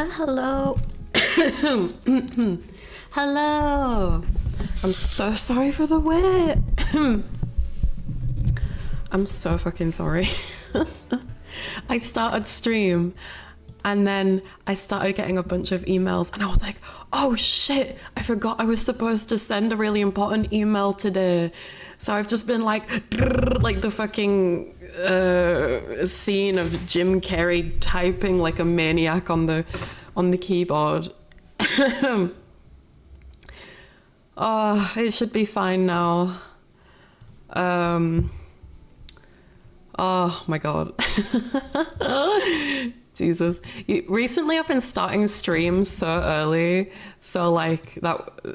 Hello. Hello. I'm so sorry for the wait. I'm so fucking sorry. I started stream and then I started getting a bunch of emails and I was like, oh shit, I forgot I was supposed to send a really important email today. So I've just been like the fucking scene of Jim Carrey typing like a maniac on the keyboard. Oh, it should be fine now. Oh my god. Jesus. Recently I've been starting streams so early, so like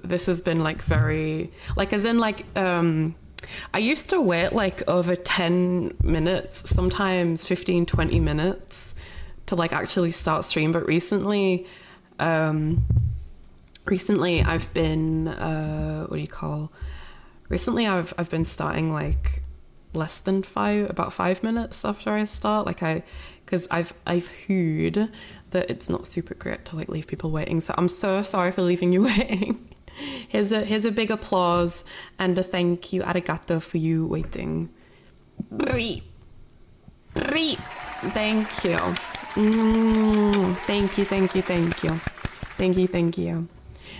this has been like very like as in like I used to wait like over 10 minutes, sometimes 15-20 minutes to like actually start stream, but recently I've been recently I've been starting like less than about 5 minutes after I start, because I've heard that it's not super great to like leave people waiting, so I'm so sorry for leaving you waiting. Here's a big applause and a thank you, arigato, for you waiting. Thank you. Thank you.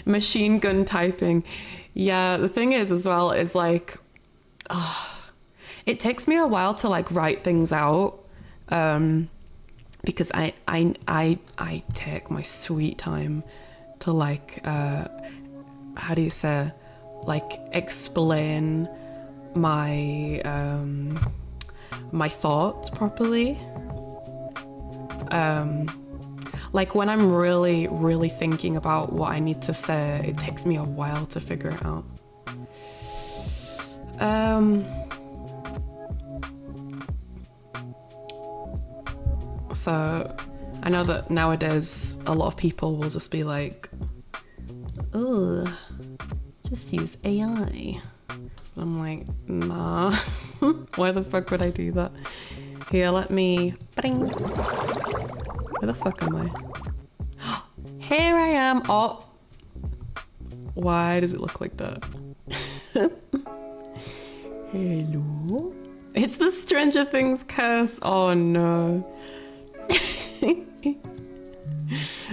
Machine gun typing. Yeah, the thing is as well is like, it takes me a while to like write things out, because I take my sweet time to like how do you say, like explain my my thoughts properly. Like when I'm really thinking about what I need to say, it takes me a while to figure it out. So I know that nowadays a lot of people will just be like, oh, just use AI. But I'm like, nah. Why the fuck would I do that? Here, let me... Bring. Where the fuck am I? Here I am. Oh. Why does it look like that? Hello? It's the Stranger Things curse. Oh no.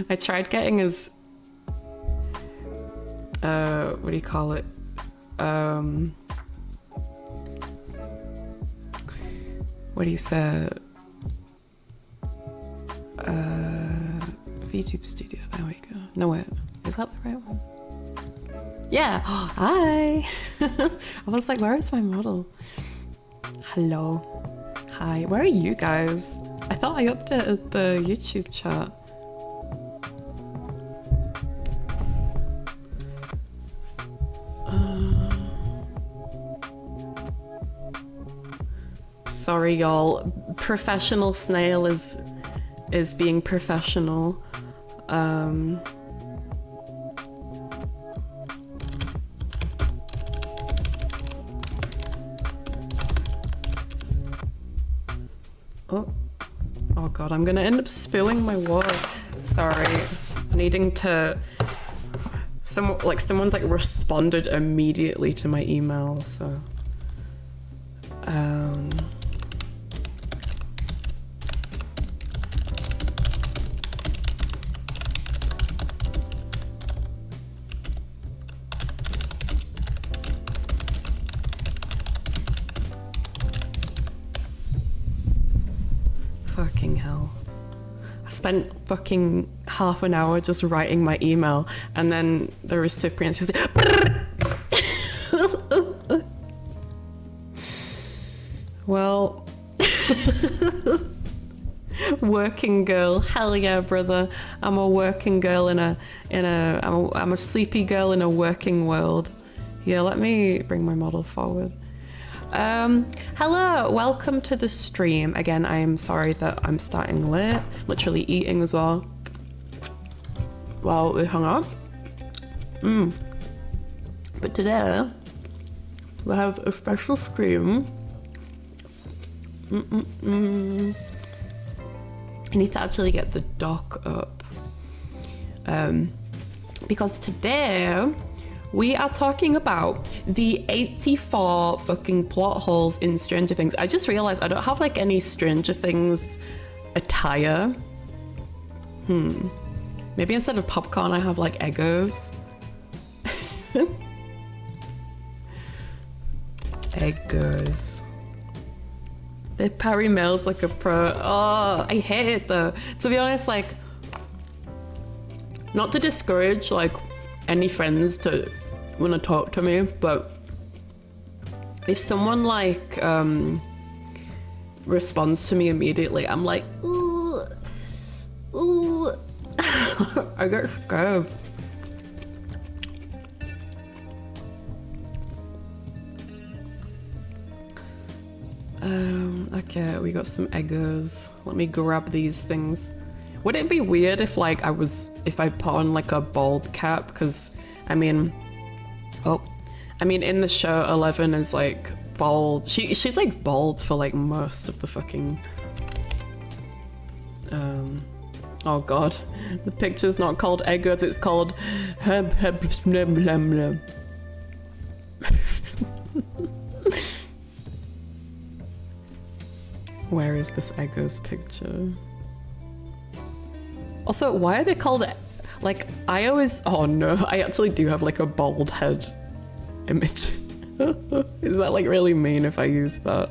I tried getting his... what do you call it? What do you say? VTube Studio, there we go. No wait, is that the right one? Yeah, hi! I was like, where is my model? Hello. Hi, where are you guys? I thought I updated the YouTube chat. Sorry y'all, professional snail is being professional. Oh god, I'm gonna end up spilling my water. Sorry, needing to... someone's like responded immediately to my email, so... Fucking hell. I spent fucking half an hour just writing my email and then the recipient says, well, working girl, hell yeah, brother. I'm a working girl I'm a sleepy girl in a working world. Yeah, let me bring my model forward. Hello, welcome to the stream. Again, I am sorry that I'm starting late, literally eating as well while we hung out. But today we have a special stream. I need to actually get the dock up. because today we are talking about the 84 fucking plot holes in Stranger Things. I just realized I don't have like any Stranger Things attire. Maybe instead of popcorn I have like Eggos. Eggos. The Perry Mills like a pro. Oh, I hate it though. To be honest, like, not to discourage like any friends to want to talk to me, but if someone like responds to me immediately, I'm like, ooh, ooh. I get scared. Okay, we got some Eggos. Let me grab these things. Would it be weird if like if I put on like a bald cap? Because I mean, in the show, Eleven is like bald. She's like bald for like most of the fucking. Oh god, the picture's not called Eggos. It's called Where is this Eggos picture? Also, why are they called, like, I always, oh no, I actually do have like a bald head image. Is that like really mean if I use that?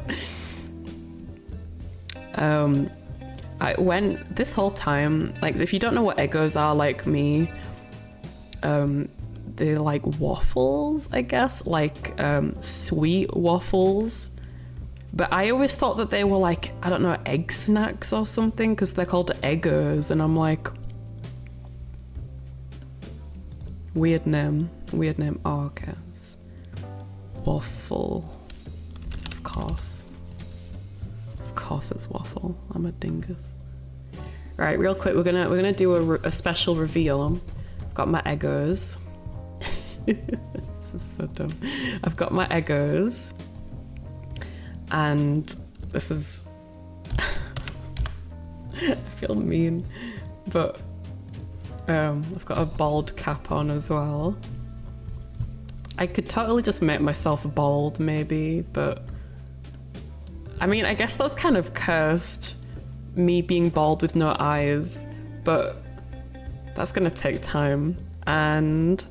I went this whole time, like, if you don't know what Eggos are like me, they're like waffles, I guess, like sweet waffles. But I always thought that they were like, I don't know, egg snacks or something, because they're called Eggos, and I'm like, weird name. Oh, okay. It's waffle. Of course it's waffle. I'm a dingus. Right, real quick, we're gonna do a special reveal. I've got my Eggos. This is so dumb. I've got my Eggos. And this is, I feel mean, but I've got a bald cap on as well. I could totally just make myself bald maybe, but I mean, I guess that's kind of cursed, me being bald with no eyes, but that's gonna take time. And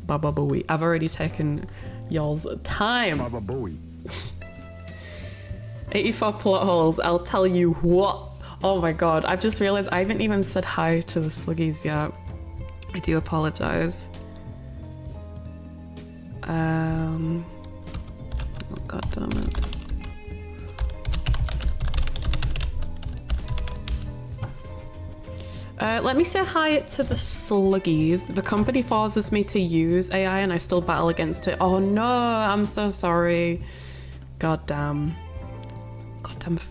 Baba Booey, I've already taken y'all's time. Baba Booey. 84 plot holes, I'll tell you what. Oh my god, I've just realized I haven't even said hi to the Sluggies yet. I do apologize. Oh god damn it. Let me say hi to the Sluggies. The company forces me to use AI and I still battle against it. Oh no, I'm so sorry. God damn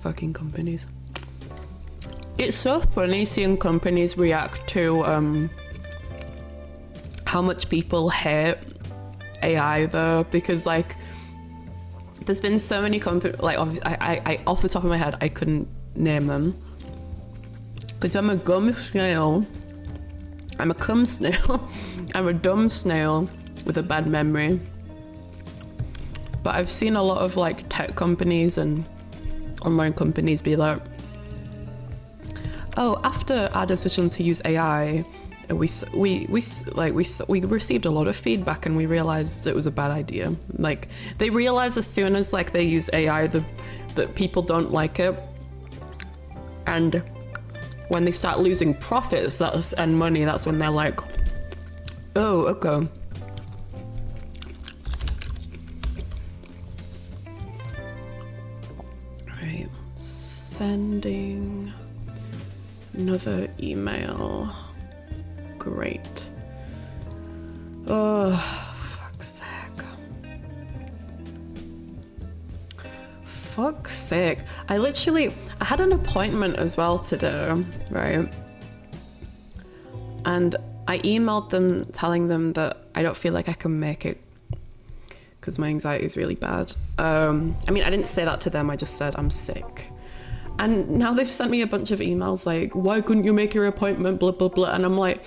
fucking companies. It's so funny seeing companies react to how much people hate AI though, because like there's been so many companies, like I off the top of my head I couldn't name them, because I'm a gum snail, I'm a cum snail, I'm a dumb snail with a bad memory. But I've seen a lot of like tech companies and online companies be like, oh, after our decision to use AI, we received a lot of feedback and we realized it was a bad idea. Like they realize as soon as like they use AI that people don't like it, and when they start losing profits and money, that's when they're like, oh, okay. Right, sending another email. Great. Oh, fuck's sake. Fuck's sake. I had an appointment as well today, right? And I emailed them telling them that I don't feel like I can make it because my anxiety is really bad. I mean, I didn't say that to them, I just said I'm sick. And now they've sent me a bunch of emails like, why couldn't you make your appointment, blah, blah, blah. And I'm like,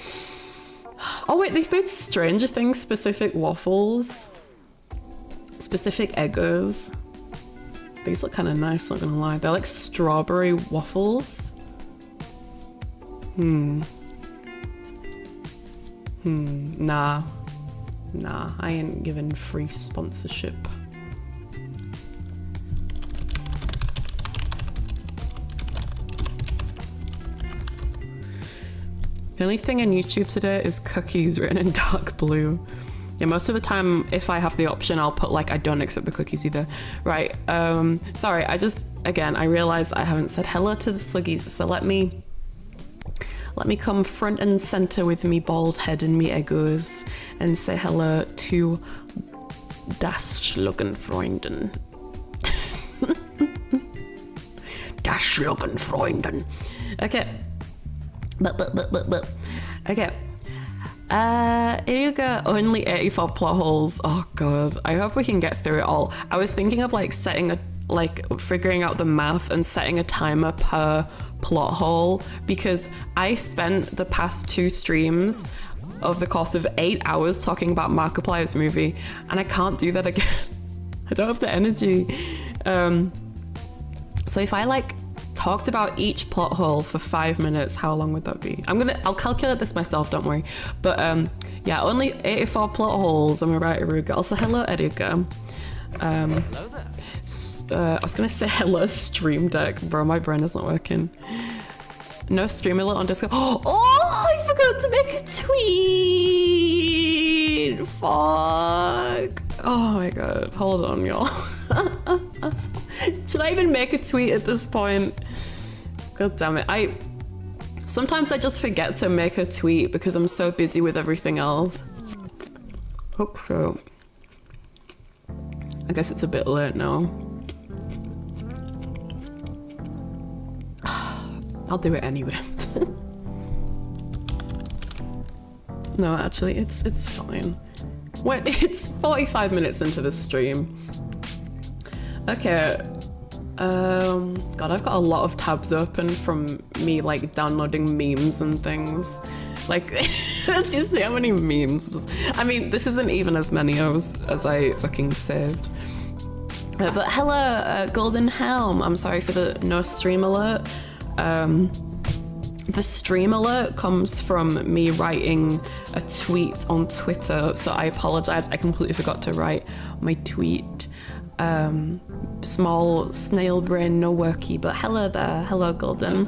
Oh wait, they've made Stranger Things specific waffles. Specific Eggers. These look kind of nice, not gonna lie. They're like strawberry waffles. Nah, I ain't giving free sponsorship. The only thing on YouTube today is cookies written in dark blue. Yeah, most of the time, if I have the option, I'll put like, I don't accept the cookies either. Right, sorry, again, I realize I haven't said hello to the Sluggies, so let me come front and center with me bald head and me egos and say hello to das Schluggenfreunden. Das Schluggenfreunden. Okay. Okay. Here you go. Only 84 plot holes. Oh god. I hope we can get through it all. I was thinking of like figuring out the math and setting a timer per plot hole, because I spent the past 2 streams of the course of 8 hours talking about Markiplier's movie, and I can't do that again. I don't have the energy. So if I like talked about each plot hole for 5 minutes, how long would that be? I'll calculate this myself, don't worry. But yeah, only 84 plot holes. Am I right, Aruga? Also, hello, Edgar. Hello there. I was gonna say hello, Stream Deck. Bro, my brain isn't working. No stream alert on Discord. Oh, I forgot to make a tweet. Fuck. Oh my god. Hold on, y'all. Should I even make a tweet at this point? God damn it. Sometimes I just forget to make a tweet because I'm so busy with everything else. Hope so. I guess it's a bit late now. I'll do it anyway. No, actually, it's fine. Wait, it's 45 minutes into the stream. Okay. God, I've got a lot of tabs open from me like downloading memes and things. Like, do you see how many memes? I mean, this isn't even as many as I fucking saved. But hello, Golden Helm. I'm sorry for the no stream alert. The stream alert comes from me writing a tweet on Twitter, so I apologize. I completely forgot to write my tweet. Small snail brain, no worky, but hello there. Hello, Golden.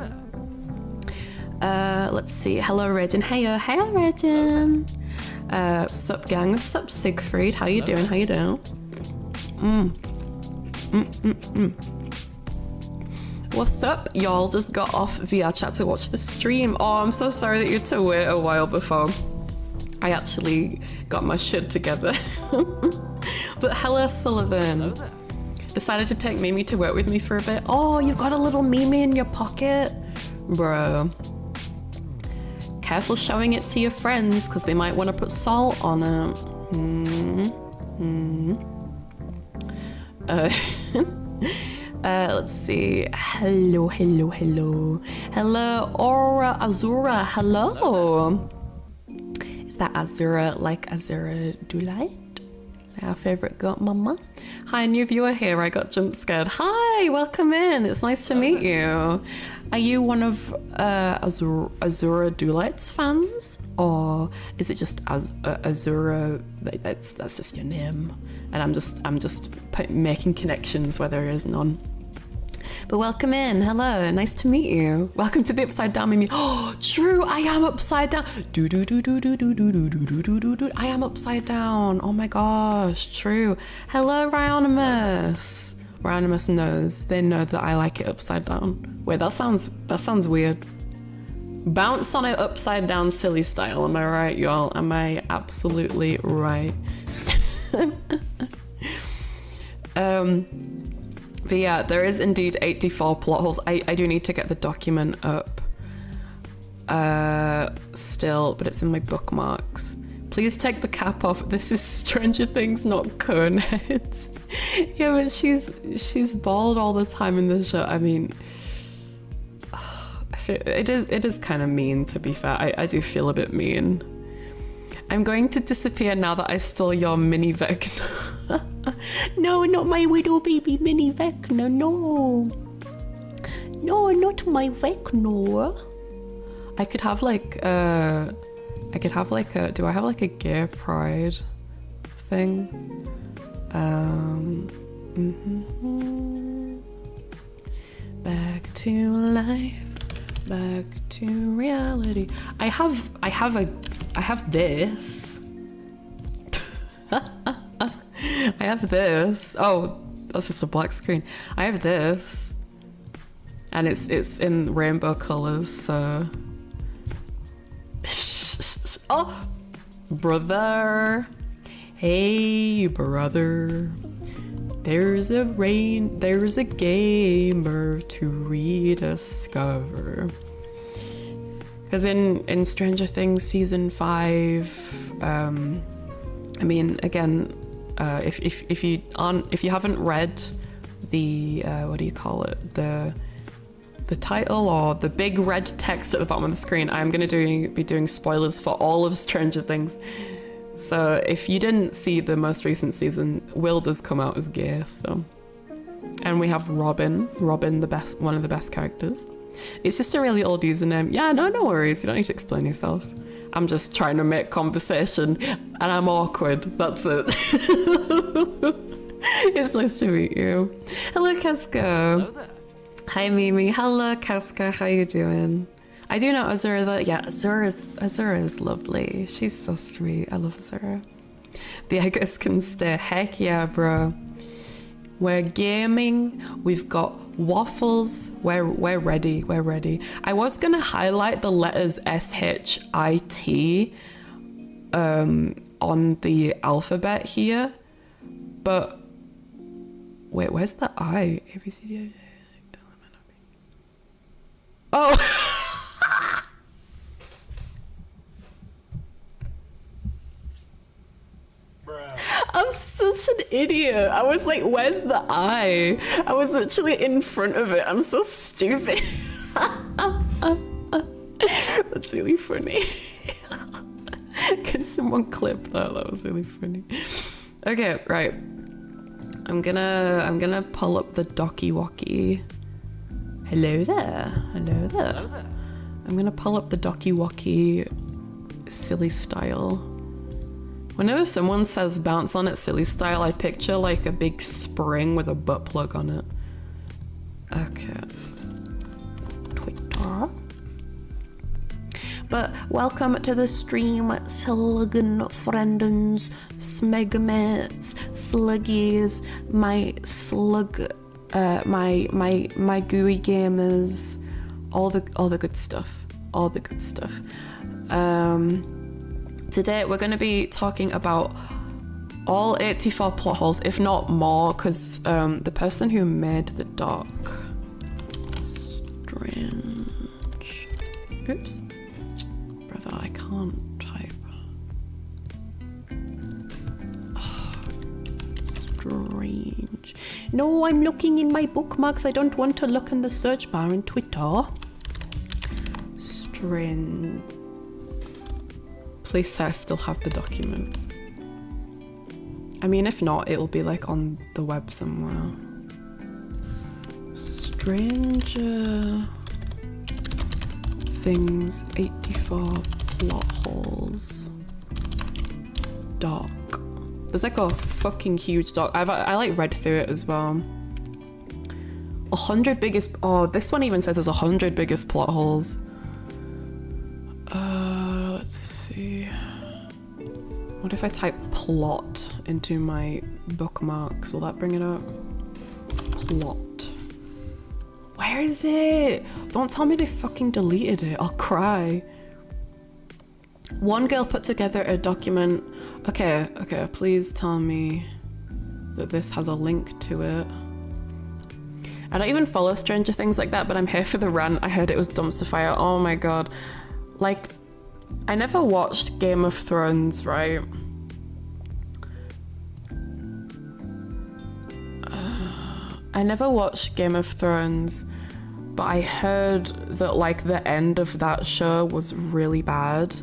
Let's see. Hello, Readin. Heyo, Readin. Sup, gang. Sup, Siegfried. How you doing? How you doing? What's up? Y'all just got off VR chat to watch the stream. Oh, I'm so sorry that you had to wait a while before I actually got my shit together. But hello, Sullivan. Hello there. Decided to take Mimi to work with me for a bit. Oh, you've got a little Mimi in your pocket? Bro. Careful showing it to your friends, because they might want to put salt on it. Let's see. Hello. Hello, Aura Azura. Hello. Is that Azura like Azura Delight? Our favorite goat mama. Hi, new viewer here. I got jump scared. Hi, welcome in. It's nice to meet you. Are you one of Azura Dulight's fans, or is it just Azura? That's just your name, and I'm just making connections where there is none. But welcome in. Hello, nice to meet you. Welcome to the Upside Down Mimi. Oh, true. I am upside down. I am upside down. Oh my gosh, true. Hello, Ryonimus. Ryonimus knows. They know that I like it upside down. Wait, that sounds weird. Bounce on it upside down, silly style. Am I right, y'all? Am I absolutely right? But yeah, there is indeed 84 plot holes. I do need to get the document up still, but it's in my bookmarks. Please take the cap off. This is Stranger Things, not Coneheads. Yeah, but she's bald all the time in the show. I mean, I feel, it is kind of mean, to be fair. I do feel a bit mean. I'm going to disappear now that I stole your mini Vecna. No, not my widow baby mini Vecna, no. No, not my Vecna. I could have like do I have like a gay pride thing? Back to life, back to reality. I have this. I have this. Oh, that's just a black screen. I have this, and it's in rainbow colors. So, oh, brother, hey brother. There's a gamer to rediscover. Because in Stranger Things season 5, I mean, again, if you haven't read the what do you call it, the title or the big red text at the bottom of the screen, I'm gonna be doing spoilers for all of Stranger Things. So if you didn't see the most recent season, Will does come out as gay, so. And we have Robin, the best, one of the best characters. It's just a really old username. Yeah, no worries, you don't need to explain yourself. I'm just trying to make conversation and I'm awkward, that's it. It's nice to meet you. Hello, Casca. Hello there. Hi, Mimi. Hello, Casca, how you doing? I do know Azura though. Yeah, Azura is lovely. She's so sweet. I love Azura. The Eggers can stay. Heck yeah, bro. We're gaming. We've got waffles. We're ready. We're ready. I was gonna highlight the letters SHIT on the alphabet here, but wait, where's the I? A B C D E F G. Oh. I'm such an idiot. I was like, where's the I? I was literally in front of it. I'm so stupid. That's really funny. Can someone clip that? That was really funny. Okay, right. I'm gonna pull up the Docky Walkie. Hello there. Hello there. Hello there. I'm gonna pull up the Docky Walkie silly style. Whenever someone says bounce on it silly style, I picture like a big spring with a butt plug on it. Okay. Twitter. But welcome to the stream, sluggin' friendins, smegmates, sluggies, my slug, my gooey gamers, all the good stuff, all the good stuff. Today we're going to be talking about all 84 plot holes, if not more, because the person who made the doc, strange, oops, brother, I can't type. Oh, strange. No, I'm looking in my bookmarks. I don't want to look in the search bar in Twitter. Strange. Please say I still have the document. I mean, if not, it'll be like on the web somewhere. Stranger Things 84 plot holes. Doc. There's like a fucking huge doc. I like read through it as well. 100 biggest. Oh, this one even says there's 100 biggest plot holes. Let's see. What if I type plot into my bookmarks? Will that bring it up? Plot. Where is it? Don't tell me they fucking deleted it. I'll cry. One girl put together a document. Okay, please tell me that this has a link to it. I don't even follow Stranger Things like that, but I'm here for the rant. I heard it was dumpster fire. Oh my god. Like, I never watched Game of Thrones, right? I never watched Game of Thrones, but I heard that like the end of that show was really bad.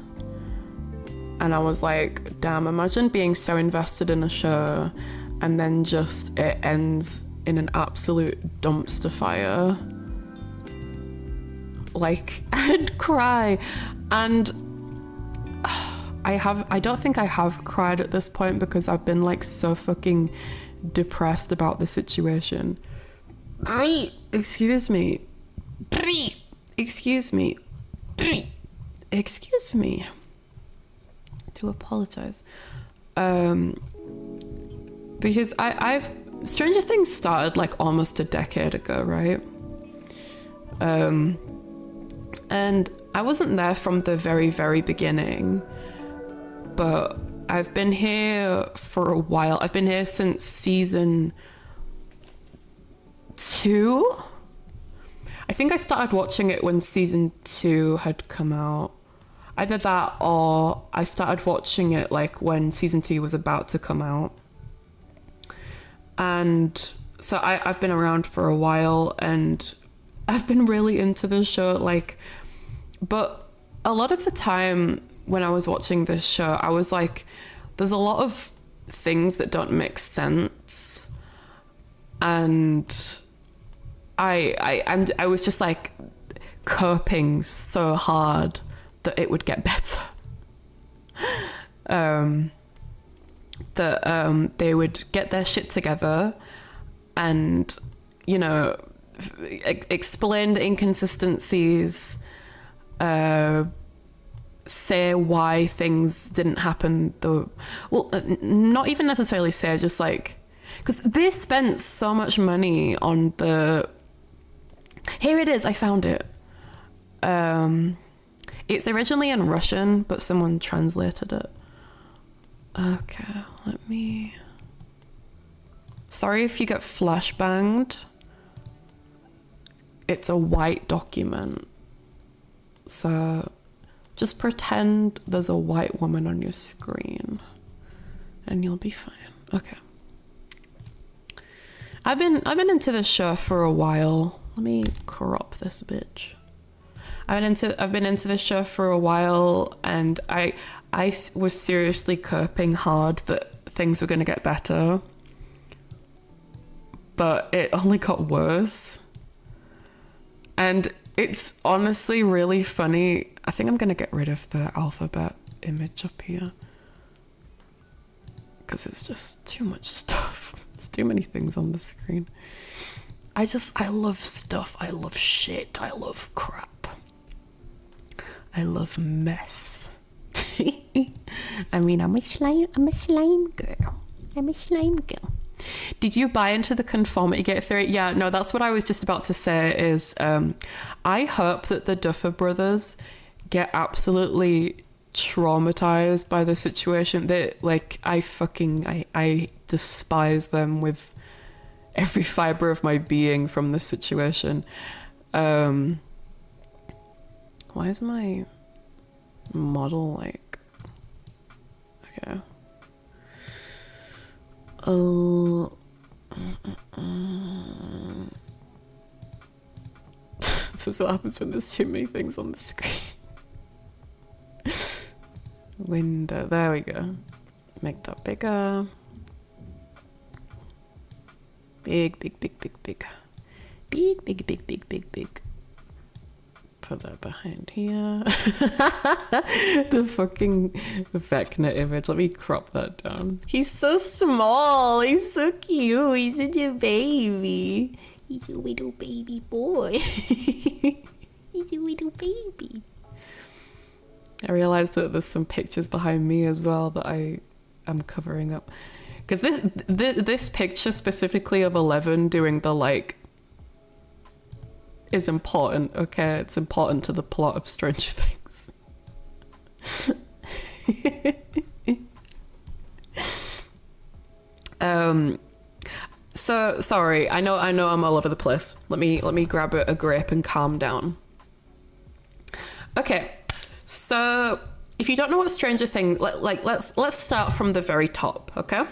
And I was like, damn, imagine being so invested in a show and then just it ends in an absolute dumpster fire. Like, I'd cry. And I don't think I have cried at this point because I've been like so fucking depressed about the situation. Excuse me. Excuse me. Excuse me. To apologize. Because I've Stranger Things started like almost a decade ago, right? And I wasn't there from the very, very beginning, but I've been here for a while. I've been here since season 2. I think I started watching it when season 2 had come out. Either that or I started watching it like when season 2 was about to come out. And so I've been around for a while and I've been really into this show, like, but a lot of the time when I was watching this show, I was like, there's a lot of things that don't make sense. And I was just like coping so hard that it would get better. That they would get their shit together and, you know, explain the inconsistencies, say why things didn't happen not even necessarily say, just like, because they spent so much money on here it is, I found it. It's originally in Russian, but someone translated it. Okay, sorry if you get flashbanged. It's a white document. So just pretend there's a white woman on your screen and you'll be fine. Okay. I've been into this show for a while. Let me crop this bitch. I've been into this show for a while, and I was seriously coping hard that things were going to get better, but it only got worse. And it's honestly really funny. I think I'm going to get rid of the alphabet image up here because it's just too much stuff. It's too many things on the screen. I love stuff. I love shit. I love crap. I love mess. I mean, I'm a slime girl. I'm a slime girl. Did you buy into the conformity gate theory? Yeah, no, that's what I was just about to say is I hope that the Duffer brothers get absolutely traumatized by the situation. They, like, I despise them with every fiber of my being from this situation. Why is my model like... Okay. This is what happens when there's too many things on the screen. Window, there we go. Make that bigger. Big. Big. Put that behind here. The fucking Vecna image. Let me crop that down. He's so small. He's so cute. He's such a baby. He's a little baby boy. He's a little baby. I realized that there's some pictures behind me as well that I am covering up. Because this picture specifically of 11 doing the like is important, okay? It's important to the plot of Stranger Things. So sorry, I know I'm all over the place. Let me grab a grape and calm down. Okay, so if you don't know what Stranger Things, let's start from the very top, okay?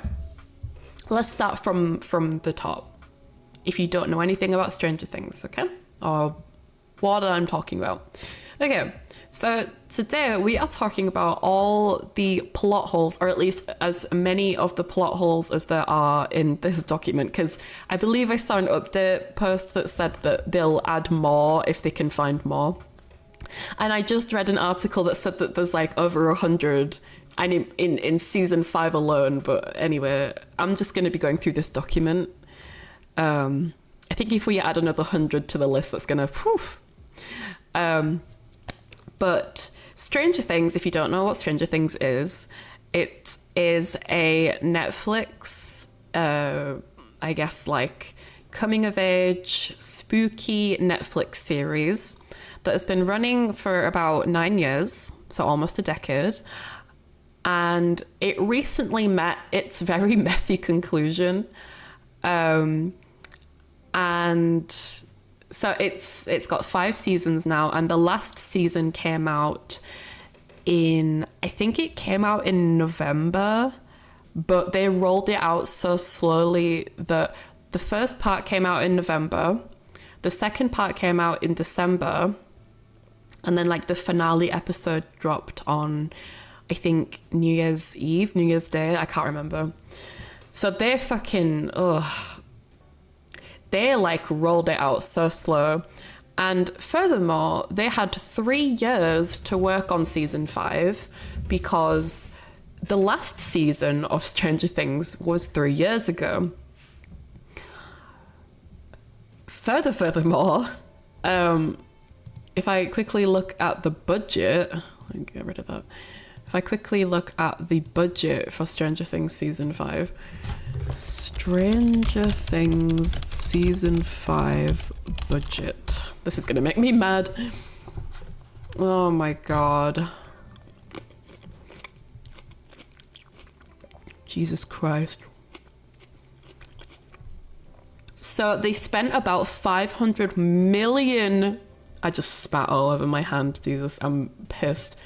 Let's start from the top. If you don't know anything about Stranger Things, okay? Or what I'm talking about. Okay, so today we are talking about all the plot holes, or at least as many of the plot holes as there are in this document, because I believe I saw an update post that said that they'll add more if they can find more. And I just read an article that said that there's like over 100 and in season 5 alone. But anyway, I'm just going to be going through this document. I think if we add another 100 to the list, that's going to... But Stranger Things, if you don't know what Stranger Things is, it is a Netflix, I guess, like coming of age, spooky Netflix series that has been running for about 9 years, so almost a decade. And it recently met its very messy conclusion. And so it's got 5 seasons now, and the last season came out I think it came out in November, but they rolled it out so slowly that the first part came out in November, the second part came out in December, and then like the finale episode dropped on, I think, New Year's Eve, New Year's Day, I can't remember. So they fucking, they like rolled it out so slow. And furthermore, they had 3 years to work on season 5 because the last season of Stranger Things was 3 years ago. Furthermore, if I quickly look at the budget, let me get rid of that. If I quickly look at the budget for Stranger Things season 5, Stranger Things season 5 budget. This is gonna make me mad. Oh my god. Jesus Christ. So they spent about 500 million. I just spat all over my hand. Jesus, I'm pissed.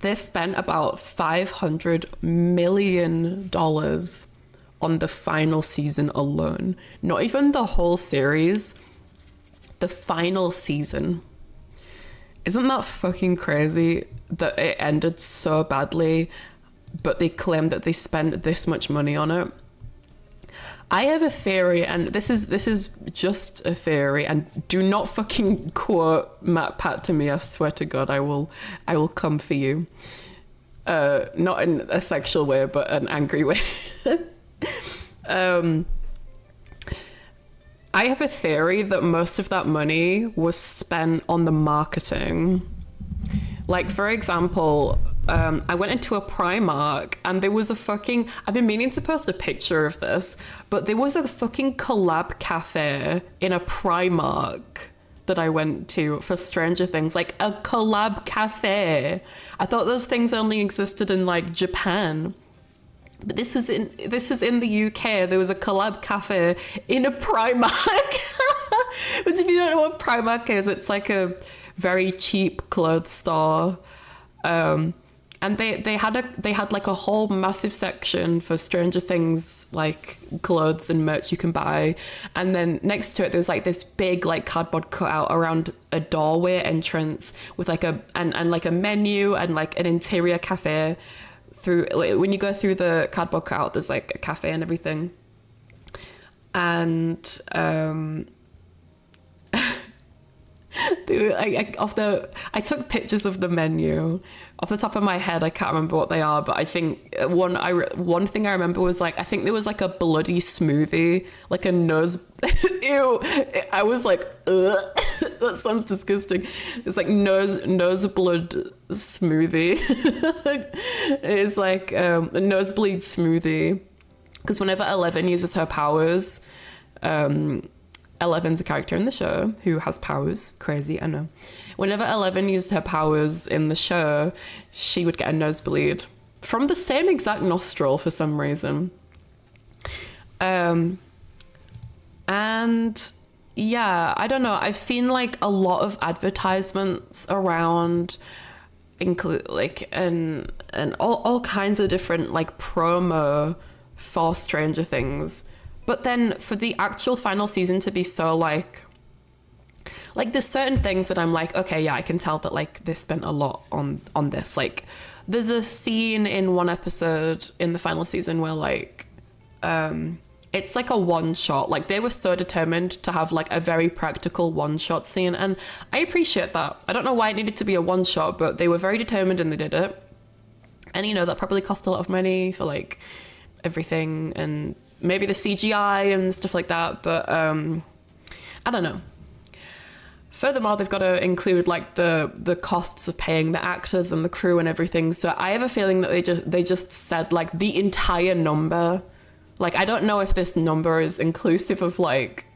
They spent about $500 million on the final season alone. Not even the whole series, the final season. Isn't that fucking crazy that it ended so badly, but they claim that they spent this much money on it? I have a theory, and this is just a theory, and do not fucking quote Matt Pat to me. I swear to God, I will come for you. Not in a sexual way, but an angry way. I have a theory that most of that money was spent on the marketing. Like, for example, I went into a Primark and there was a fucking... I've been meaning to post a picture of this, but there was a fucking collab cafe in a Primark that I went to for Stranger Things. Like, a collab cafe. I thought those things only existed in, like, Japan. But this was in the UK. There was a collab cafe in a Primark. Which, if you don't know what Primark is, it's like a very cheap clothes store. And they had like a whole massive section for Stranger Things, like clothes and merch you can buy. And then next to it, there was like this big like cardboard cutout around a doorway entrance with like a menu and like an interior cafe. When you go through the cardboard cutout, there's like a cafe and everything. And I took pictures of the menu. Off the top of my head, I can't remember what they are, but I think one thing I remember was like, I think there was like a bloody smoothie, like a nose. Ew! I was like, ugh, that sounds disgusting. It's like nose blood smoothie. It's like a nosebleed smoothie, because whenever Eleven uses her powers, Eleven's a character in the show who has powers. Crazy, I know. Whenever Eleven used her powers in the show, she would get a nosebleed from the same exact nostril for some reason. And yeah, I don't know. I've seen like a lot of advertisements around, include like and all kinds of different like promo for Stranger Things. But then for the actual final season to be so like like there's certain things that I'm like, okay, yeah, I can tell that like they spent a lot on this. Like there's a scene in one episode in the final season where like it's like a one shot. Like they were so determined to have like a very practical one shot scene, and I appreciate that. I don't know why it needed to be a one shot, but they were very determined and they did it. And you know, that probably cost a lot of money for like everything and maybe the CGI and stuff like that, but I don't know. Furthermore, they've got to include like the costs of paying the actors and the crew and everything. So I have a feeling that they just said like the entire number. Like I don't know if this number is inclusive of like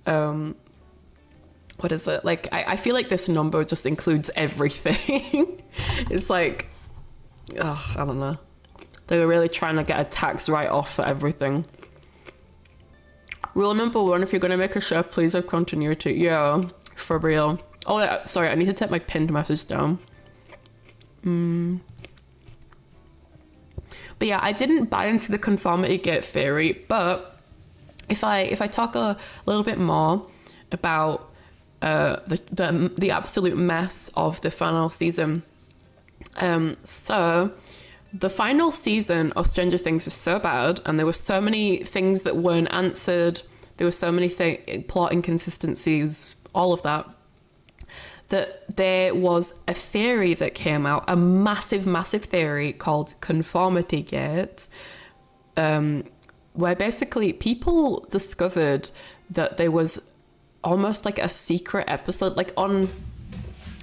what is it? Like I feel like this number just includes everything. It's like, oh, I don't know. They were really trying to get a tax write-off for everything. Rule number 1, if you're going to make a show, please have continuity. Yeah, for real. Oh, yeah, sorry, I need to take my pinned message down. But yeah, I didn't buy into the conformity gate theory, but if I talk a little bit more about the absolute mess of the final season. So the final season of Stranger Things was so bad, and there were so many things that weren't answered. There were so many plot inconsistencies, all of that, that there was a theory that came out, a massive, massive theory called conformity gate, where basically people discovered that there was almost like a secret episode, like on,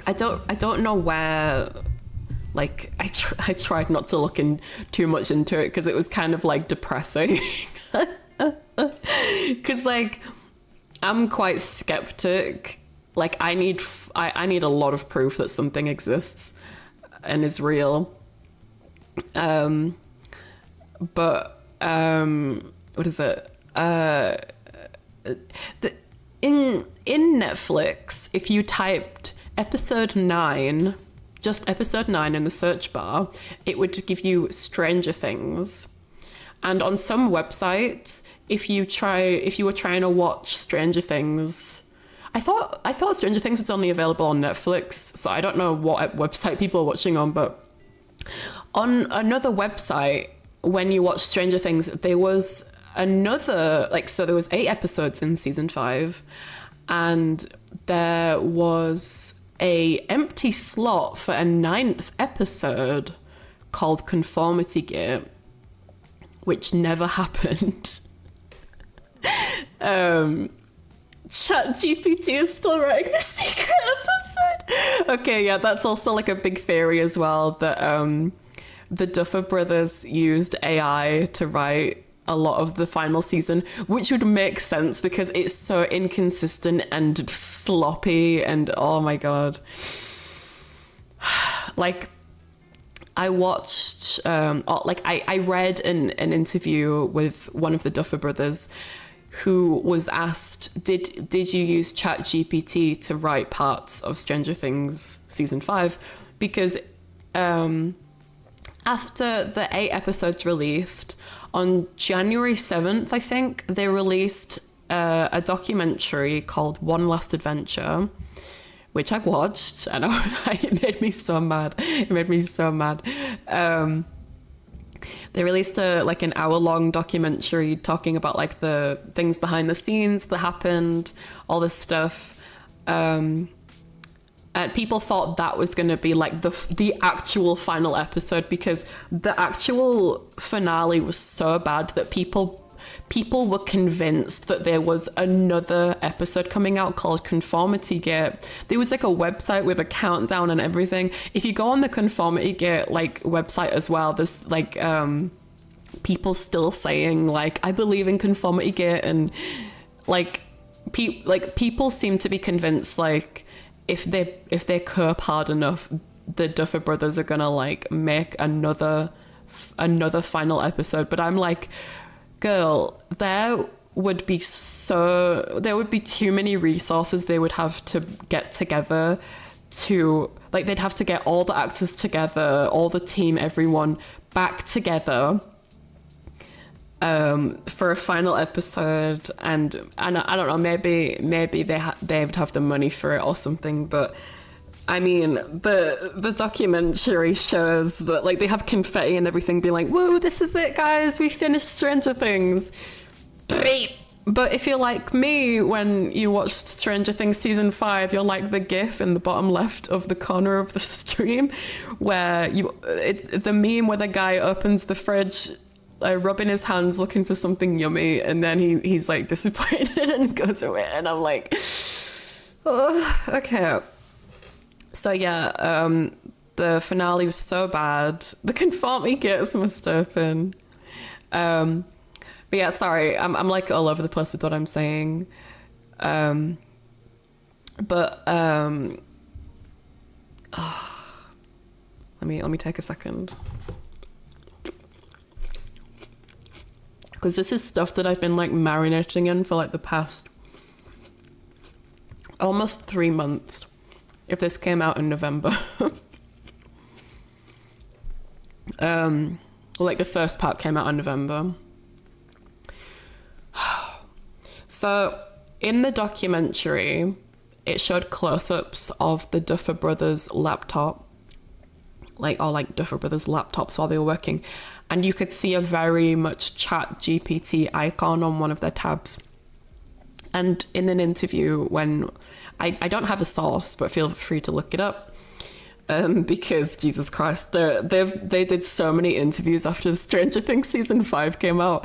I don't know where. Like, I tried not to look in too much into it because it was kind of, like, depressing. Because, like, I'm quite skeptic. Like, I need a lot of proof that something exists and is real. But, what is it? In Netflix, if you typed episode 9... just episode 9 in the search bar, it would give you Stranger Things. And on some websites, if you were trying to watch Stranger Things, I thought Stranger Things was only available on Netflix, so I don't know what website people are watching on, but on another website, when you watch Stranger Things, there was another, like, so there was 8 episodes in season 5, and there was a empty slot for a 9th episode called Conformity Gate, which never happened. ChatGPT is still writing the secret episode. Okay, yeah, that's also like a big theory as well, that the Duffer Brothers used AI to write a lot of the final season, which would make sense because it's so inconsistent and sloppy, and oh my god. Like, I watched I read an interview with one of the Duffer Brothers who was asked, did you use ChatGPT to write parts of Stranger Things season 5? Because after the 8 episodes released, on January 7th, I think, they released a documentary called One Last Adventure, which I watched, and it made me so mad. It made me so mad. They released an hour-long documentary talking about like the things behind the scenes that happened, all this stuff. And people thought that was going to be like the actual final episode, because the actual finale was so bad that people were convinced that there was another episode coming out called Conformity Gate. There was like a website with a countdown and everything. If you go on the Conformity Gate like website as well, there's like people still saying like, I believe in Conformity Gate, and like people seem to be convinced like if they cope hard enough, the Duffer Brothers are gonna like make another final episode. But I'm like, girl, there would be too many resources they would have to get together to, like, they'd have to get all the actors together, all the team, everyone back together, for a final episode, and I don't know, maybe they would have the money for it or something, but I mean, the documentary shows that like they have confetti and everything, being like, "Woo, this is it, guys, we finished Stranger Things." But if you're like me, when you watched Stranger Things season 5, you're like the gif in the bottom left of the corner of the stream, where it's the meme where the guy opens the fridge, rubbing his hands looking for something yummy, and then he's like disappointed and goes away, and I'm like, oh, okay. So yeah, the finale was so bad. The conformity gates must open. But yeah, sorry, I'm like all over the place with what I'm saying. Let me take a second. Because this is stuff that I've been like marinating in for like the past almost 3 months. If this came out in November. Like the first part came out in November. So in the documentary, it showed close-ups of the Duffer Brothers laptop, like Duffer Brothers laptops while they were working, and you could see a very much ChatGPT icon on one of their tabs. And in an interview, when I don't have a source, but feel free to look it up, because Jesus Christ, they did so many interviews after Stranger Things season 5 came out.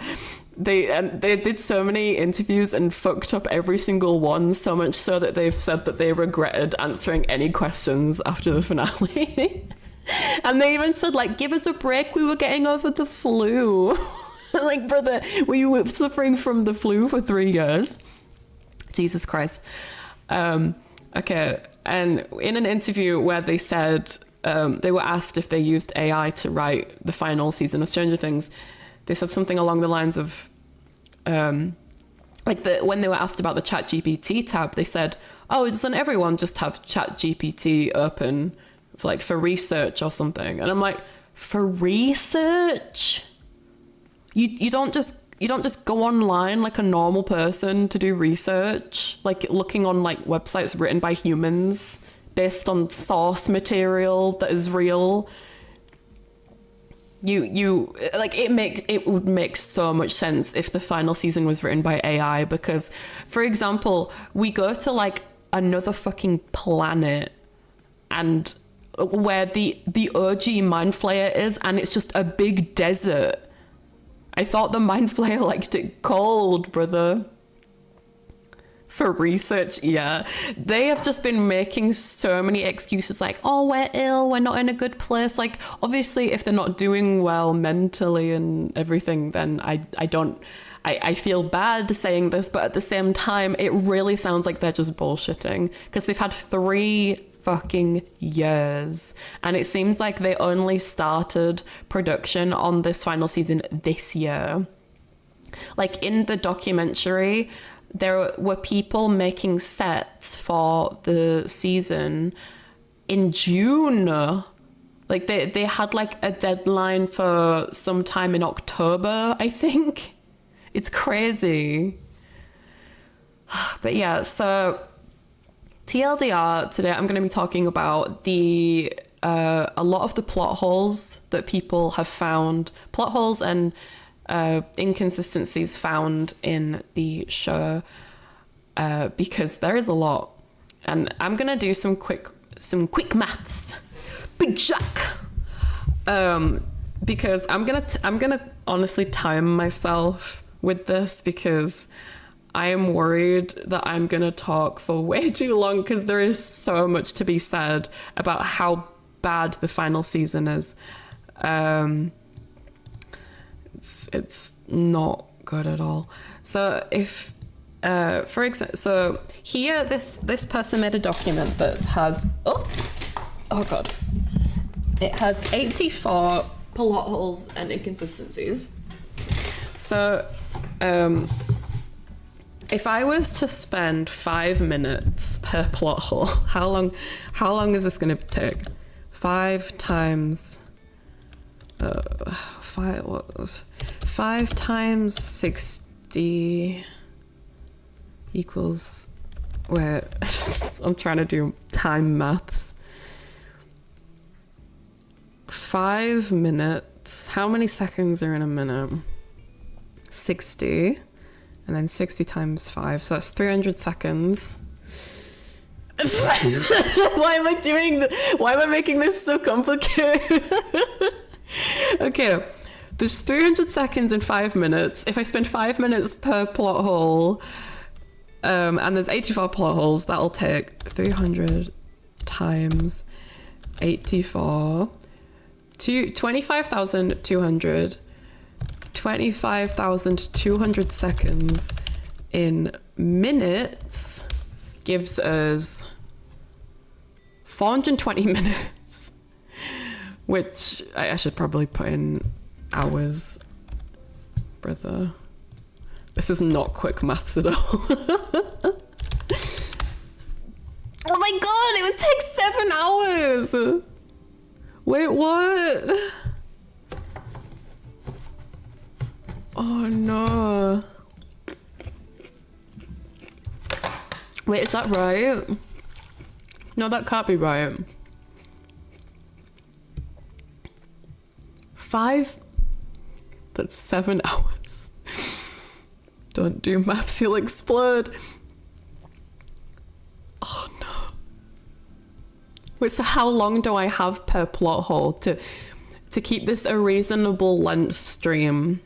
They did so many interviews and fucked up every single one, so much so that they've said that they regretted answering any questions after the finale. And they even said, like, give us a break, we were getting over the flu. Like, brother, we were suffering from the flu for 3 years. Jesus Christ. Okay, and in an interview where they said, they were asked if they used AI to write the final season of Stranger Things, they said something along the lines of, when they were asked about the ChatGPT tab, they said, "Oh, doesn't everyone just have ChatGPT open for research or something?" And I'm like, for research? You don't just go online like a normal person to do research, like looking on like websites written by humans based on source material that is real. You like it would make so much sense if the final season was written by AI, because for example, we go to like another fucking planet and where the OG Mind Flayer is, and it's just a big desert. I thought the Mind Flayer liked it cold, brother. For research, yeah. They have just been making so many excuses like, oh, we're ill, we're not in a good place. Like, obviously, if they're not doing well mentally and everything, then I feel bad saying this, but at the same time, it really sounds like they're just bullshitting, because they've had 3 fucking years, and it seems like they only started production on this final season this year. Like in the documentary, there were people making sets for the season in June. Like they had like a deadline for sometime in October, I think. It's crazy. But yeah, so TLDR, today I'm going to be talking about a lot of the plot holes that people have found, plot holes and inconsistencies found in the show, because there is a lot, and I'm gonna do some quick maths, big jack, because I'm gonna honestly time myself with this, because I am worried that I'm gonna talk for way too long, because there is so much to be said about how bad the final season is. It's not good at all. So if, for example, so here this person made a document that has oh god, it has 84 plot holes and inconsistencies. So if I was to spend 5 minutes per plot hole, how long is this going to take? 5 times 5, what was 5 times 60 equals, wait, I'm trying to do time maths. 5 minutes. How many seconds are in a minute? 60. And then 60 times 5. So that's 300 seconds. Why am I doing this? Why am I making this so complicated? Okay. There's 300 seconds in 5 minutes. If I spend 5 minutes per plot hole, and there's 84 plot holes, that'll take 300 times 84. 25,200. 25,200 seconds in minutes gives us 420 minutes, which I should probably put in hours, brother. This is not quick maths at all. Oh my god, it would take 7 hours. Wait, what? Oh no. Wait, is that right? No, that can't be right. 5? That's 7 hours. Don't do maths, you'll explode. Oh no. Wait, so how long do I have per plot hole to keep this a reasonable length stream?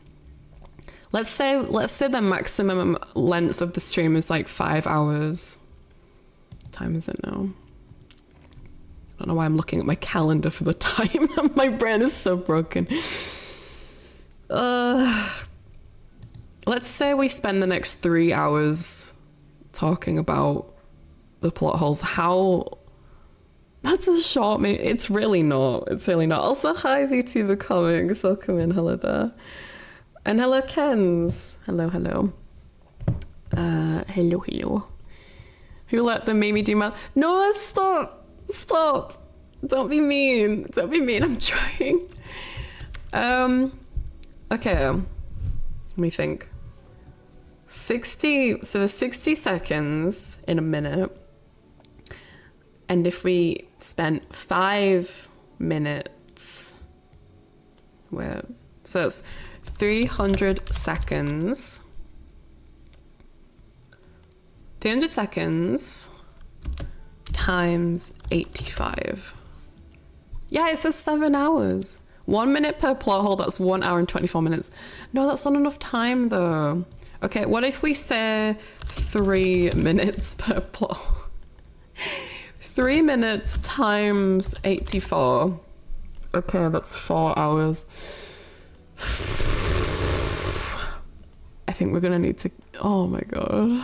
Let's say the maximum length of the stream is like 5 hours. What time is it now? I don't know why I'm looking at my calendar for the time. My brain is so broken. Let's say we spend the next 3 hours talking about the plot holes. How? That's a short minute. It's really not. It's really not. Also, hi VTuber Comics. Welcome in. Hello there. And hello, Kens. Hello, hello. Hello, hello. Who let the Mimi do math? No, stop. Stop. Don't be mean. Don't be mean. I'm trying. Okay. Let me think. 60. So there's 60 seconds in a minute. And if we spent 5 minutes, where? So it's 300 seconds. 300 seconds times 85. Yeah, it says 7 hours. 1 minute per plot hole, that's 1 hour and 24 minutes. No, that's not enough time though. Okay, what if we say 3 minutes per plot hole? 3 minutes times 84. Okay, that's 4 hours. I think we're gonna need to, oh my god.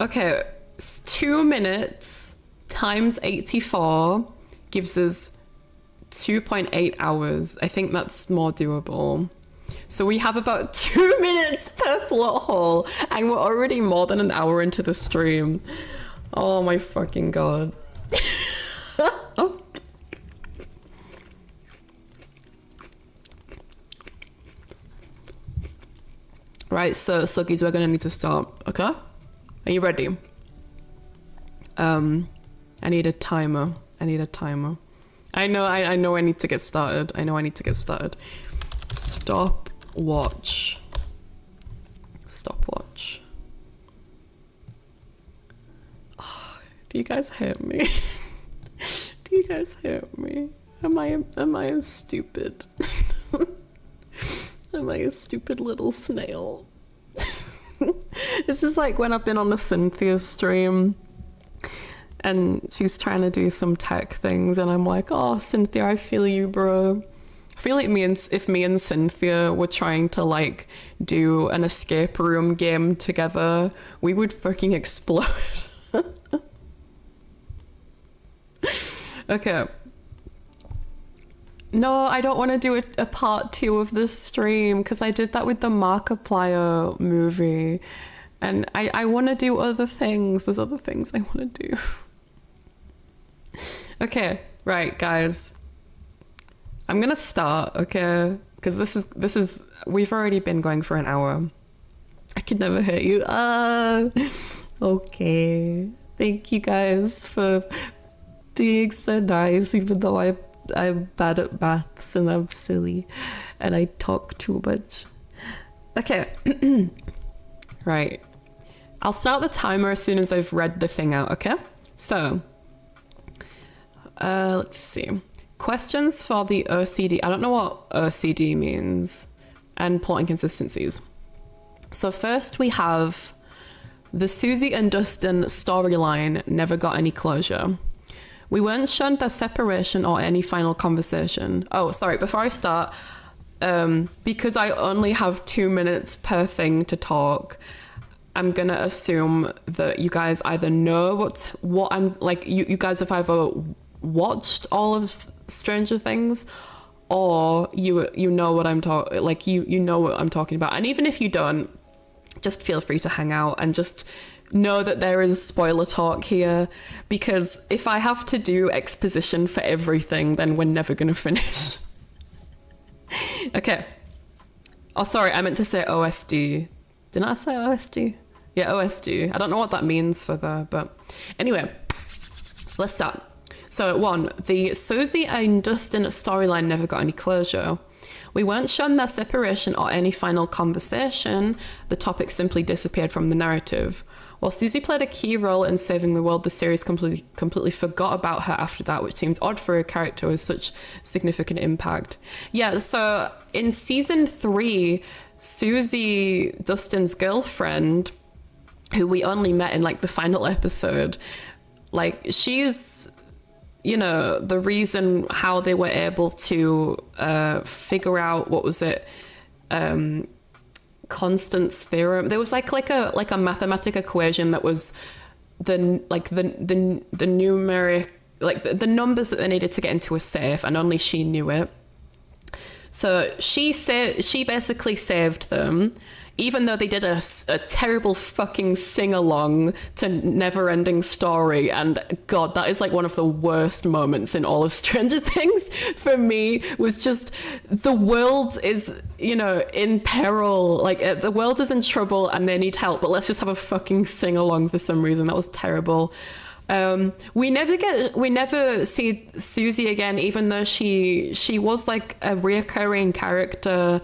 Okay, 2 minutes times 84 gives us 2.8 hours. I think that's more doable. So we have about 2 minutes per plot hole, and we're already more than an hour into the stream. Oh my fucking god. Oh. Right, so Sluggies, we're gonna need to start, okay? Are you ready? I need a timer. I need a timer. I know I need to get started. I know I need to get started. Stopwatch. Stopwatch. Oh, do you guys hate me? Do you guys hate me? Am I a stupid? Am I a stupid little snail? This is like when I've been on the Cynthia stream and she's trying to do some tech things and I'm like, oh Cynthia, I feel you, bro. I feel like if me and Cynthia were trying to like do an escape room game together, we would fucking explode. Okay. No, I don't want to do a part 2 of this stream because I did that with the Markiplier movie. And I want to do other things. There's other things I want to do. Okay, right, guys. I'm gonna start, okay? Because this is we've already been going for an hour. I could never hurt you. Okay. Thank you guys for being so nice, even though I'm bad at maths and I'm silly and I talk too much. Okay. Right. I'll start the timer as soon as I've read the thing out, okay? So, let's see. Questions for the OCD. I don't know what OCD means. And plot inconsistencies. So first we have the Susie and Dustin storyline never got any closure. We weren't shown their separation or any final conversation. Oh, sorry, before I start, because I only have 2 minutes per thing to talk, I'm gonna assume that you guys either know what I'm like. You guys have either watched all of Stranger Things, or you know what I'm talking like. You know what I'm talking about. And even if you don't, just feel free to hang out and just know that there is spoiler talk here. Because if I have to do exposition for everything, then we're never gonna finish. Okay. Oh, sorry, I meant to say OSD. Didn't I say OSD? Yeah, OSD. I don't know what that means for the, but anyway, let's start. So 1, the Susie and Dustin storyline never got any closure. We weren't shown their separation or any final conversation. The topic simply disappeared from the narrative. While Susie played a key role in saving the world, the series completely forgot about her after that, which seems odd for a character with such significant impact. Yeah, so in season 3, Susie, Dustin's girlfriend, who we only met in like the final episode, like she's, you know, the reason how they were able to figure out, what was it, Constant's theorem. There was like a mathematic equation that was the numeric, like the numbers that they needed to get into a safe, and only she knew it. So she basically saved them, even though they did a terrible fucking sing-along to Never-Ending Story. And God, that is like one of the worst moments in all of Stranger Things for me, was just the world is, you know, in peril. Like the world is in trouble and they need help, but let's just have a fucking sing-along for some reason. That was terrible. We never see Susie again, even though she was like a reoccurring character.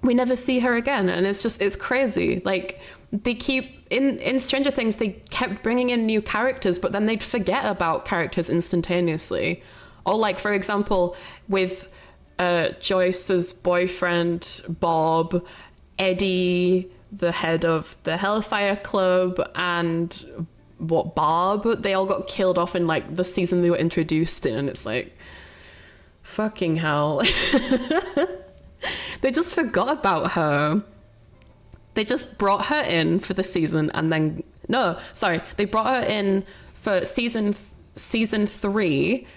We never see her again, and it's crazy. Like they keep in Stranger Things, they kept bringing in new characters, but then they'd forget about characters instantaneously. Or like, for example, with Joyce's boyfriend Bob, Eddie, the head of the Hellfire Club, and Barb, they all got killed off in like the season they were introduced in, and it's like, fucking hell. They just forgot about her. They just brought her in for the season, and then they brought her in for season 3.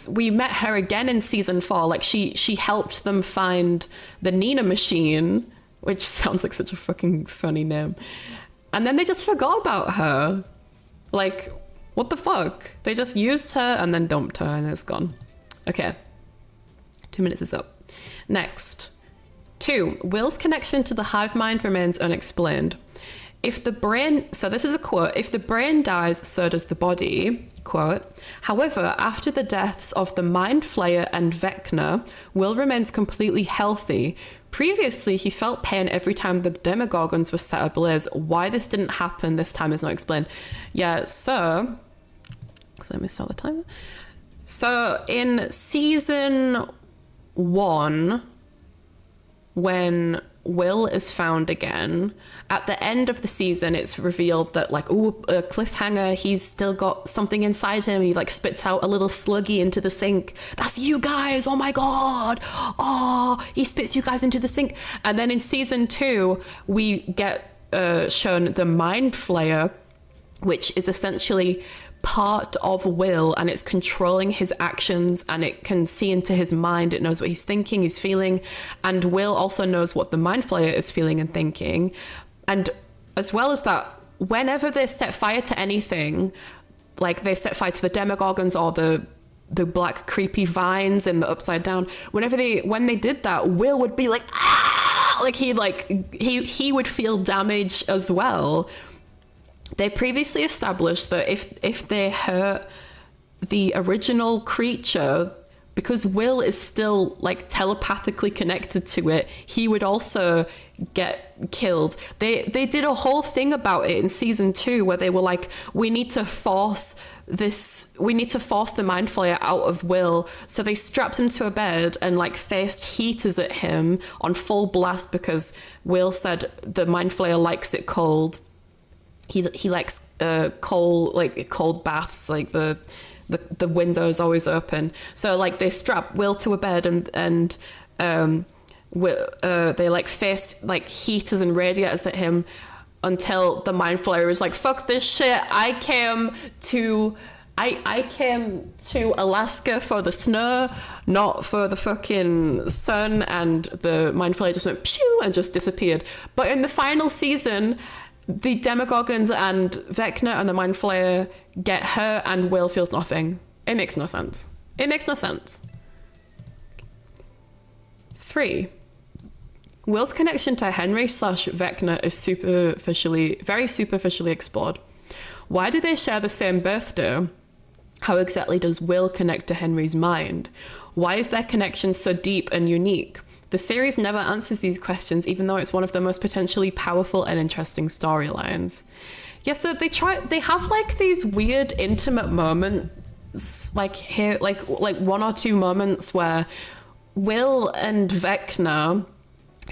We met her again in season 4. Like she helped them find the Nina machine, which sounds like such a fucking funny name. And then they just forgot about her. Like, what the fuck? They just used her and then dumped her, and it's gone. Okay. 2 minutes is up. Next. 2. Will's connection to the hive mind remains unexplained. If the brain, so this is a quote, if the brain dies, so does the body, quote. However, after the deaths of the Mind Flayer and Vecna, Will remains completely healthy. Previously, he felt pain every time the Demogorgons were set ablaze. Why this didn't happen this time is not explained. Yeah, so let me start the timer. So in season 1, when Will is found again, at the end of the season, it's revealed that like, a cliffhanger, he's still got something inside him. He like spits out a little sluggy into the sink. That's you guys. Oh my God. Oh, he spits you guys into the sink. And then in season 2, we get shown the Mind Flayer, which is essentially part of Will, and it's controlling his actions, and it can see into his mind. It knows what he's thinking, he's feeling, and Will also knows what the Mind Flayer is feeling and thinking. And as well as that, whenever they set fire to anything, like they set fire to the Demogorgons or the the black creepy vines in the Upside Down. When they did that, Will would be like, ah! Like he would feel damage as well. They previously established that if they hurt the original creature, because Will is still like telepathically connected to it, he would also get killed. They did a whole thing about it in season 2 where they were like, we need to force the mind flayer out of Will. So they strapped him to a bed and like faced heaters at him on full blast because Will said the mind flayer likes it cold. He likes cold baths, like the window's always open. So like they strap Will to a bed and they like face like heaters and radiators at him until the mind flayer is like, fuck this shit, I came to Alaska for the snow, not for the fucking sun. And the mind flayer just went pew and just disappeared. But in the final season, the Demogorgons and Vecna and the mind flayer get hurt and Will feels nothing. It makes no sense. 3. Will's connection to Henry/Vecna is very superficially explored. Why do they share the same birthday? How exactly does Will connect to Henry's mind? Why is their connection so deep and unique? The series never answers these questions, even though it's one of the most potentially powerful and interesting storylines. Yeah, so they have like these weird intimate moments, like here, like 1 or 2 moments where Will and Vecna,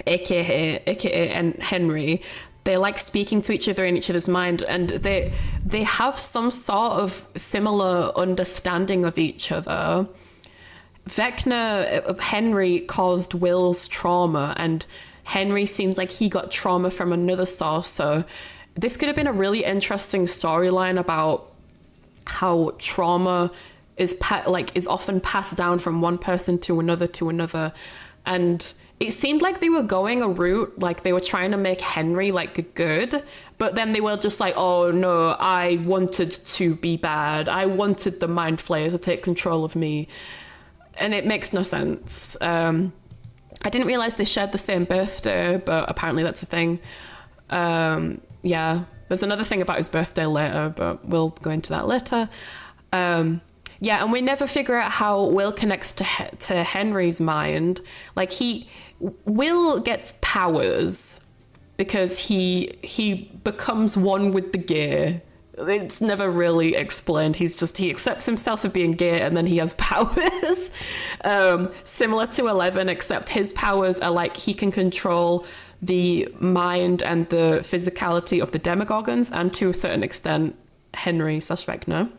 aka and Henry, they're like speaking to each other in each other's mind, and they have some sort of similar understanding of each other. Henry caused Will's trauma, and Henry seems like he got trauma from another source. So this could have been a really interesting storyline about how trauma is often passed down from one person to another. And it seemed like they were going a route, like they were trying to make Henry like good, but then they were just like, oh no, I wanted to be bad. I wanted the mind flayer to take control of me. And it makes no sense. I didn't realize they shared the same birthday, but apparently that's a thing. Yeah, there's another thing about his birthday later, but we'll go into that later. Yeah, and we never figure out how Will connects to Henry's mind. Like Will gets powers because he becomes one with the gear. It's never really explained. He accepts himself for being gay and then he has powers. Similar to 11, except his powers are like he can control the mind and the physicality of the Demogorgons and to a certain extent Henry/Vecna.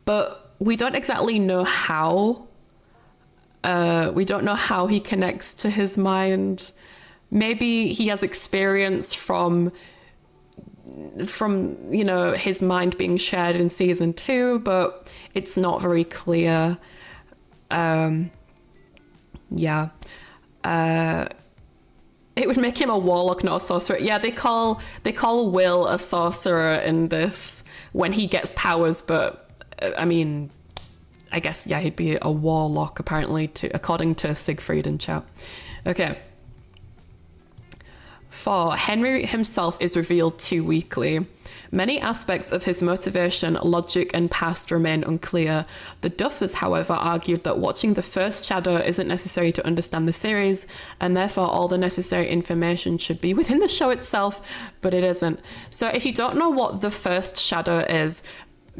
But we don't exactly know how. We don't know how he connects to his mind. Maybe he has experience from his mind being shared in season 2, but it's not very clear. Yeah. It would make him a warlock, not a sorcerer. Yeah, they call Will a sorcerer in this when he gets powers, but I mean, I guess, yeah, he'd be a warlock apparently, according to Siegfried in chat. Okay. 4. Henry himself is revealed too weakly. Many aspects of his motivation, logic, and past remain unclear. The Duffers, however, argued that watching the first Shadow isn't necessary to understand the series, and therefore all the necessary information should be within the show itself, but it isn't. So if you don't know what the first Shadow is,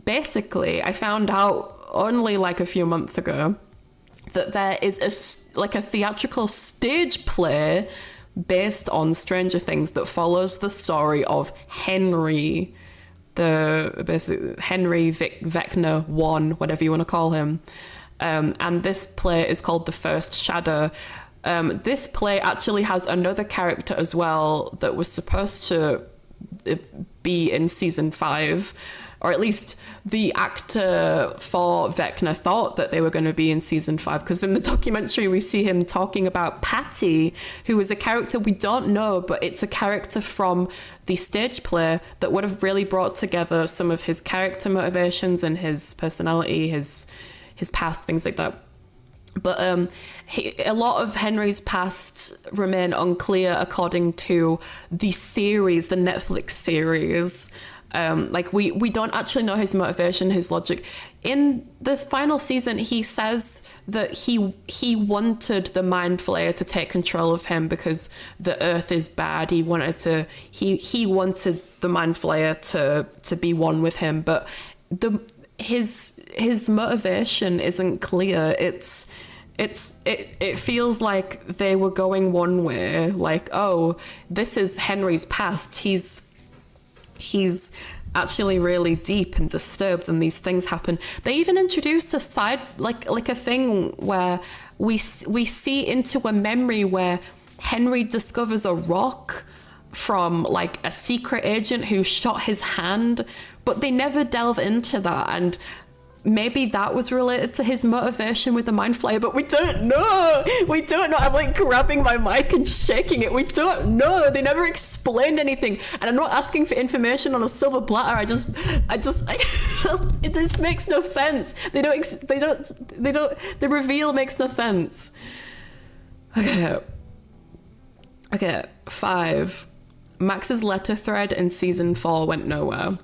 basically, I found out only like a few months ago that there is a theatrical stage play based on Stranger Things that follows the story of Henry, Vecna 1, whatever you want to call him. And this play is called The First Shadow. This play actually has another character as well that was supposed to be in season 5, or at least the actor for Vecna thought that they were going to be in season 5, because in the documentary we see him talking about Patty, who is a character we don't know, but it's a character from the stage play that would have really brought together some of his character motivations and his personality, his his past, things like that. But a lot of Henry's past remain unclear according to the series, the Netflix series. Like we don't actually know his motivation, his logic. In this final season, he says that he wanted the Mind Flayer to take control of him because the Earth is bad. He wanted the Mind Flayer to be one with him, but his motivation isn't clear. It feels like they were going one way, like, oh, this is Henry's past. He's actually really deep and disturbed, and these things happen. They even introduced a side, like a thing where we see into a memory where Henry discovers a rock from like a secret agent who shot his hand, but they never delve into that. And maybe that was related to his motivation with the Mind Flayer, but we don't know. I'm like grabbing my mic and shaking it. We don't know. They never explained anything, and I'm not asking for information on a silver platter. I just it just makes no sense. The reveal makes no sense. Okay, 5. Max's letter thread in season 4 went nowhere.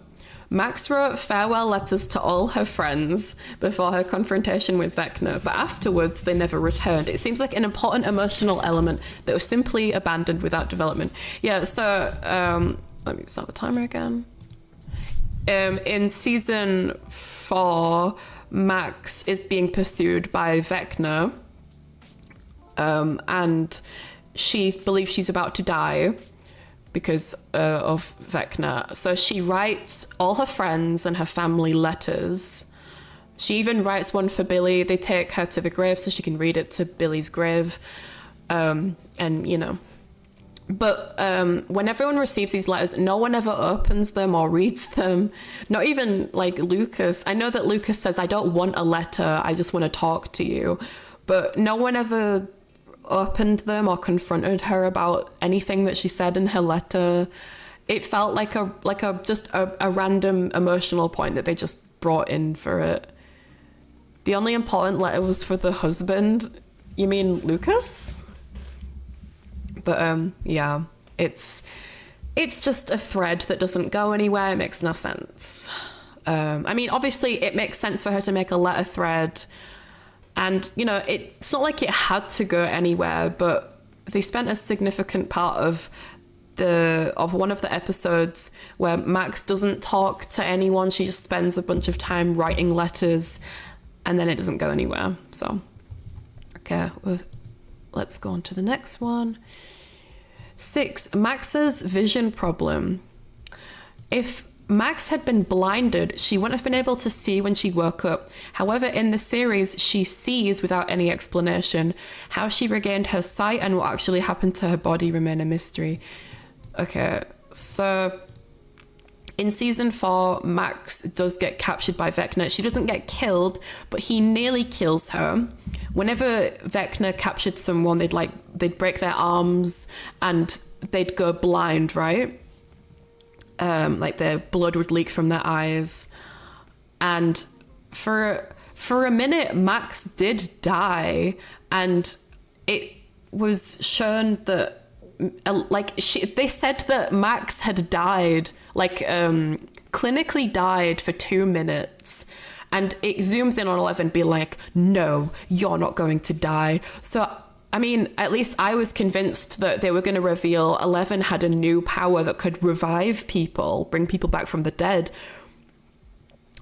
Max wrote farewell letters to all her friends before her confrontation with Vecna, but afterwards they never returned. It seems like an important emotional element that was simply abandoned without development. Yeah, so let me start the timer again. In season 4, Max is being pursued by Vecna, and she believes she's about to die because of Vecna. So she writes all her friends and her family letters. She even writes one for Billy. They take her to the grave so she can read it to Billy's grave. And, you know. But when everyone receives these letters, no one ever opens them or reads them. Not even, like, Lucas. I know that Lucas says, I don't want a letter, I just want to talk to you. But no one ever opened them or confronted her about anything that she said in her letter. It felt like a random emotional point that they just brought in for it. The only important letter was for the husband. You mean Lucas? But yeah, it's just a thread that doesn't go anywhere. It makes no sense. I mean, obviously it makes sense for her to make a letter thread. And, you know, it's not like it had to go anywhere, but they spent a significant part of one of the episodes where Max doesn't talk to anyone. She just spends a bunch of time writing letters, and then it doesn't go anywhere. So, okay, let's go on to the next one. 6, Max's vision problem. If Max had been blinded, she wouldn't have been able to see when she woke up. However, in the series, she sees without any explanation. How she regained her sight and what actually happened to her body remain a mystery. Okay, so in season 4, Max does get captured by Vecna. She doesn't get killed, but he nearly kills her. Whenever Vecna captured someone, they'd break their arms and they'd go blind, right? Like their blood would leak from their eyes. And for a minute, Max did die, and it was shown that they said that Max had died, clinically died for 2 minutes, and it zooms in on 11 being like, no, you're not going to die. So I mean, at least I was convinced that they were going to reveal 11 had a new power that could revive people, bring people back from the dead.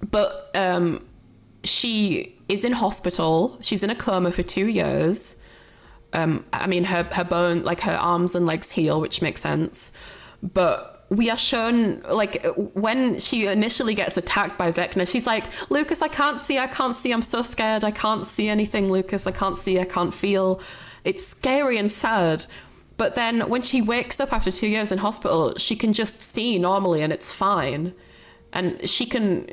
But she is in hospital. She's in a coma for 2 years. I mean, her bone, like her arms and legs heal, which makes sense. But we are shown, like, when she initially gets attacked by Vecna, she's like, Lucas, I can't see. I'm so scared. I can't see anything, Lucas. I can't see. I can't feel. It's scary and sad. But then when she wakes up after 2 years in hospital, she can just see normally and it's fine. And she can,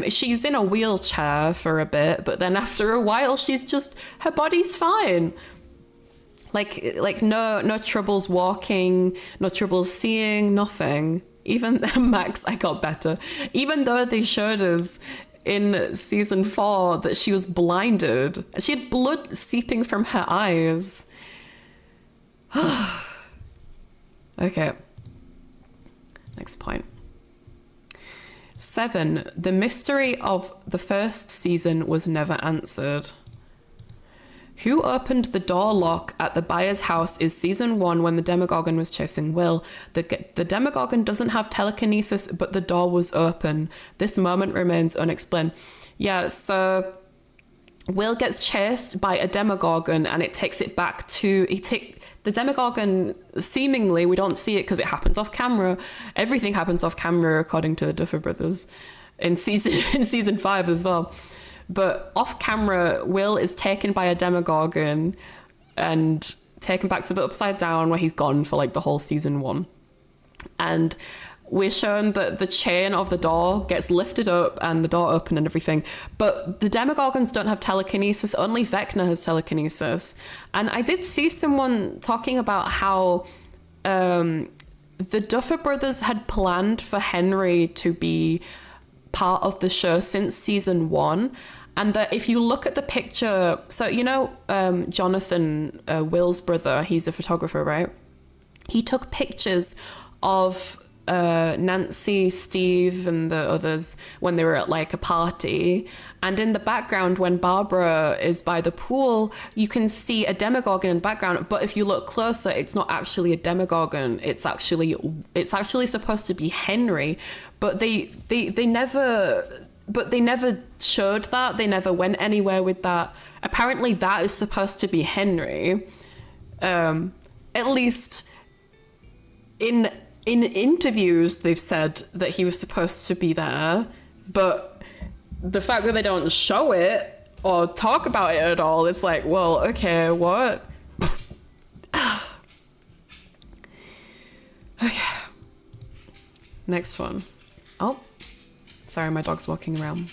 she's in a wheelchair for a bit, but then after a while, her body's fine. Like no troubles walking, no troubles seeing, nothing. Even Max, I got better. Even though they showed us in season 4 that she was blinded. She had blood seeping from her eyes. Okay. Next point. 7. The mystery of the first season was never answered. Who opened the door lock at the buyer's house is season 1 when the Demogorgon was chasing Will. The Demogorgon doesn't have telekinesis, but the door was open. This moment remains unexplained. Yeah, so Will gets chased by a Demogorgon and it takes it back to... The Demogorgon, seemingly, we don't see it because it happens off camera. Everything happens off camera according to the Duffer Brothers in season 5 as well. But off camera, Will is taken by a Demogorgon and taken back to the Upside Down where he's gone for like the whole season 1. And we're shown that the chain of the door gets lifted up and the door open and everything. But the Demogorgons don't have telekinesis. Only Vecna has telekinesis. And I did see someone talking about how the Duffer Brothers had planned for Henry to be part of the show since season 1, and that if you look at the picture, so you know Jonathan, Will's brother, he's a photographer, right? He took pictures of Nancy, Steve and the others when they were at like a party, and in the background when Barbara is by the pool you can see a Demogorgon in the background, but if you look closer it's not actually a Demogorgon, it's actually supposed to be Henry, but they never showed that. They never went anywhere with that. Apparently that is supposed to be Henry, at least in interviews they've said that he was supposed to be there, but the fact that they don't show it or talk about it at all is like, well, okay, what? Okay. Next one. Oh, sorry, my dog's walking around.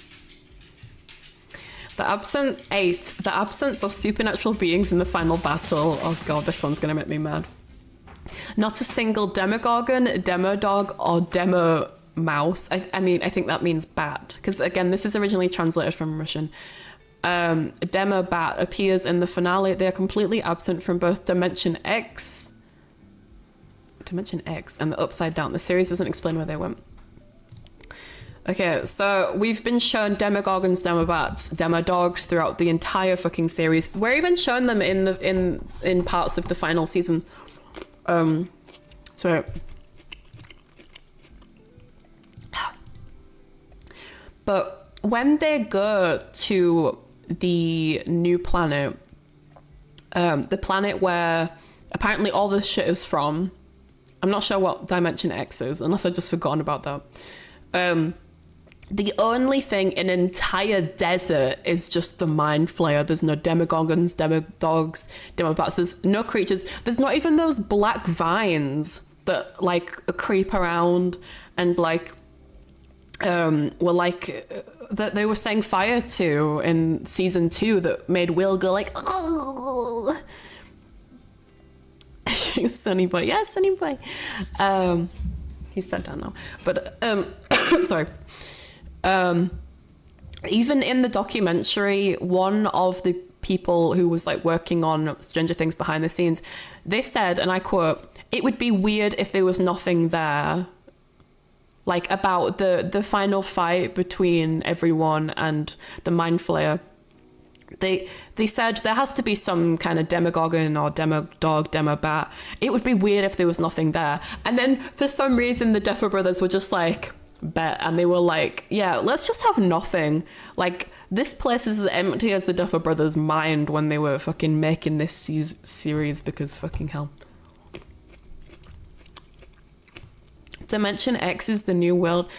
The absence of supernatural beings in the final battle. Oh god, this one's gonna make me mad. Not a single Demogorgon, Demodog, or Demo mouse. I mean, I think that means bat, because again, this is originally translated from Russian. Demo bat appears in the finale. They are completely absent from both Dimension X and the Upside Down. The series doesn't explain where they went. Okay, so we've been shown Demogorgons, Demobats, Demodogs throughout the entire fucking series. We're even shown them in parts of the final season. Sorry. But when they go to the new planet, the planet where apparently all this shit is from, I'm not sure what Dimension X is, unless I've just forgotten about that. The only thing in an entire desert is just the Mind Flayer. There's no Demogorgons, Demodogs, Demobats. There's no creatures. There's not even those black vines that like creep around and like were like that they were setting fire to in season 2 that made Will go like, oh. Sunny boy, yeah, Sunny boy. He's sat down now, but sorry. Even in the documentary, one of the people who was like working on Stranger Things behind the scenes, they said, and I quote, "It would be weird if there was nothing there." Like about the final fight between everyone and the Mind Flayer. They said there has to be some kind of Demogorgon or Demodog, Demobat. It would be weird if there was nothing there. And then for some reason the Duffer Brothers were just like, bet, and they were like, yeah, let's just have nothing. Like, this place is as empty as the Duffer Brothers' mind when they were fucking making this series, because fucking hell. Dimension X is the new world.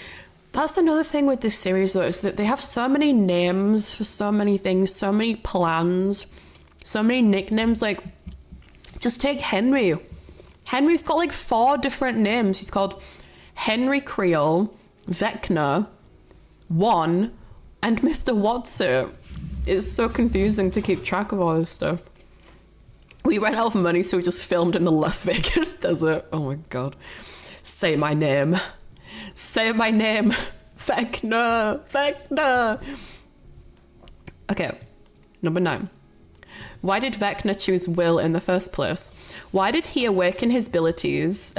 That's another thing with this series though, is that they have so many names for so many things, so many plans, so many nicknames. Like, just take Henry. Henry's got like 4 different names. He's called Henry Creel, Vecna, One, and Mr. What's-It. It's so confusing to keep track of all this stuff. We ran out of money, so we just filmed in the Las Vegas desert. Oh my god. Say my name. Say my name. Vecna. Okay, number 9. Why did Vecna choose Will in the first place? Why did he awaken his abilities,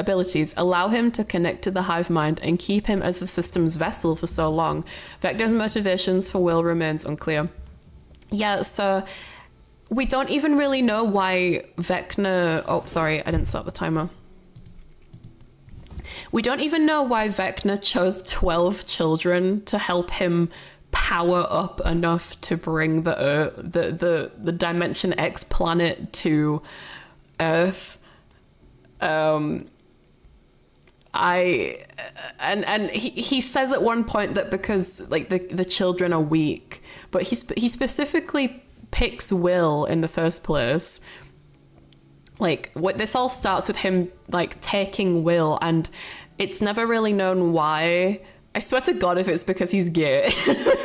allow him to connect to the hive mind, and keep him as the system's vessel for so long? Vecna's motivations for Will remains unclear. Yeah, so we don't even really know why Vecna... Oh, sorry, I didn't start the timer. We don't even know why Vecna chose 12 children to help him power up enough to bring the Dimension X planet to Earth. He says at one point that because like the children are weak, but he specifically picks Will in the first place. Like what this all starts with him like taking Will, and it's never really known why. I swear to God if it's because he's gay.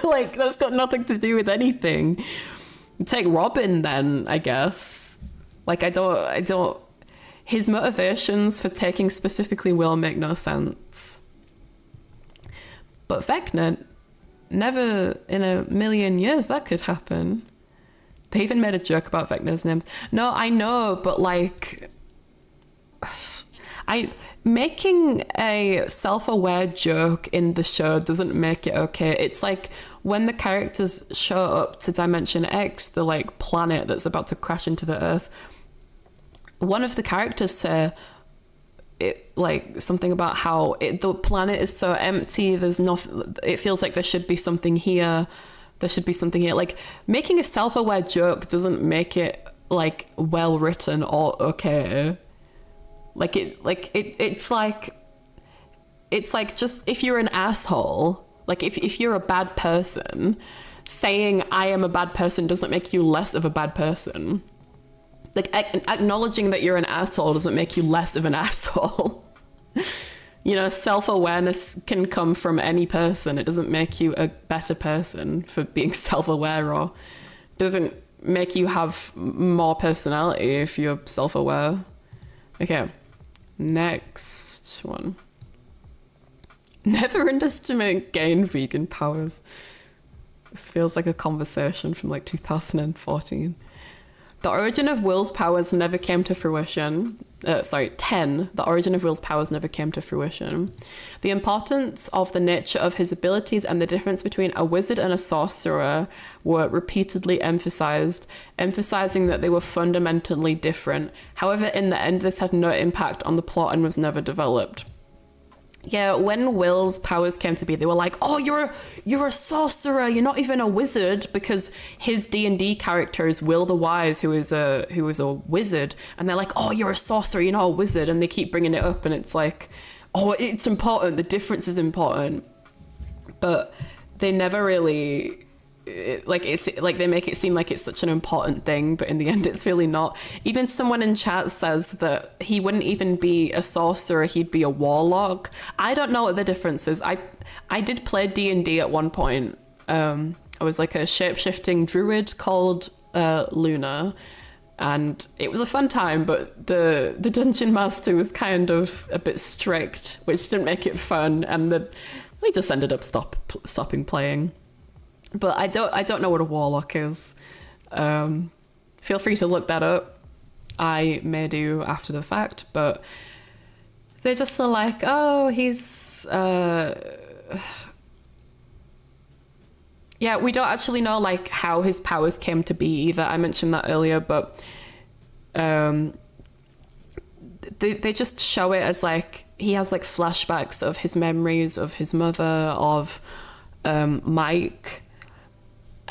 Like, that's got nothing to do with anything. Take Robin then, I guess. Like, I don't... His motivations for taking specifically Will make no sense. But Vecna, never in a million years that could happen. They even made a joke about Vecna's names. No, I know, but like... Making a self-aware joke in the show doesn't make it okay. It's like when the characters show up to Dimension X, the like planet that's about to crash into the Earth, one of the characters say it like something about how the planet is so empty, there's nothing, it feels like there should be something here. There should be something here. Like making a self-aware joke doesn't make it like well written or okay. It's like just if you're an asshole, like if you're a bad person, saying I am a bad person doesn't make you less of a bad person. Like acknowledging that you're an asshole doesn't make you less of an asshole. You know, self-awareness can come from any person. It doesn't make you a better person for being self-aware, or doesn't make you have more personality if you're self-aware. Okay. Next one. Never underestimate gay and vegan powers. This feels like a conversation from like 2014. The origin of Will's powers never came to fruition. 10. The origin of Will's powers never came to fruition. The importance of the nature of his abilities and the difference between a wizard and a sorcerer were repeatedly emphasized, emphasizing that they were fundamentally different. However, in the end, this had no impact on the plot and was never developed. Yeah, when Will's powers came to be, they were like, "Oh, you're a sorcerer. You're not even a wizard," because his D&D character is Will the Wise, who is a wizard, and they're like, "Oh, you're a sorcerer. You're not a wizard," and they keep bringing it up, and it's like, "Oh, it's important. The difference is important," but they never really. They make it seem like it's such an important thing, but in the end it's really not. Even someone in chat says that he wouldn't even be a sorcerer, he'd be a warlock. I don't know what the difference is. I did play D&D at one point. I was like a shape-shifting druid called Luna, and it was a fun time, but the dungeon master was kind of a bit strict, which didn't make it fun, and we just ended up stopping playing. But I don't know what a warlock is. Feel free to look that up. I may do after the fact, but they just are like, oh, he's yeah, we don't actually know like how his powers came to be either. I mentioned that earlier, but they just show it as like he has like flashbacks of his memories of his mother, of Mike.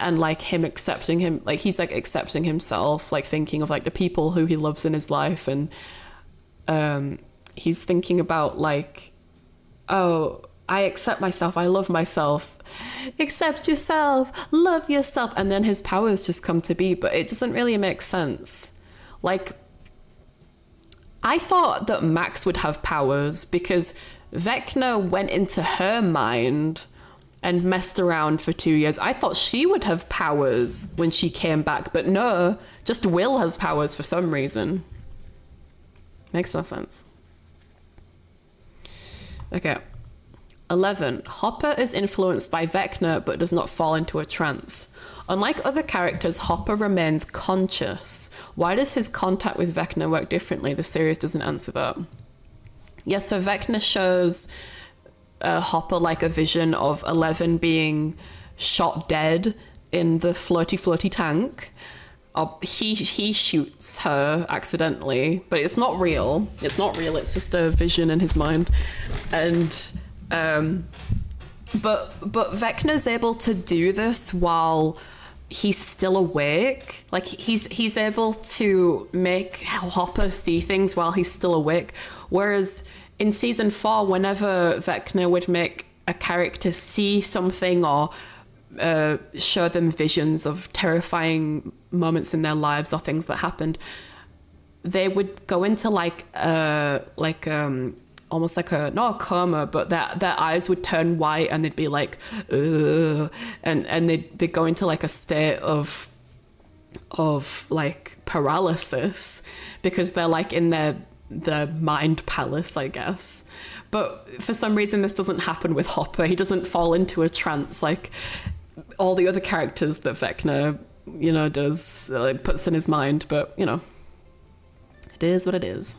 And like him accepting him, like he's like accepting himself, like thinking of like the people who he loves in his life, and he's thinking about like, oh, I accept myself, I love myself. Accept yourself, love yourself, and then his powers just come to be, but it doesn't really make sense. Like, I thought that Max would have powers because Vecna went into her mind and messed around for 2 years. I thought she would have powers when she came back, but no, just Will has powers for some reason. Makes no sense. Okay. 11. Hopper is influenced by Vecna but does not fall into a trance. Unlike other characters, Hopper remains conscious. Why does his contact with Vecna work differently? The series doesn't answer that. Yeah, so Vecna shows Hopper like a vision of 11 being shot dead in the floaty tank. He shoots her accidentally, but it's not real. It's not real. It's just a vision in his mind. And but Vecna's able to do this while he's still awake. Like he's able to make Hopper see things while he's still awake. Whereas in season 4, whenever Vecna would make a character see something or show them visions of terrifying moments in their lives or things that happened, they would go into almost like not a coma, but their eyes would turn white and they'd be like, ugh, and they'd go into like a state of like paralysis because they're like in their mind palace, I guess. But for some reason this doesn't happen with Hopper. He doesn't fall into a trance like all the other characters that Vecna, does, puts in his mind. But, it is what it is.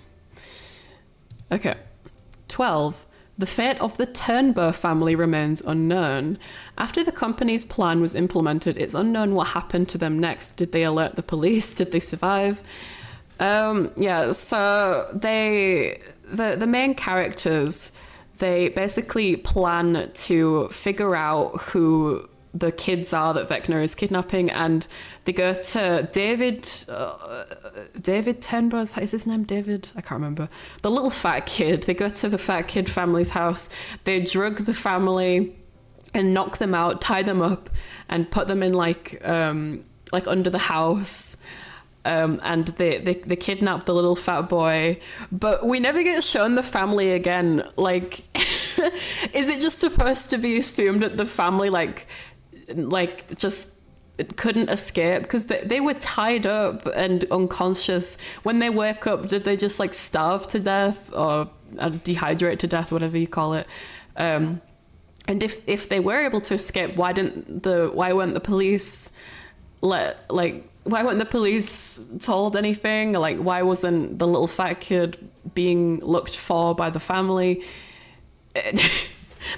Okay. 12. The fate of the Turnbow family remains unknown. After the company's plan was implemented, it's unknown what happened to them next. Did they alert the police? Did they survive? Yeah, so the main characters, they basically plan to figure out who the kids are that Vecna is kidnapping, and they go to David Turnbow, is his name David? I can't remember. The little fat kid. They go to the fat kid family's house. They drug the family and knock them out, tie them up, and put them in like under the house. And they kidnap the little fat boy, but we never get shown the family again. Like, is it just supposed to be assumed that the family like just couldn't escape because they were tied up and unconscious? When they wake up, did they just like starve to death or dehydrate to death, whatever you call it? And if they were able to escape, why weren't the police why weren't the police told anything? Like, why wasn't the little fat kid being looked for by the family?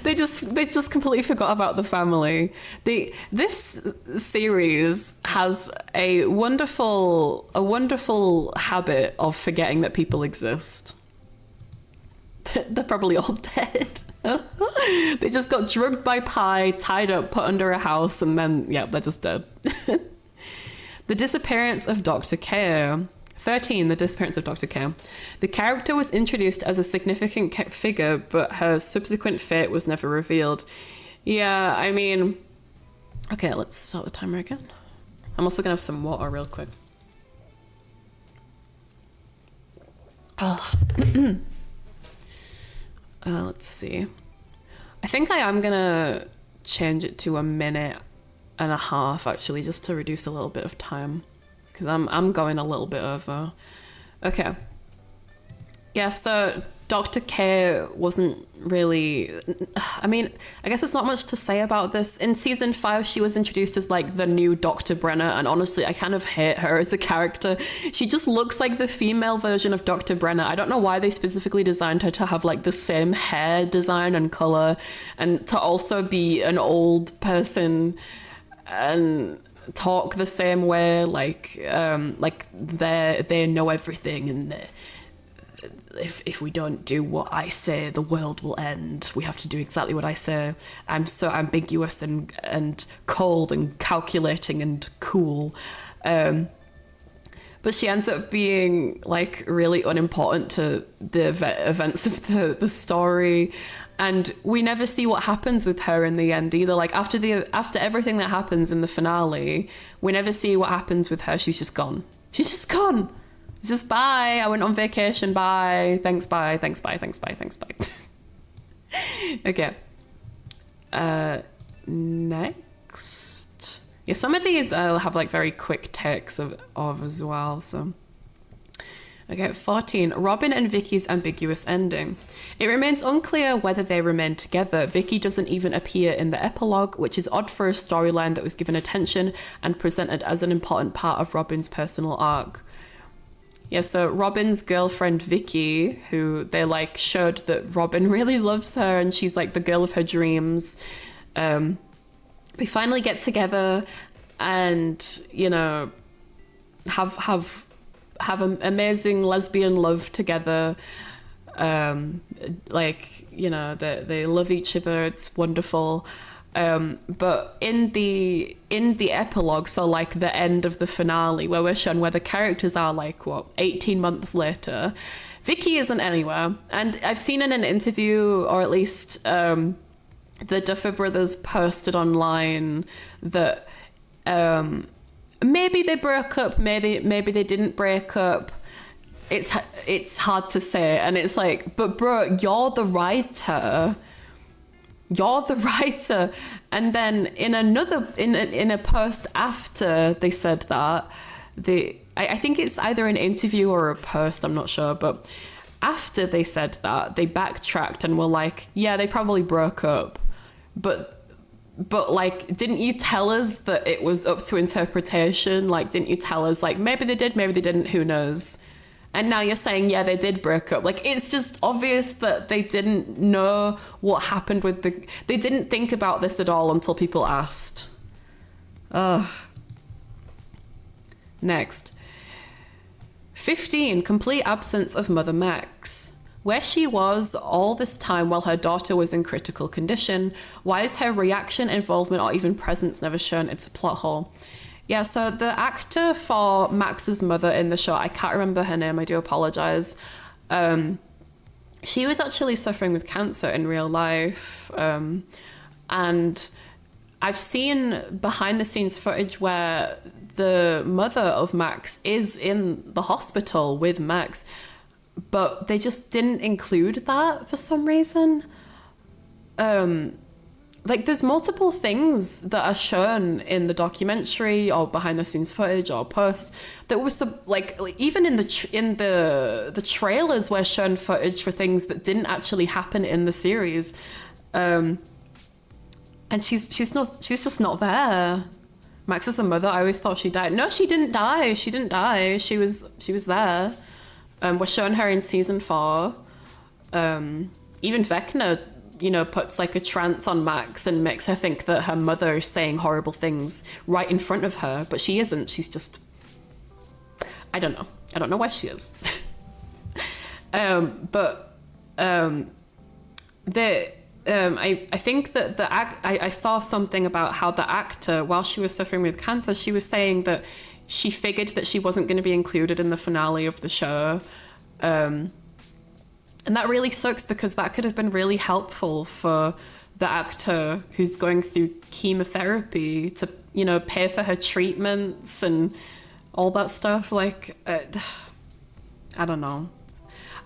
They just completely forgot about the family. This series has a wonderful habit of forgetting that people exist. They're probably all dead. They just got drugged by Pi, tied up, put under a house, and then they're just dead. The disappearance of Dr. K. 13. The disappearance of Dr. K. The character was introduced as a significant figure, but her subsequent fate was never revealed. Yeah, I mean... Okay, let's start the timer again. I'm also gonna have some water real quick. Let's see. I think I am gonna change it to 1.5 minutes actually, just to reduce a little bit of time, because I'm going a little bit over. Okay. Yeah, so Dr. K wasn't really... I mean, I guess there's not much to say about this. In season 5, she was introduced as like the new Dr. Brenner, and honestly, I kind of hate her as a character. She just looks like the female version of Dr. Brenner. I don't know why they specifically designed her to have like the same hair design and color, and to also be an old person and talk the same way, like they know everything, and if we don't do what I say, the world will end. We have to do exactly what I say. I'm so ambiguous and cold and calculating and cool. But she ends up being like really unimportant to the events of the story. And we never see what happens with her in the end either. Like after everything that happens in the finale, we never see what happens with her. She's just gone. She's just gone. It's just bye. I went on vacation. Bye. Thanks. Bye. Thanks. Bye. Thanks. Bye. Thanks. Bye. Okay. Next. Yeah, some of these have like very quick takes of as well. So, Okay, 14. Robin and Vicky's ambiguous ending. It remains unclear whether they remain together. Vicky doesn't even appear in the epilogue, which is odd for a storyline that was given attention and presented as an important part of Robin's personal arc. Yeah, so Robin's girlfriend Vicky, who they like showed that Robin really loves her and she's like the girl of her dreams. They finally get together and, you know, have an amazing lesbian love together. Like, you know, they love each other. It's wonderful. But in the epilogue, so like the end of the finale, where we're shown where the characters are like, what, 18 months later, Vicky isn't anywhere. And I've seen in an interview, or at least the Duffer Brothers posted online that maybe they broke up, maybe they didn't break up. It's hard to say. And it's like, but bro, you're the writer. And then in a post after they said that, I think it's either an interview or a post, I'm not sure, but after they said that, they backtracked and were like, yeah, they probably broke up, but like, didn't you tell us that it was up to interpretation? Like, didn't you tell us, like, maybe they did, maybe they didn't, who knows? And now you're saying, yeah, they did break up. Like, it's just obvious that they didn't know what happened with they didn't think about this at all until people asked. Ugh. Next. 15, complete absence of Mother Max. Where she was all this time while her daughter was in critical condition. Why is her reaction, involvement, or even presence never shown? It's a plot hole. Yeah, so the actor for Max's mother in the show, I can't remember her name, I do apologize. She was actually suffering with cancer in real life. And I've seen behind the scenes footage where the mother of Max is in the hospital with Max, but they just didn't include that for some reason. Like, there's multiple things that are shown in the documentary or behind the scenes footage or posts that was like even in the trailers were shown footage for things that didn't actually happen in the series. And she's just not there. Max is a mother. I always thought she died. No, she didn't die. She was there. We're showing her in season 4. Even Vecna, you know, puts like a trance on Max and makes her think that her mother is saying horrible things right in front of her, but she isn't. She's just, I don't know where she is. I think that I saw something about how the actor, while she was suffering with cancer, she was saying that she figured that she wasn't going to be included in the finale of the show. And that really sucks because that could have been really helpful for the actor who's going through chemotherapy to, you know, pay for her treatments and all that stuff. Like, I don't know.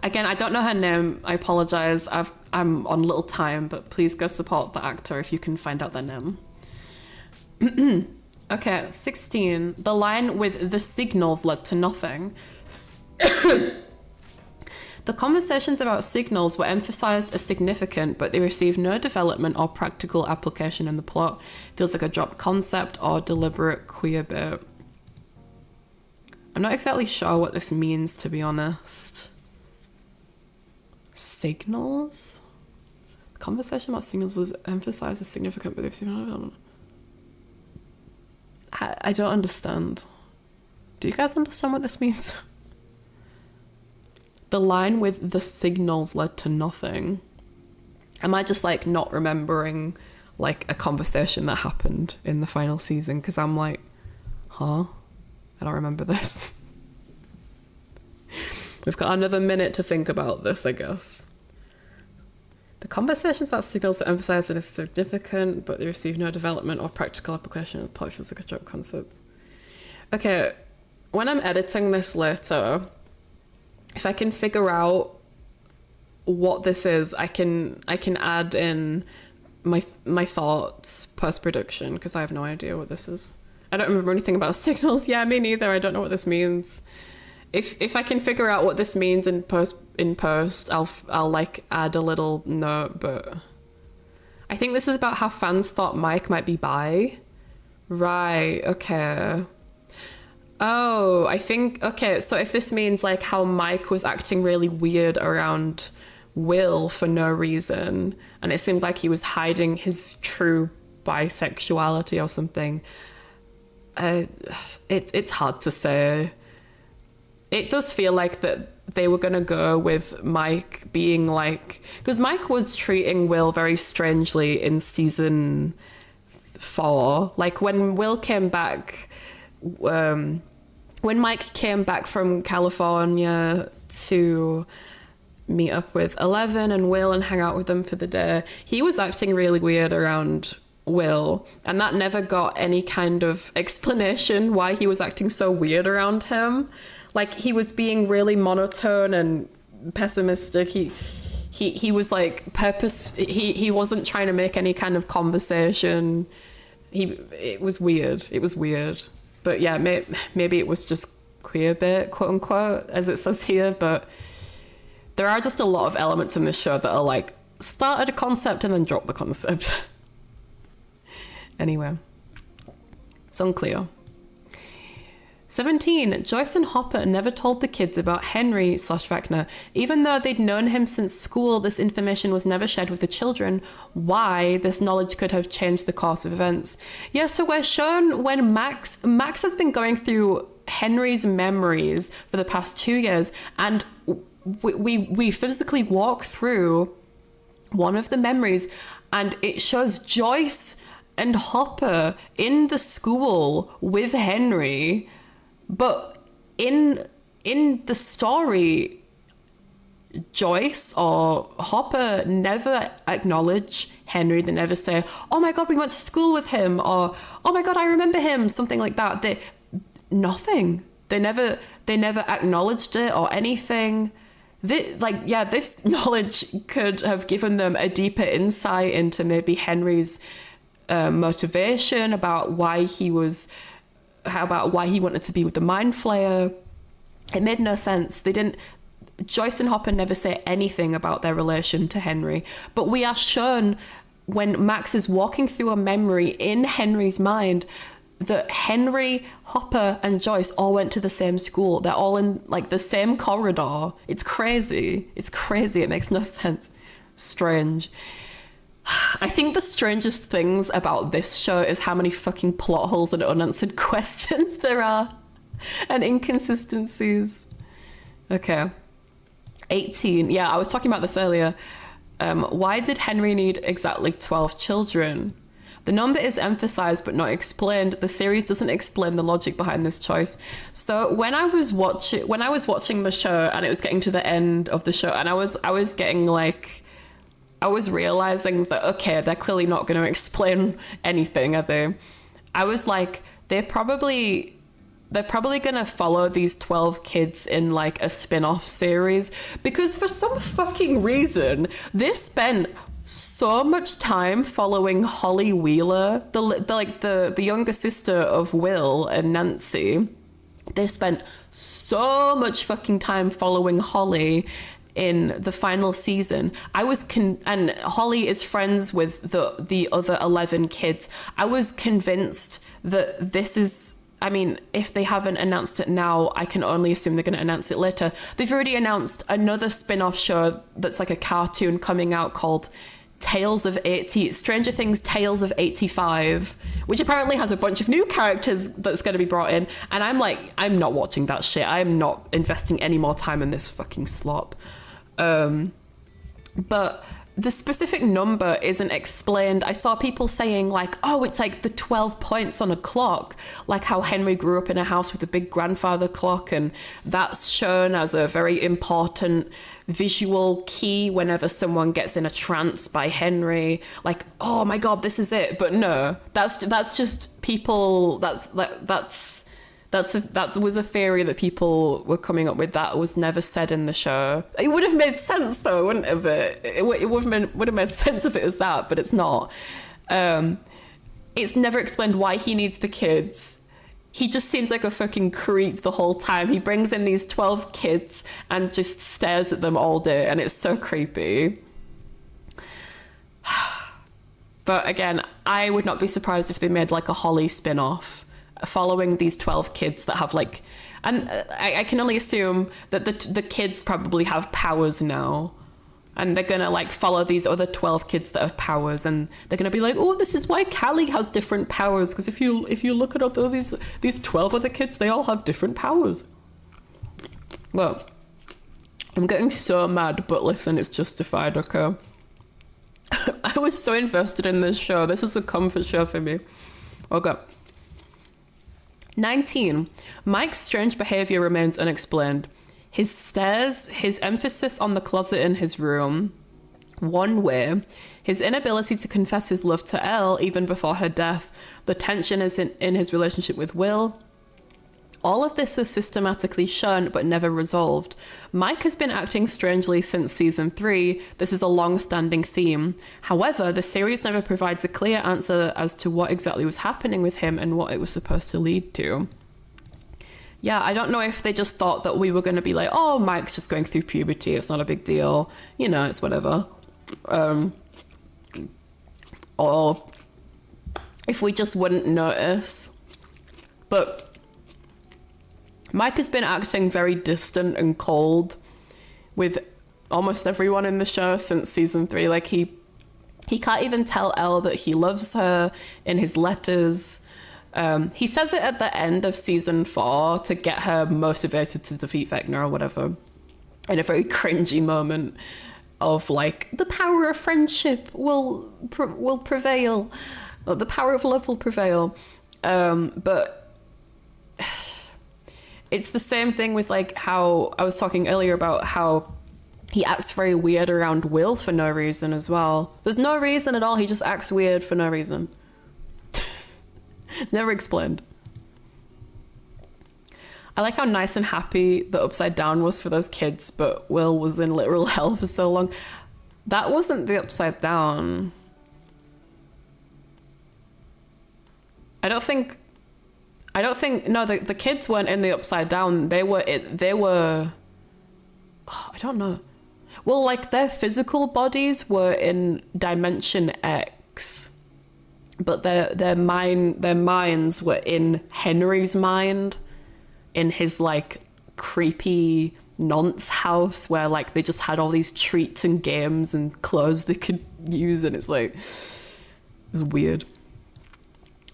Again, I don't know her name. I apologize. I'm on little time, but please go support the actor if you can find out their name. Okay, 16. The line with "the signals led to nothing." The conversations about signals were emphasized as significant, but they received no development or practical application in the plot. Feels like a dropped concept or deliberate queer bait. I'm not exactly sure what this means, to be honest. Signals? The conversation about signals was emphasized as significant, but they received no development. I don't understand. Do you guys understand what this means? The line with "the signals led to nothing." Am I just like not remembering like a conversation that happened in the final season? Because I'm like, I don't remember this. We've got another minute to think about this, I guess. The conversations about signals were emphasized as significant, but they received no development or practical application. The plot feels like a drop concept. Okay, when I'm editing this later, if I can figure out what this is, I can add in my thoughts post-production, because I have no idea what this is. I don't remember anything about signals. Yeah, me neither. I don't know what this means. if I can figure out what this means in post, I'll like add a little note. But I think this is about how fans thought Mike might be bi. Right. Okay. Oh, I think, okay, so if this means like how Mike was acting really weird around Will for no reason, and it seemed like he was hiding his true bisexuality or something, it's hard to say. It does feel like that they were gonna go with Mike being like, because Mike was treating Will very strangely in season 4. Like when Will came back, when Mike came back from California to meet up with Eleven and Will and hang out with them for the day, he was acting really weird around Will, and that never got any kind of explanation why he was acting so weird around him. Like, he was being really monotone and pessimistic. He was like he wasn't trying to make any kind of conversation. It was weird. But yeah, maybe it was just queer bait, quote unquote, as it says here. But there are just a lot of elements in this show that are like, started a concept and then dropped the concept. Anyway, it's unclear. 17. Joyce and Hopper never told the kids about Henry/Vecna. Even though they'd known him since school, this information was never shared with the children. Why? This knowledge could have changed the course of events. Yeah, so we're shown when Max has been going through Henry's memories for the past 2 years, and we physically walk through one of the memories, and it shows Joyce and Hopper in the school with Henry. But in the story, Joyce or Hopper never acknowledge Henry. They never say, "Oh my God, we went to school with him," or "Oh my God, I remember him," something like that. Nothing. They never acknowledged it or anything. This knowledge could have given them a deeper insight into maybe Henry's motivation, about why he wanted to be with the Mind Flayer. It made no sense. Joyce and Hopper never say anything about their relation to Henry, but we are shown when Max is walking through a memory in Henry's mind that Henry, Hopper, and Joyce all went to the same school. They're all in like the same corridor. It's crazy. It makes no sense. Strange. I think the strangest things about this show is how many fucking plot holes and unanswered questions there are, and inconsistencies. Okay. 18. Yeah, I was talking about this earlier. Why did Henry need exactly 12 children? The number is emphasized but not explained. The series doesn't explain the logic behind this choice. So when I was watching the show and it was getting to the end of the show, and I was getting like, I was realizing that, okay, they're clearly not going to explain anything, are they? I was like, they're probably going to follow these 12 kids in like a spin-off series, because for some fucking reason, they spent so much time following Holly Wheeler, the younger sister of Will and Nancy. They spent so much fucking time following Holly in the final season. And Holly is friends with the other 11 kids. I was convinced that this is, I mean, if they haven't announced it now, I can only assume they're going to announce it later. They've already announced another spin-off show that's like a cartoon coming out called Stranger Things Tales of 85, which apparently has a bunch of new characters that's going to be brought in. And I'm like, I'm not watching that shit. I'm not investing any more time in this fucking slop. But the specific number isn't explained. I saw people saying like, oh, it's like the 12 points on a clock, like how Henry grew up in a house with a big grandfather clock, and that's shown as a very important visual key whenever someone gets in a trance by Henry. Like, oh my God, this is it. But no, that's just people. That was a theory that people were coming up with that was never said in the show. It would have made sense though, wouldn't it? It would have made sense if it was that, but it's not. It's never explained why he needs the kids. he just seems like a fucking creep the whole time. He brings in these 12 kids and just stares at them all day, and it's so creepy. But again, I would not be surprised if they made like a Holly spin-off following these 12 kids that have like, and I can only assume that the kids probably have powers now, and they're gonna like follow these other 12 kids that have powers, and they're gonna be like, oh, this is why Callie has different powers, because if you look at all these 12 other kids, they all have different powers. Well, I'm getting so mad, but listen, it's justified, okay? I was so invested in this show. This is a comfort show for me. Okay. 19. Mike's strange behavior remains unexplained. His stares, his emphasis on the closet in his room, one way, his inability to confess his love to Elle even before her death, the tension is in his relationship with Will. All of this was systematically shown but never resolved. Mike has been acting strangely since season 3. This is a long-standing theme. However, the series never provides a clear answer as to what exactly was happening with him and what it was supposed to lead to. Yeah, I don't know if they just thought that we were going to be like, oh, Mike's just going through puberty, it's not a big deal, you know, it's whatever. Or if we just wouldn't notice. But Mike has been acting very distant and cold with almost everyone in the show since season 3. Like he can't even tell Elle that he loves her in his letters. He says it at the end of season 4 to get her motivated to defeat Vecna or whatever, in a very cringy moment of like, the power of friendship will prevail, or the power of love will prevail. But it's the same thing with like how I was talking earlier about how he acts very weird around Will for no reason as well. There's no reason at all. He just acts weird for no reason. It's never explained. I like how nice and happy the Upside Down was for those kids, but Will was in literal hell for so long. That wasn't the Upside Down. I don't think, no, the kids weren't in the Upside Down. They were, oh, I don't know. Well, like their physical bodies were in Dimension X, but their minds were in Henry's mind, in his like creepy nonce house where like they just had all these treats and games and clothes they could use, and it's like, it's weird.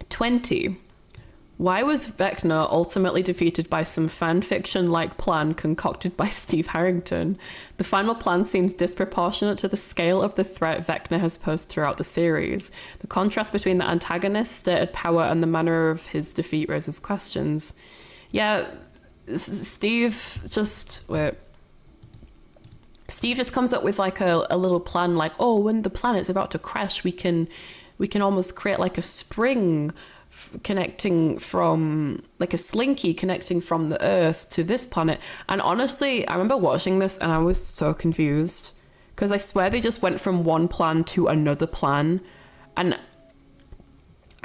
20. Why was Vecna ultimately defeated by some fanfiction-like plan concocted by Steve Harrington? The final plan seems disproportionate to the scale of the threat Vecna has posed throughout the series. The contrast between the antagonist's stated power and the manner of his defeat raises questions. Yeah, Steve just comes up with like a little plan, like, oh, when the planet's about to crash, we can almost create like a spring connecting from, like a slinky connecting from the Earth to this planet. And honestly, I remember watching this and I was so confused, because I swear they just went from one plan to another plan, and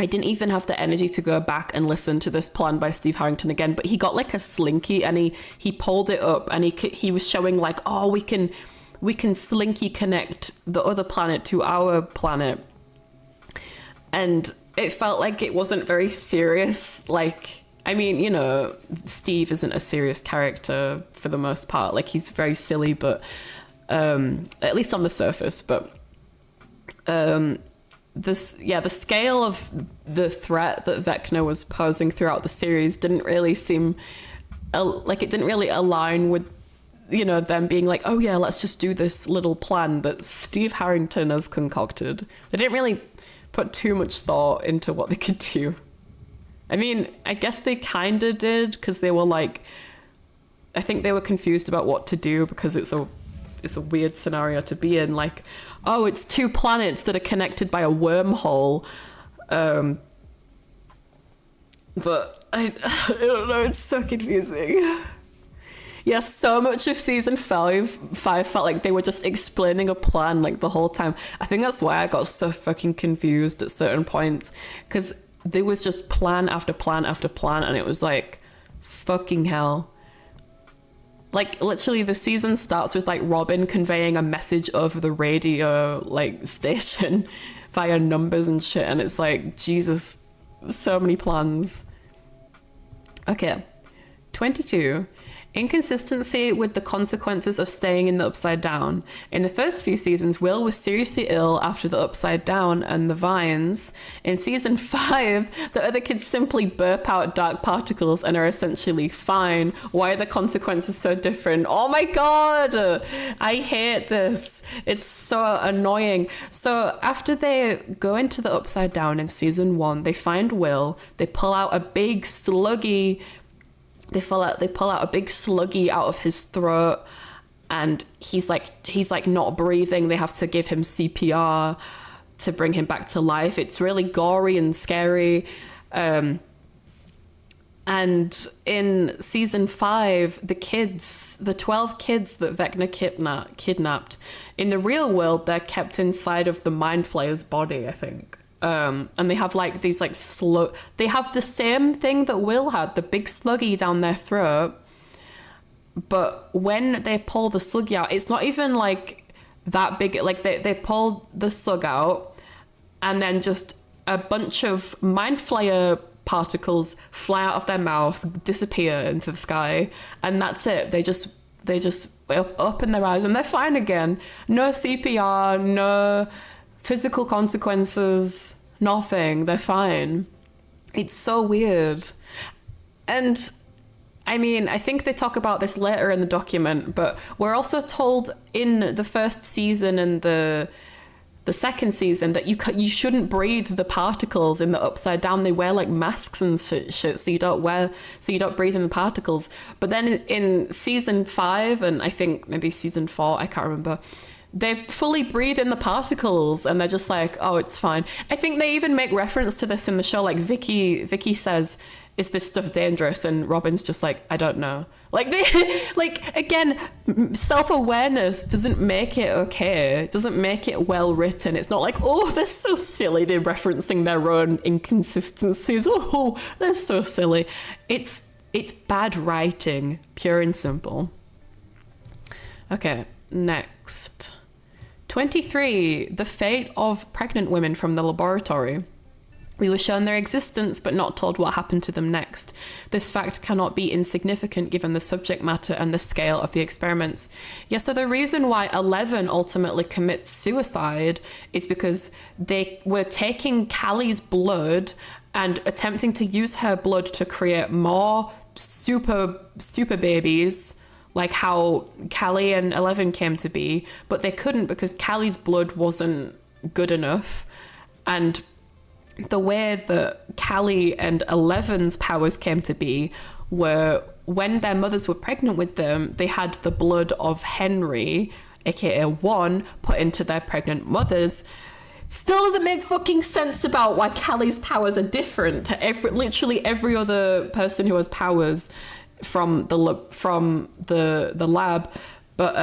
I didn't even have the energy to go back and listen to this plan by Steve Harrington again. But he got like a slinky and he pulled it up, and he was showing like, oh, we can slinky connect the other planet to our planet. And it felt like it wasn't very serious. Like, I mean, you know, Steve isn't a serious character for the most part. Like, he's very silly, but at least on the surface. But the scale of the threat that Vecna was posing throughout the series didn't really seem like it didn't really align with, you know, them being like, oh yeah, let's just do this little plan that Steve Harrington has concocted. They didn't really put too much thought into what they could do. I mean, I guess they kind of did, because they were like, I think they were confused about what to do, because it's a weird scenario to be in. Like, oh, it's two planets that are connected by a wormhole. But I don't know, it's so confusing. Yeah, so much of season 5 felt like they were just explaining a plan like the whole time. I think that's why I got so fucking confused at certain points, because there was just plan after plan after plan, and it was like, fucking hell. Like, literally, the season starts with, like, Robin conveying a message over the radio, like, station via numbers and shit, and it's like, Jesus, so many plans. Okay, 22. Inconsistency with the consequences of staying in the Upside Down. In the first few seasons, Will was seriously ill after the Upside Down and the vines. In season 5, the other kids simply burp out dark particles and are essentially fine. Why are the consequences so different? Oh my god! I hate this. It's so annoying. So after they go into the Upside Down in season 1, they find Will, they pull out a big sluggy. They pull out a big sluggy out of his throat, and he's like not breathing. They have to give him CPR to bring him back to life. It's really gory and scary. And in season 5, the 12 kids that Vecna kidnapped, in the real world, they're kept inside of the Mind Flayer's body, I think. And they have like these like they have the same thing that Will had, the big sluggy down their throat, but when they pull the sluggy out, it's not even like that big. Like they pull the slug out, and then just a bunch of Mind Flayer particles fly out of their mouth, disappear into the sky, and that's it. They just open their eyes and they're fine again. No CPR, no physical consequences, nothing. They're fine. It's so weird. And I mean, I think they talk about this later in the document, but we're also told in the first season and the second season that you shouldn't breathe the particles in the Upside Down. They wear like masks and shit, so you don't breathe in the particles. But then in season 5 and I think maybe season 4, I can't remember, they fully breathe in the particles, and they're just like, oh, it's fine. I think they even make reference to this in the show. Like Vicky says, is this stuff dangerous? And Robin's just like, I don't know. Like like again, self-awareness doesn't make it okay. It doesn't make it well written. It's not like, oh, they're so silly. They're referencing their own inconsistencies. Oh, they're so silly. It's bad writing, pure and simple. Okay, next. 23. The fate of pregnant women from the laboratory. We were shown their existence, but not told what happened to them next. This fact cannot be insignificant given the subject matter and the scale of the experiments. Yeah, so the reason why 11 ultimately commits suicide is because they were taking Callie's blood and attempting to use her blood to create more super babies, like how Callie and 11 came to be, but they couldn't because Callie's blood wasn't good enough. And the way that Callie and 11's powers came to be were when their mothers were pregnant with them, they had the blood of Henry, aka 1, put into their pregnant mothers. Still doesn't make fucking sense about why Callie's powers are different to literally every other person who has powers from the lab. But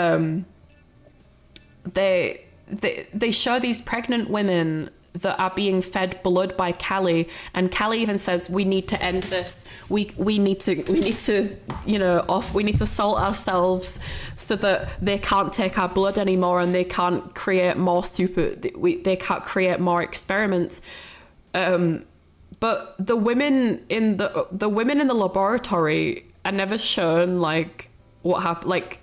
they show these pregnant women that are being fed blood by Callie, and Callie even says, we need to end this. We need to salt ourselves so that they can't take our blood anymore, and they can't create more they can't create more experiments. But the women in the laboratory are never shown like what happened. Like,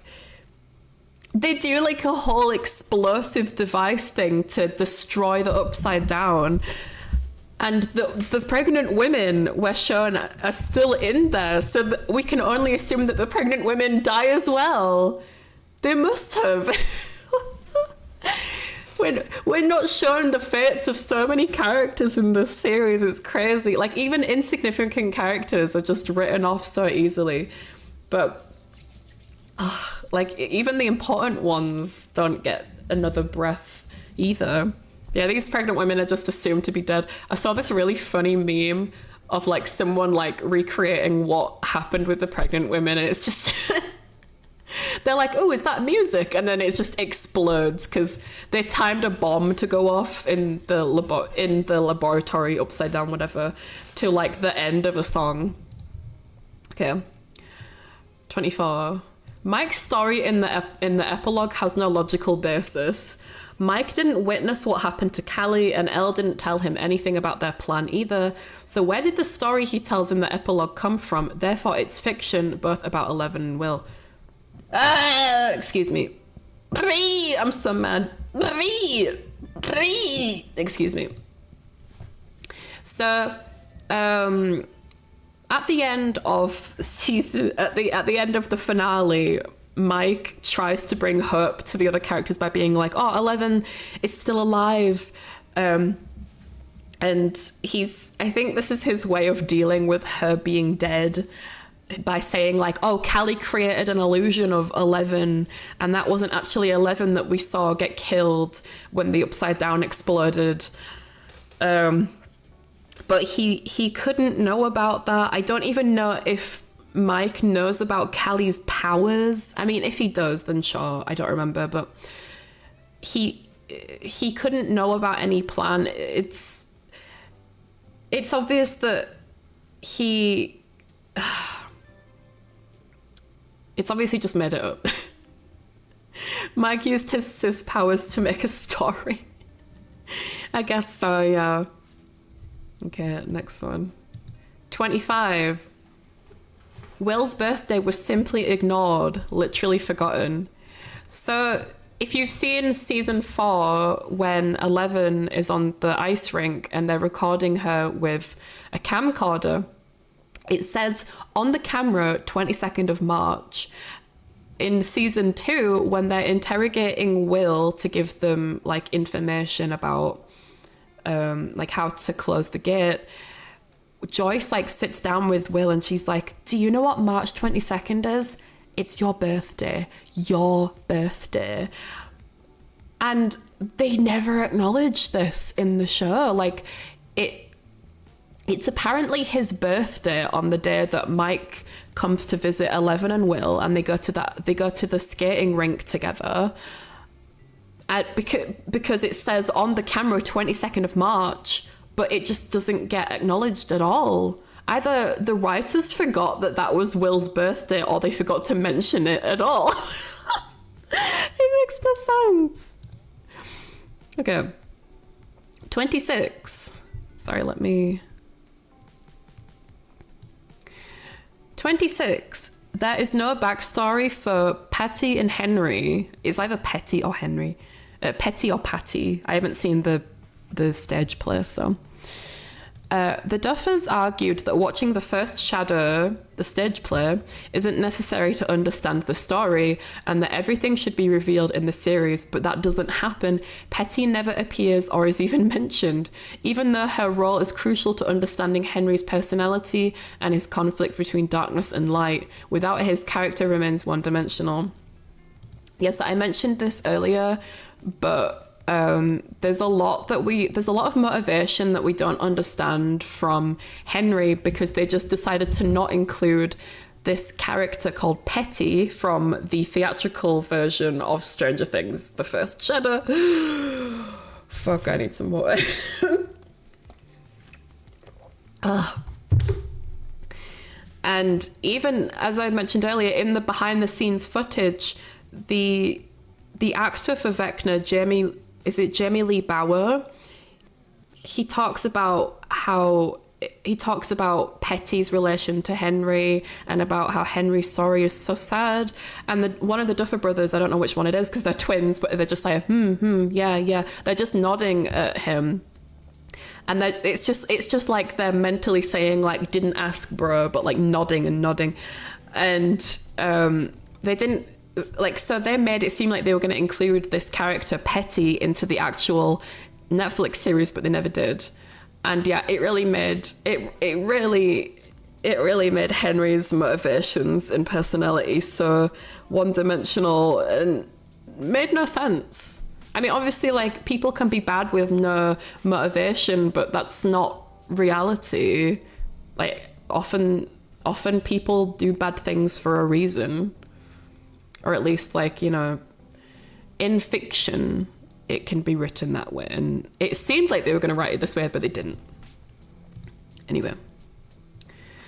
they do like a whole explosive device thing to destroy the Upside Down, and the pregnant women we're shown are still in there, so we can only assume that the pregnant women die as well. They must have. We're not shown the fates of so many characters in this series. It's crazy. Like, even insignificant characters are just written off so easily. But like, even the important ones don't get another breath either. Yeah, these pregnant women are just assumed to be dead. I saw this really funny meme of like someone like recreating what happened with the pregnant women, and it's just They're like, oh, is that music? And then it just explodes because they timed a bomb to go off in the laboratory, upside down, whatever, to like the end of a song. Okay. 24. Mike's story in the epilogue has no logical basis. Mike didn't witness what happened to Callie, and Elle didn't tell him anything about their plan either. So where did the story he tells in the epilogue come from? Therefore, it's fiction, both about Eleven and Will. Excuse me. I'm so mad. Excuse me. So, at the end of season, at the end of the finale, Mike tries to bring hope to the other characters by being like, oh, Eleven is still alive. And I think this is his way of dealing with her being dead by saying like, oh, Callie created an illusion of Eleven, and that wasn't actually Eleven that we saw get killed when the Upside Down exploded. But he couldn't know about that. I don't even know if Mike knows about Callie's powers. I mean, if he does, then sure, I don't remember, but he couldn't know about any plan. It's obvious that it's obviously just made it up. Mike used his cis powers to make a story. I guess so, yeah. Okay, next one. 25. Will's birthday was simply ignored, literally forgotten. So if you've seen season 4 when Eleven is on the ice rink and they're recording her with a camcorder, it says on the camera 22nd of March. In season 2, when they're interrogating Will to give them like information about like how to close the gate, Joyce like sits down with Will and she's like, do you know what March 22nd is? It's your birthday. Your birthday. And they never acknowledge this in the show. Like it's apparently his birthday on the day that Mike comes to visit Eleven and Will, and they go to the skating rink together. Because it says on the camera 22nd of March, but it just doesn't get acknowledged at all. Either the writers forgot that was Will's birthday, or they forgot to mention it at all. It makes no sense. Okay. 26. Sorry, 26. There is no backstory for Patty and Henry. It's either Petty or Henry. Petty or Patty. I haven't seen the stage play, so. The Duffers argued that watching the first Shadow, the stage play, isn't necessary to understand the story, and that everything should be revealed in the series, but that doesn't happen. Petty never appears or is even mentioned, even though her role is crucial to understanding Henry's personality and his conflict between darkness and light. Without his character remains one-dimensional. Yes, I mentioned this earlier, but there's a lot of motivation that we don't understand from Henry, because they just decided to not include this character called Petty from the theatrical version of Stranger Things, the first Shadow. Fuck, I need some water. And even as I mentioned earlier, in the behind the scenes footage, the actor for Vecna, Jamie Lee Bower, he talks about Petty's relation to Henry, and about how Henry's story is so sad. And one of the Duffer brothers, I don't know which one it is because they're twins, but they're just like, yeah. They're just nodding at him. And it's just like they're mentally saying like, didn't ask bro, but like nodding. And they didn't, like, so they made it seem like they were going to include this character Petty into the actual Netflix series, but they never did. And yeah, it really made Henry's motivations and personality so one-dimensional and made no sense. I mean, obviously, like, people can be bad with no motivation, but that's not reality. Like, often people do bad things for a reason. or at least like, you know, in fiction, it can be written that way. And it seemed like they were going to write it this way, but they didn't. Anyway.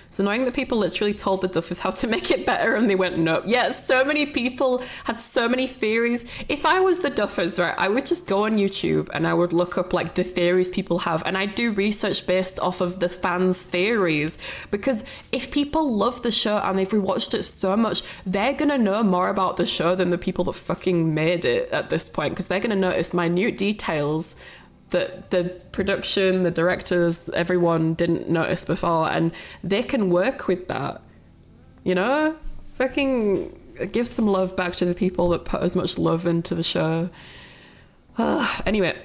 It's annoying that people literally told the Duffers how to make it better and they went, nope. Yeah, so many people had so many theories. If I was the Duffers, right, I would just go on YouTube and I would look up like the theories people have. And I do research based off of the fans' theories. Because if people love the show and they've rewatched it so much, they're going to know more about the show than the people that fucking made it at this point. Because they're going to notice minute details that the production, the directors, everyone didn't notice before, and they can work with that, you know? Fucking give some love back to the people that put as much love into the show. Anyway,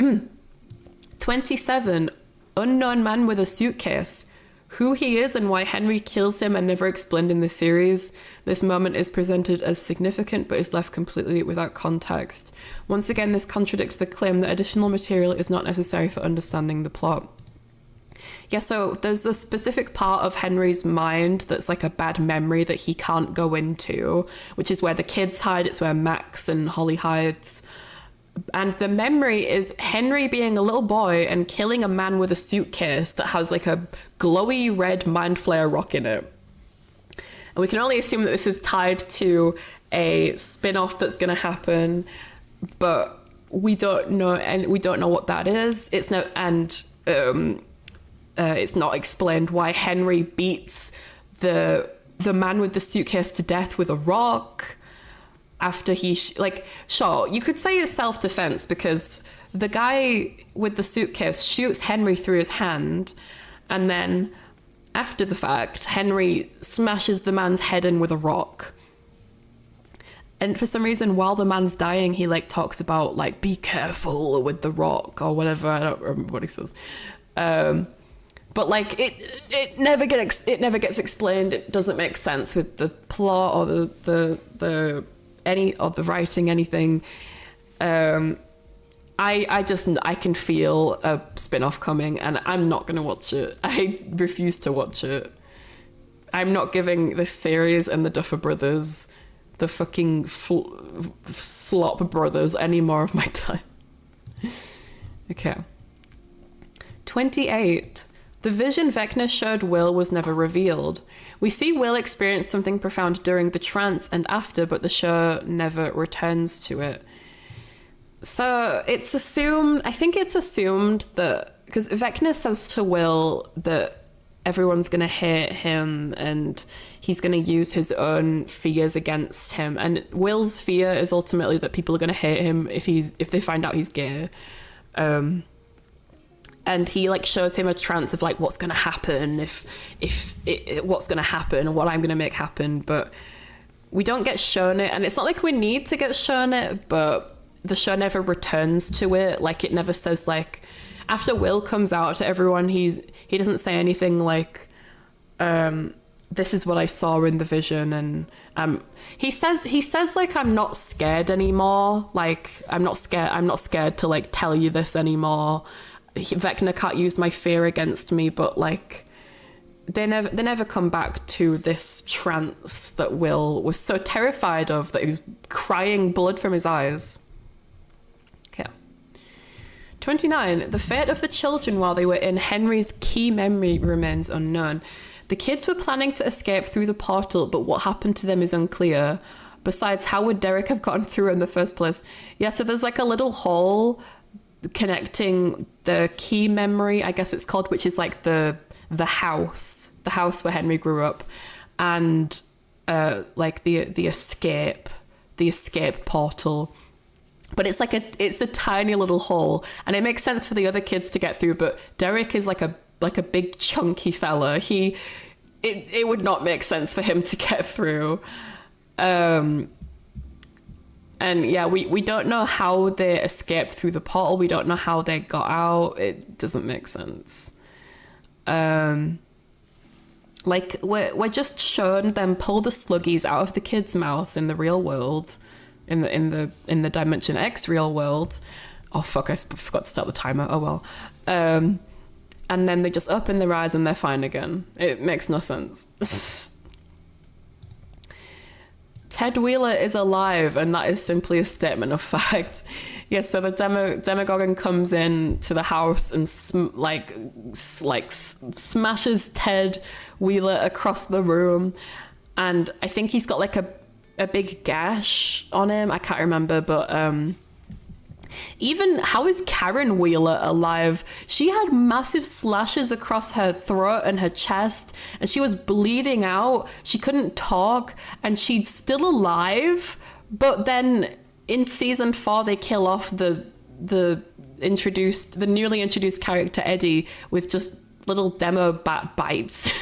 27, unknown man with a suitcase. Who he is and why Henry kills him are never explained in the series. This moment is presented as significant but is left completely without context. Once again, this contradicts the claim that additional material is not necessary for understanding the plot. Yeah, so there's a specific part of Henry's mind that's like a bad memory that he can't go into, which is where the kids hide. It's where Max and Holly hides. And the memory is Henry being a little boy and killing a man with a suitcase that has like a glowy red mind flare rock in it. And we can only assume that this is tied to a spin-off that's going to happen, but we don't know, and we don't know what that is. It's not, and it's not explained why Henry beats the man with the suitcase to death with a rock. After he, sure, you could say it's self-defense because the guy with the suitcase shoots Henry through his hand, and then after the fact, Henry smashes the man's head in with a rock. And for some reason, while the man's dying, he like talks about like, be careful with the rock or whatever. I don't remember what he says. But like it never gets explained. It doesn't make sense with the plot or the any of the writing, anything. I can feel a spin-off coming and I'm not gonna watch it. I refuse to watch it. I'm not giving this series and the Duffer Brothers, the fucking slop brothers, any more of my time. Okay. 28. The vision Vecna showed Will was never revealed. We see Will experience something profound during the trance and after, but the show never returns to it. So it's assumed, I think it's assumed that, because Vecna says to Will that everyone's going to hate him and he's going to use his own fears against him. And Will's fear is ultimately that people are going to hate him if they find out he's gay. And he like shows him a trance of like what's going to happen what's going to happen and what I'm going to make happen, but we don't get shown it, and it's not like we need to get shown it, but the show never returns to it. Like it never says like after Will comes out to everyone, he doesn't say anything like this is what I saw in the vision, and he says like I'm not scared anymore, like I'm not scared to like tell you this anymore. Vecna can't use my fear against me, but like they never come back to this trance that Will was so terrified of that he was crying blood from his eyes. Okay. 29. The fate of the children while they were in Henry's key memory remains unknown. The kids were planning to escape through the portal, but what happened to them is unclear. Besides, how would Derek have gotten through in the first place? Yeah, so there's like a little hole connecting the key memory, I guess it's called, which is like the house where Henry grew up, and like the escape portal. But it's a tiny little hole, and it makes sense for the other kids to get through, but Derek is like a big chunky fella. It would not make sense for him to get through. And yeah, we don't know how they escaped through the portal. We don't know how they got out. It doesn't make sense. Like we're just shown them pull the Sluggies out of the kids' mouths in the real world, in the Dimension X real world. Oh fuck! I forgot to start the timer. Oh well. And then they just open their eyes and they're fine again. It makes no sense. Ted Wheeler is alive, and that is simply a statement of fact. Yeah, so the Demogorgon comes in to the house and smashes Ted Wheeler across the room, and I think he's got like a big gash on him. I can't remember, but even how is Karen Wheeler alive? She had massive slashes across her throat and her chest, and she was bleeding out. She couldn't talk, and she's still alive. But then in season 4, they kill off the newly introduced character Eddie with just little demo bat bites.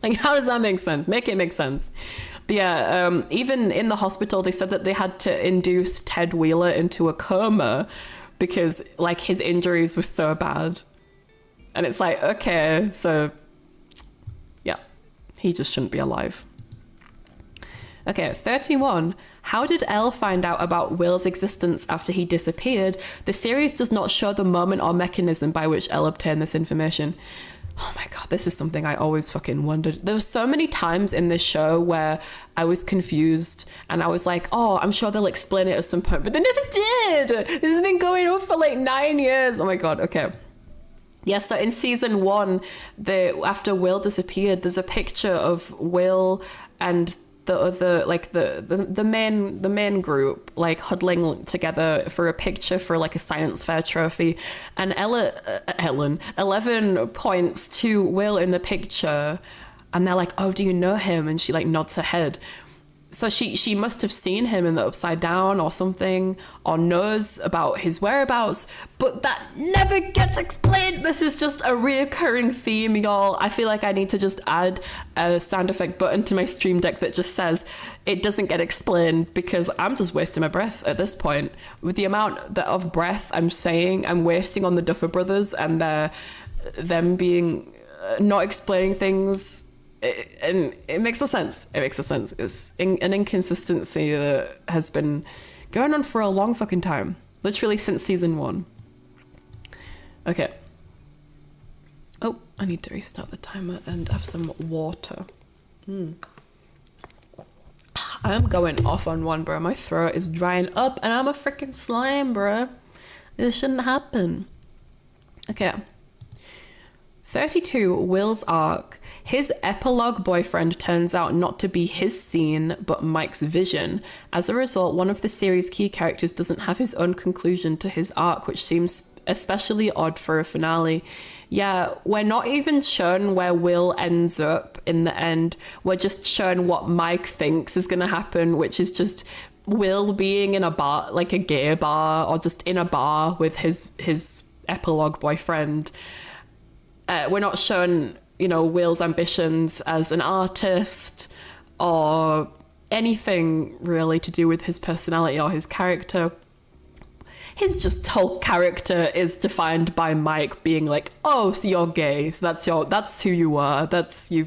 Like, how does that make sense? Make it make sense. But yeah, even in the hospital, they said that they had to induce Ted Wheeler into a coma because like his injuries were so bad. And it's like, okay, so yeah, he just shouldn't be alive. Okay, 31. How did Elle find out about Will's existence after he disappeared? The series does not show the moment or mechanism by which Elle obtained this information. Oh my god, this is something I always fucking wondered. There were so many times in this show where I was confused and I was like, oh, I'm sure they'll explain it at some point, but they never did. This has been going on for like 9 years. Oh my god, okay. Yeah, so in season 1, after Will disappeared, there's a picture of Will and the other, like the main group, like huddling together for a picture for like a science fair trophy, and 11 points to Will in the picture, and they're like, oh, do you know him? And she like nods her head. So she must have seen him in the Upside Down or something, or knows about his whereabouts, but that never gets explained. This is just a reoccurring theme, y'all. I feel like I need to just add a sound effect button to my stream deck that just says it doesn't get explained, because I'm just wasting my breath at this point. With the amount of breath I'm wasting on the Duffer Brothers and them being not explaining things. And it makes no sense. It makes no sense. It's an inconsistency that has been going on for a long fucking time. Literally since season 1. Okay. Oh, I need to restart the timer and have some water. I'm going off on one, bro. My throat is drying up and I'm a freaking slime, bro. This shouldn't happen. Okay. 32, Will's arc. His epilogue boyfriend turns out not to be his scene, but Mike's vision. As a result, one of the series' key characters doesn't have his own conclusion to his arc, which seems especially odd for a finale. Yeah, we're not even shown where Will ends up in the end. We're just shown what Mike thinks is going to happen, which is just Will being in a bar, like a gay bar, or just in a bar with his epilogue boyfriend. We're not shown, Will's ambitions as an artist or anything really to do with his personality or his character. His just whole character is defined by Mike being like, oh, so you're gay, so that's who you are, that's you're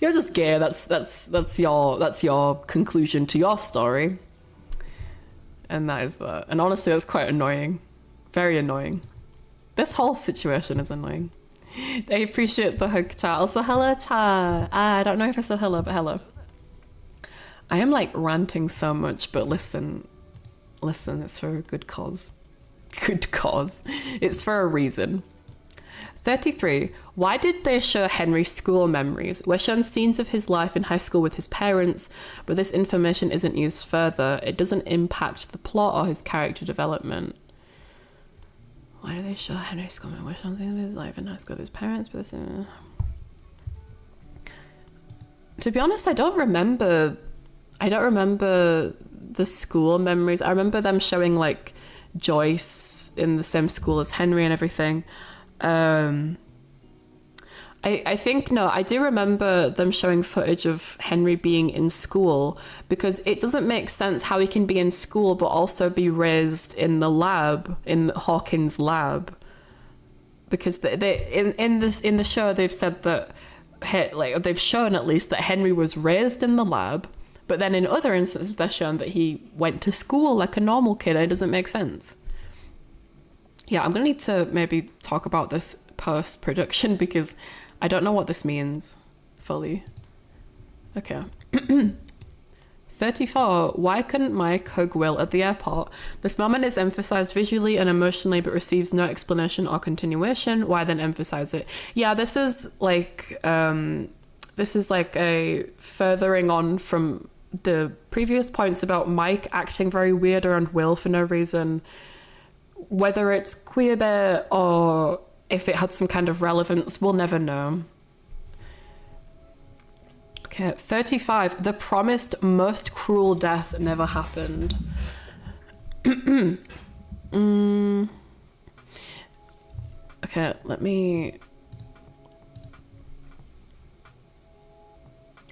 just gay, that's your conclusion to your story. And that is that. And honestly, that's quite annoying. Very annoying. This whole situation is annoying. I appreciate the hug, chat. Also, hello, chat. I don't know if I said hello, but hello. I am like ranting so much, but listen, it's for a good cause. Good cause. It's for a reason. 33. Why did they show Henry's school memories? We're shown scenes of his life in high school with his parents, but this information isn't used further. It doesn't impact the plot or his character development. Why do they show Henry's school memories? We're shown scenes of his life in high school with his parents, but this... To be honest, I don't remember the school memories. I remember them showing like Joyce in the same school as Henry and everything. I think, no, I do remember them showing footage of Henry being in school, because it doesn't make sense how he can be in school but also be raised in the lab, in Hawkins' lab. Because in the show they've said that, like, they've shown at least that Henry was raised in the lab, but then in other instances they're shown that he went to school like a normal kid, and it doesn't make sense. Yeah, I'm gonna need to maybe talk about this post-production, because I don't know what this means fully. Okay. 34. Why couldn't Mike hug Will at the airport? This moment is emphasized visually and emotionally but receives no explanation or continuation. Why then emphasize it? Yeah, this is like a furthering on from the previous points about Mike acting very weird around Will for no reason. Whether it's queerbait or if it had some kind of relevance, we'll never know. Okay, 35. The promised most cruel death never happened. Okay, let me...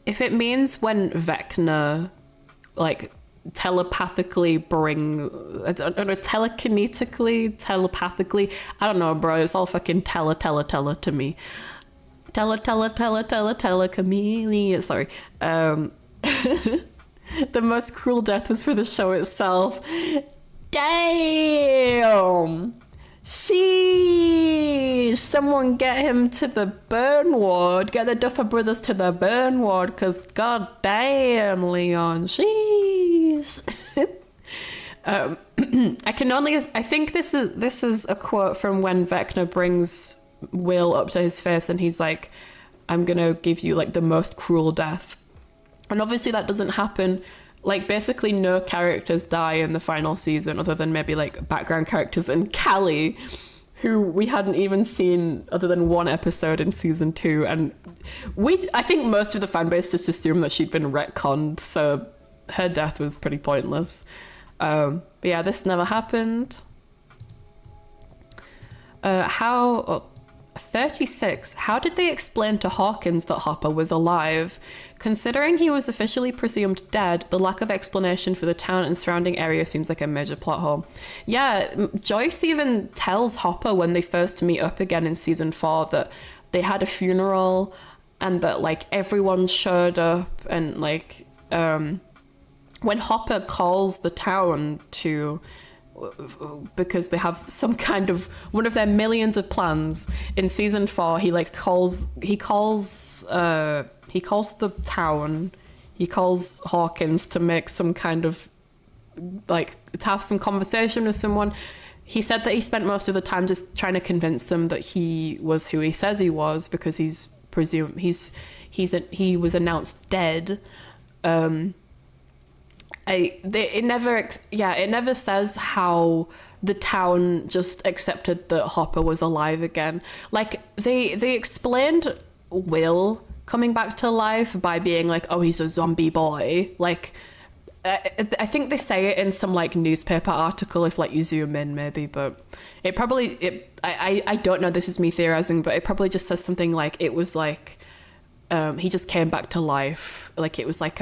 If it means when Vecna, like, telepathically telepathically, I don't know, bro, it's all fucking tele to me. Chameleon, sorry. The most cruel death was for the show itself. Damn! Sheesh! Someone get him to the burn ward. Get the Duffer Brothers to the burn ward, because god damn, Leon. Sheesh! I think this is a quote from when Vecna brings Will up to his face and he's like, I'm gonna give you like the most cruel death. And obviously that doesn't happen. Like basically no characters die in the final season other than maybe like background characters and Callie, who we hadn't even seen other than one episode in season 2. And I think most of the fan base just assumed that she'd been retconned, so her death was pretty pointless. But yeah, this never happened. 36. How did they explain to Hawkins that Hopper was alive? Considering he was officially presumed dead, the lack of explanation for the town and surrounding area seems like a major plot hole. Yeah, Joyce even tells Hopper when they first meet up again in season 4 that they had a funeral and that like everyone showed up, and like when Hopper calls the town to, because they have some kind of one of their millions of plans in season 4, he calls the town, he calls Hawkins to make some kind of like to have some conversation with someone. He said that he spent most of the time just trying to convince them that he was who he says he was, because he was announced dead. It never says how the town just accepted that Hopper was alive again. Like they explained Will coming back to life by being like, oh, he's a zombie boy. Like I think they say it in some like newspaper article if like you zoom in maybe, but I don't know, this is me theorizing, but it probably just says something like it was like he just came back to life. Like it was like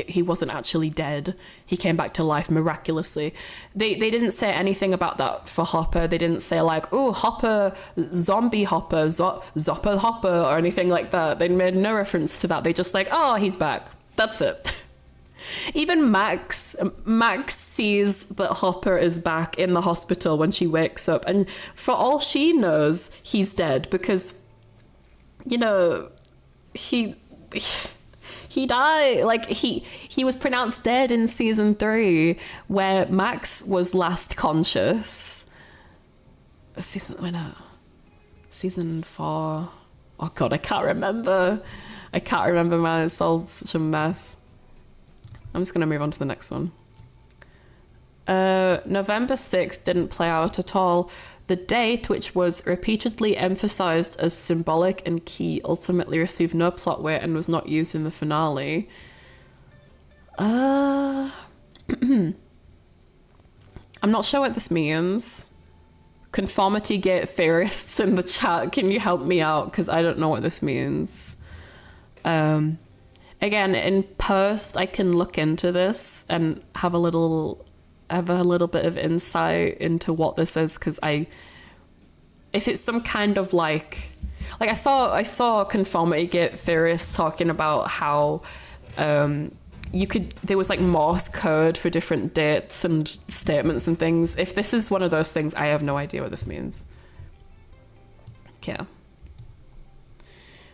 he wasn't actually dead. He came back to life miraculously. They didn't say anything about that for Hopper. They didn't say like, oh, Hopper, zombie Hopper, Zopper Hopper, or anything like that. They made no reference to that. They just like, oh, he's back. That's it. Even Max sees that Hopper is back in the hospital when she wakes up, and for all she knows, he's dead because, you know, he died. Like he was pronounced dead in season 3 where Max was last conscious. Season 4. Oh god, I can't remember, man. It's all such a mess. I'm just gonna move on to the next one. November 6th didn't play out at all. The date, which was repeatedly emphasized as symbolic and key, ultimately received no plot weight and was not used in the finale. I'm not sure what this means. Conformity gate theorists in the chat, can you help me out? Because I don't know what this means. Again, in post, I can look into this and have a little bit of insight into what this is, because if it's some kind of like I saw conformity gate theorists talking about how there was like Morse code for different dates and statements and things. If this is one of those things, I have no idea what this means. Okay.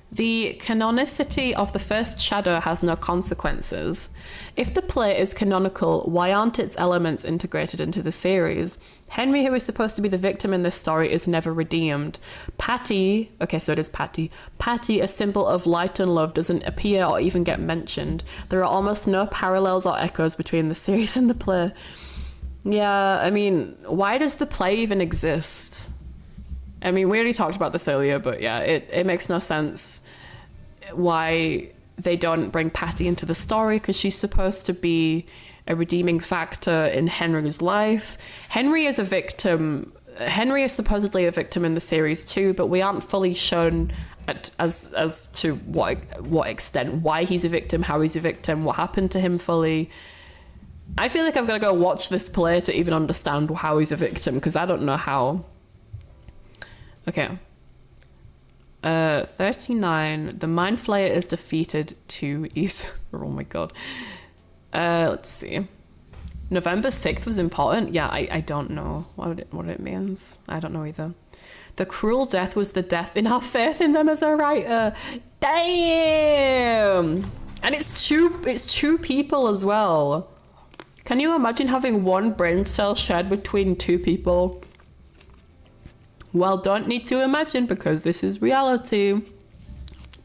The canonicity of the first shadow has no consequences. If the play is canonical, why aren't its elements integrated into the series? Henry, who is supposed to be the victim in this story, is never redeemed. Patty, okay, so it is Patty. Patty, a symbol of light and love, doesn't appear or even get mentioned. There are almost no parallels or echoes between the series and the play. Yeah, I mean, why does the play even exist? I mean, we already talked about this earlier, but yeah, it makes no sense why they don't bring Patty into the story, because she's supposed to be a redeeming factor in Henry's life. Henry is a victim. Henry is supposedly a victim in the series too, but we aren't fully shown as to what extent, why he's a victim, how he's a victim, what happened to him fully. I feel like I've got to go watch this play to even understand how he's a victim, because I don't know how. Okay. 39. The Mind Flayer is defeated too easily. Oh my god. Let's see. November 6th was important? Yeah, I don't know what it means. I don't know either. The cruel death was the death in our faith in them as a writer. Damn! And it's two people as well. Can you imagine having one brain cell shared between two people? Well, don't need to imagine, because this is reality.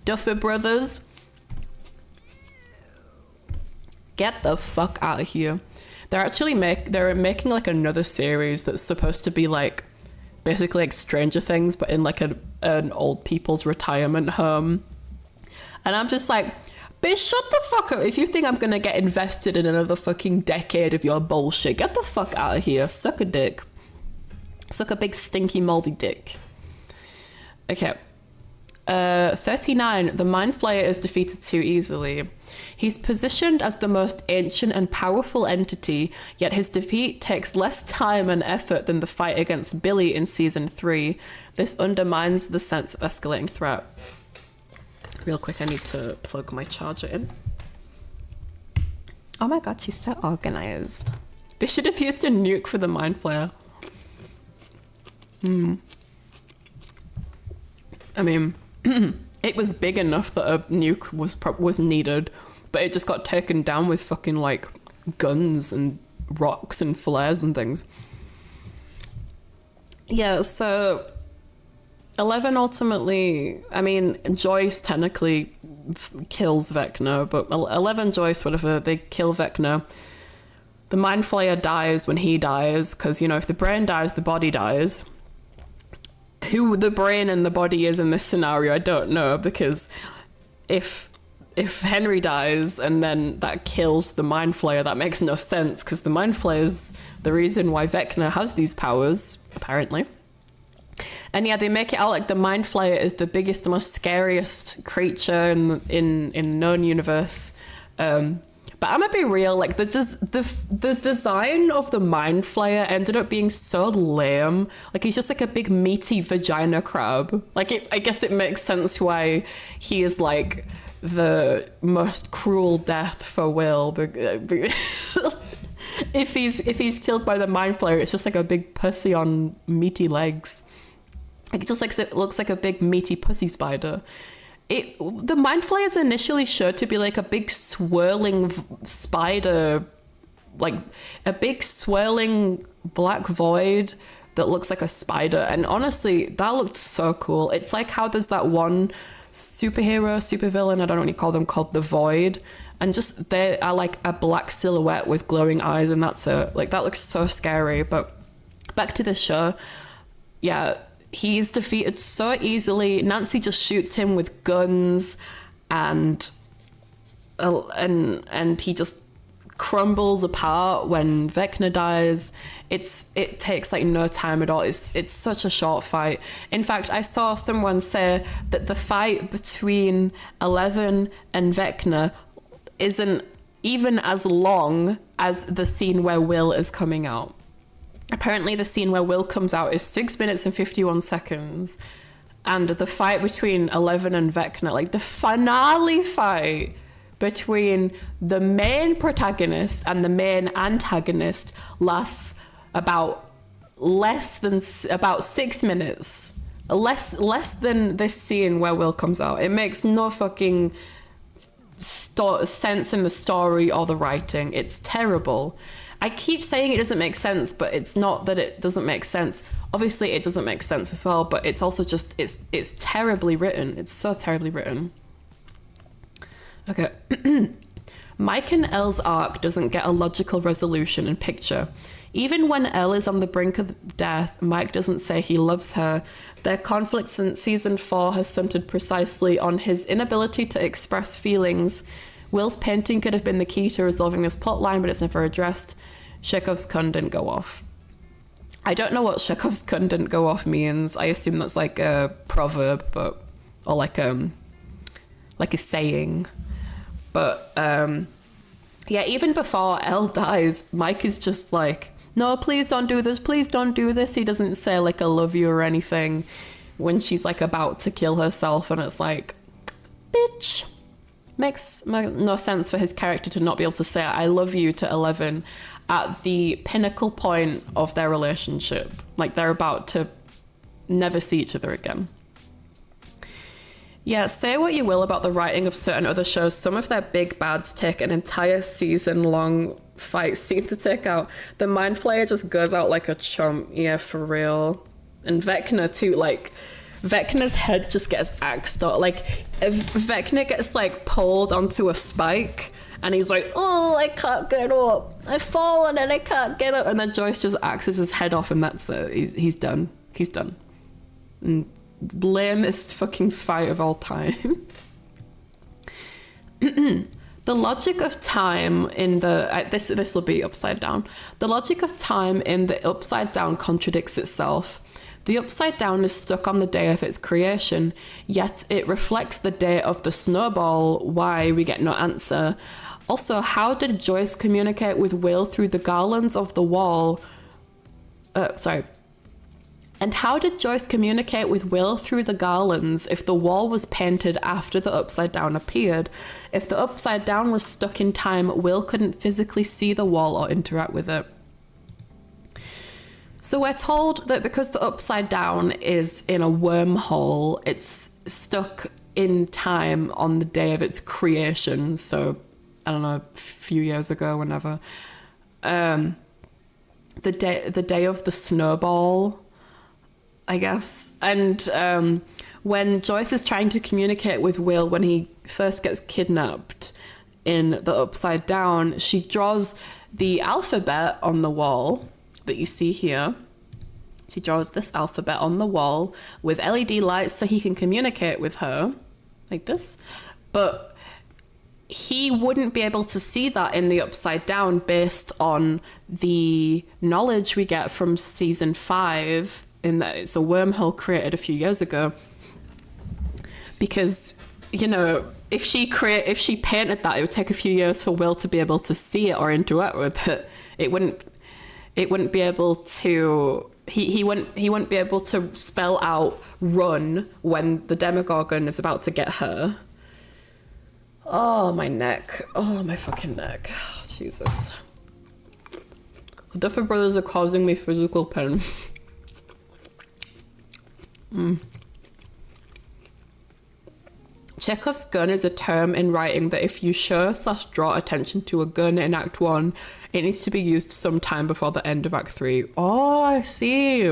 Duffer Brothers. Get the fuck out of here. They're making like another series that's supposed to be like basically like Stranger Things, but in like an old people's retirement home. And I'm just like, bitch, shut the fuck up. If you think I'm gonna get invested in another fucking decade of your bullshit, get the fuck out of here. Suck a dick. Suck a big stinky moldy dick. Okay. 39. The Mind Flayer is defeated too easily. He's positioned as the most ancient and powerful entity, yet his defeat takes less time and effort than the fight against Billy in season 3. This undermines the sense of escalating threat. Real quick, I need to plug my charger in. Oh my god, she's so organized. They should have used a nuke for the Mind Flayer. I mean, it was big enough that a nuke was needed, but it just got taken down with fucking like guns and rocks and flares and things. Yeah, so 11 ultimately, I mean, Joyce technically kills Vecna, but 11, Joyce, whatever, they kill Vecna. The Mind Flayer dies when he dies, because, you know, if the brain dies, the body dies. Who the brain and the body is in this scenario, I don't know, because if Henry dies and then that kills the Mind Flayer, that makes no sense, because the Mind Flayer is the reason why Vecna has these powers, apparently. And yeah, they make it out like the Mind Flayer is the biggest, the most scariest creature in known universe. But I'm gonna be real, like the design of the Mind Flayer ended up being so lame. Like he's just like a big meaty vagina crab. Like I guess it makes sense why he is like the most cruel death for Will. If he's killed by the Mind Flayer, it's just like a big pussy on meaty legs. Like it looks like a big meaty pussy spider. The Mind Flayer is initially showed to be like a big swirling spider, like a big swirling black void that looks like a spider. And honestly, that looked so cool. It's like how there's that one supervillain, I don't know what you call them, called the Void. And just they are like a black silhouette with glowing eyes, and that's it. Like that looks so scary. But back to the show. Yeah. He's defeated so easily. Nancy just shoots him with guns, and he just crumbles apart when Vecna dies. It takes like no time at all. It's such a short fight. In fact, I saw someone say that the fight between 11 and Vecna isn't even as long as the scene where Will is coming out. Apparently the scene where Will comes out is 6 minutes and 51 seconds. And the fight between 11 and Vecna, like the finale fight between the main protagonist and the main antagonist, lasts about 6 minutes. less than this scene where Will comes out. It makes no fucking sense in the story or the writing. It's terrible. I keep saying it doesn't make sense, but it's not that it doesn't make sense. Obviously it doesn't make sense as well, but it's also just it's terribly written. It's so terribly written. Okay. Mike and Elle's arc doesn't get a logical resolution and picture. Even when Elle is on the brink of death, Mike doesn't say he loves her. Their conflict since season 4 has centered precisely on his inability to express feelings. Will's painting could have been the key to resolving this plotline, but it's never addressed. Chekhov's gun didn't go off. I don't know what Chekhov's gun didn't go off means. I assume that's like a proverb, but or like a saying. But yeah, even before Elle dies, Mike is just like, no, please don't do this. Please don't do this. He doesn't say like I love you or anything when she's like about to kill herself, and it's like, bitch. Makes no sense for his character to not be able to say I love you to 11 at the pinnacle point of their relationship. Like they're about to never see each other again. Yeah, say what you will about the writing of certain other shows, some of their big bads take an entire season-long fight scene to take out. The Mind Flayer just goes out like a chump, yeah, for real. And Vecna too, like, Vecna's head just gets axed out. Like, if Vecna gets, like, pulled onto a spike, and he's like, oh, I can't get up. I've fallen and I can't get up. And then Joyce just axes his head off, and that's it. He's done. He's done. And lamest fucking fight of all time. The logic of time in the this will be upside down. The logic of time in the upside down contradicts itself. The upside down is stuck on the day of its creation, yet it reflects the day of the snowball. Why? We get no answer. Also, how did Joyce communicate with Will through the garlands of the wall? And how did Joyce communicate with Will through the garlands if the wall was painted after the Upside Down appeared? If the Upside Down was stuck in time, Will couldn't physically see the wall or interact with it. So we're told that because the Upside Down is in a wormhole, it's stuck in time on the day of its creation. So, I don't know, a few years ago, whenever. The day of the snowball, I guess. And when Joyce is trying to communicate with Will when he first gets kidnapped in the Upside Down, she draws the alphabet on the wall that you see here. She draws this alphabet on the wall with LED lights so he can communicate with her, like this. But he wouldn't be able to see that in the Upside Down based on the knowledge we get from season 5, in that it's a wormhole created a few years ago. Because, you know, if she painted that, it would take a few years for Will to be able to see it or interact with it. It wouldn't be able to. He wouldn't be able to spell out run when the Demogorgon is about to get her. Oh, my neck. Oh, my fucking neck. Oh, Jesus. The Duffer Brothers are causing me physical pain. Chekhov's gun is a term in writing that if you show/draw attention to a gun in Act 1, it needs to be used sometime before the end of Act 3. Oh, I see.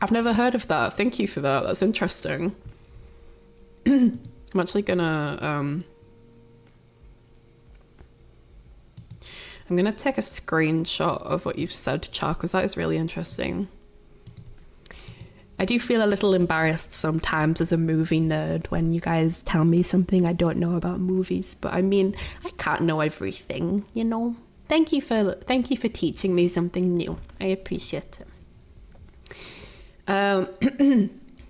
I've never heard of that. Thank you for that. That's interesting. I'm actually gonna I'm gonna take a screenshot of what you've said, Char, because that is really interesting. I do feel a little embarrassed sometimes as a movie nerd when you guys tell me something I don't know about movies, but I mean, I can't know everything, you know. Thank you for teaching me something new. I appreciate it.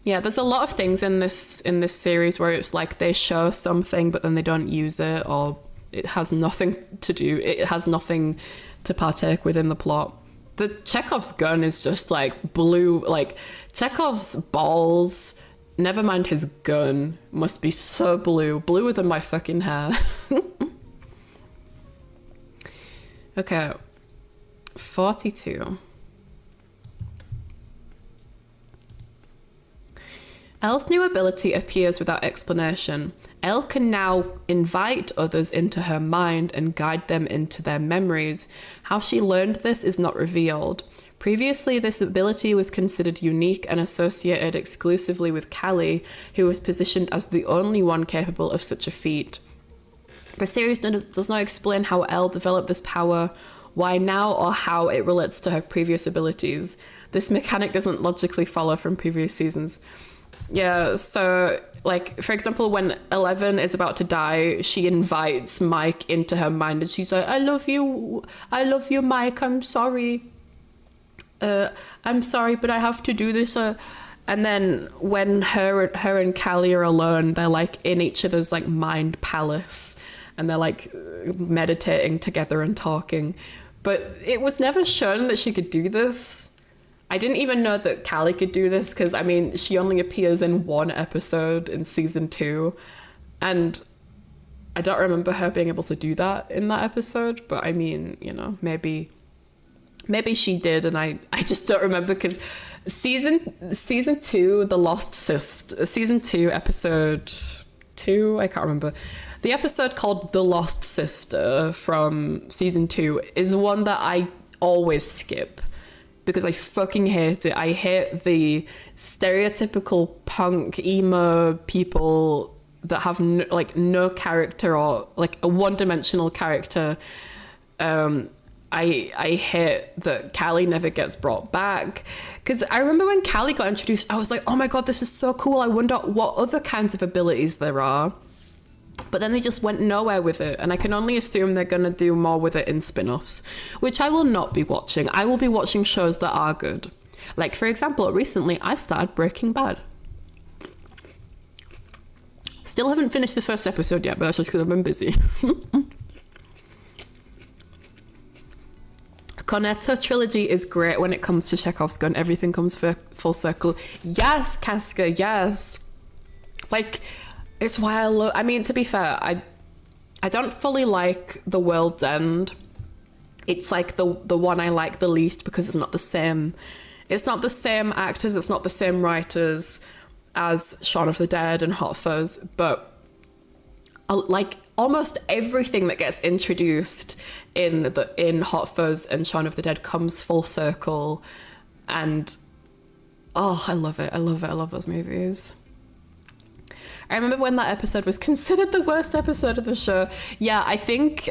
Yeah, there's a lot of things in this series where it's like they show something but then they don't use it, or it has nothing to do. It has nothing to partake within the plot. The Chekhov's gun is just like blue, like Chekhov's balls, never mind his gun, must be so bluer than my fucking hair. Okay, 42. Elle's new ability appears without explanation. Elle can now invite others into her mind and guide them into their memories. How she learned this is not revealed. Previously, this ability was considered unique and associated exclusively with Callie, who was positioned as the only one capable of such a feat. The series does not explain how Elle developed this power, why now, or how it relates to her previous abilities. This mechanic doesn't logically follow from previous seasons. Yeah, so, like, for example, when 11 is about to die, she invites Mike into her mind and she's like, I love you, Mike, I'm sorry, but I have to do this. And then when her and Callie are alone, they're like in each other's like mind palace and they're like meditating together and talking. But it was never shown that she could do this. I didn't even know that Callie could do this because, I mean, she only appears in one episode in season 2. And I don't remember her being able to do that in that episode. But I mean, you know, maybe she did. And I just don't remember because season 2, The Lost Sister, season 2, episode 2, I can't remember. The episode called The Lost Sister from season 2 is one that I always skip. Because I fucking hate it. I hate the stereotypical punk emo people that have no character or like a one-dimensional character. I hate that Callie never gets brought back. Because I remember when Callie got introduced, I was like, oh my god, this is so cool. I wonder what other kinds of abilities there are. But then they just went nowhere with it, and I can only assume they're going to do more with it in spin-offs, which I will not be watching. I will be watching shows that are good. Like, for example, recently I started Breaking Bad. Still haven't finished the first episode yet, but that's just because I've been busy. Cornetto trilogy is great when it comes to Chekhov's gun. Everything comes full circle. Yes, Casca, yes. Like... It's why I mean, to be fair, I don't fully like The World's End. It's like the one I like the least because it's not the same. It's not the same actors, it's not the same writers as Shaun of the Dead and Hot Fuzz, but like almost everything that gets introduced in Hot Fuzz and Shaun of the Dead comes full circle, and oh, I love it. I love those movies. I remember when that episode was considered the worst episode of the show. Yeah, I think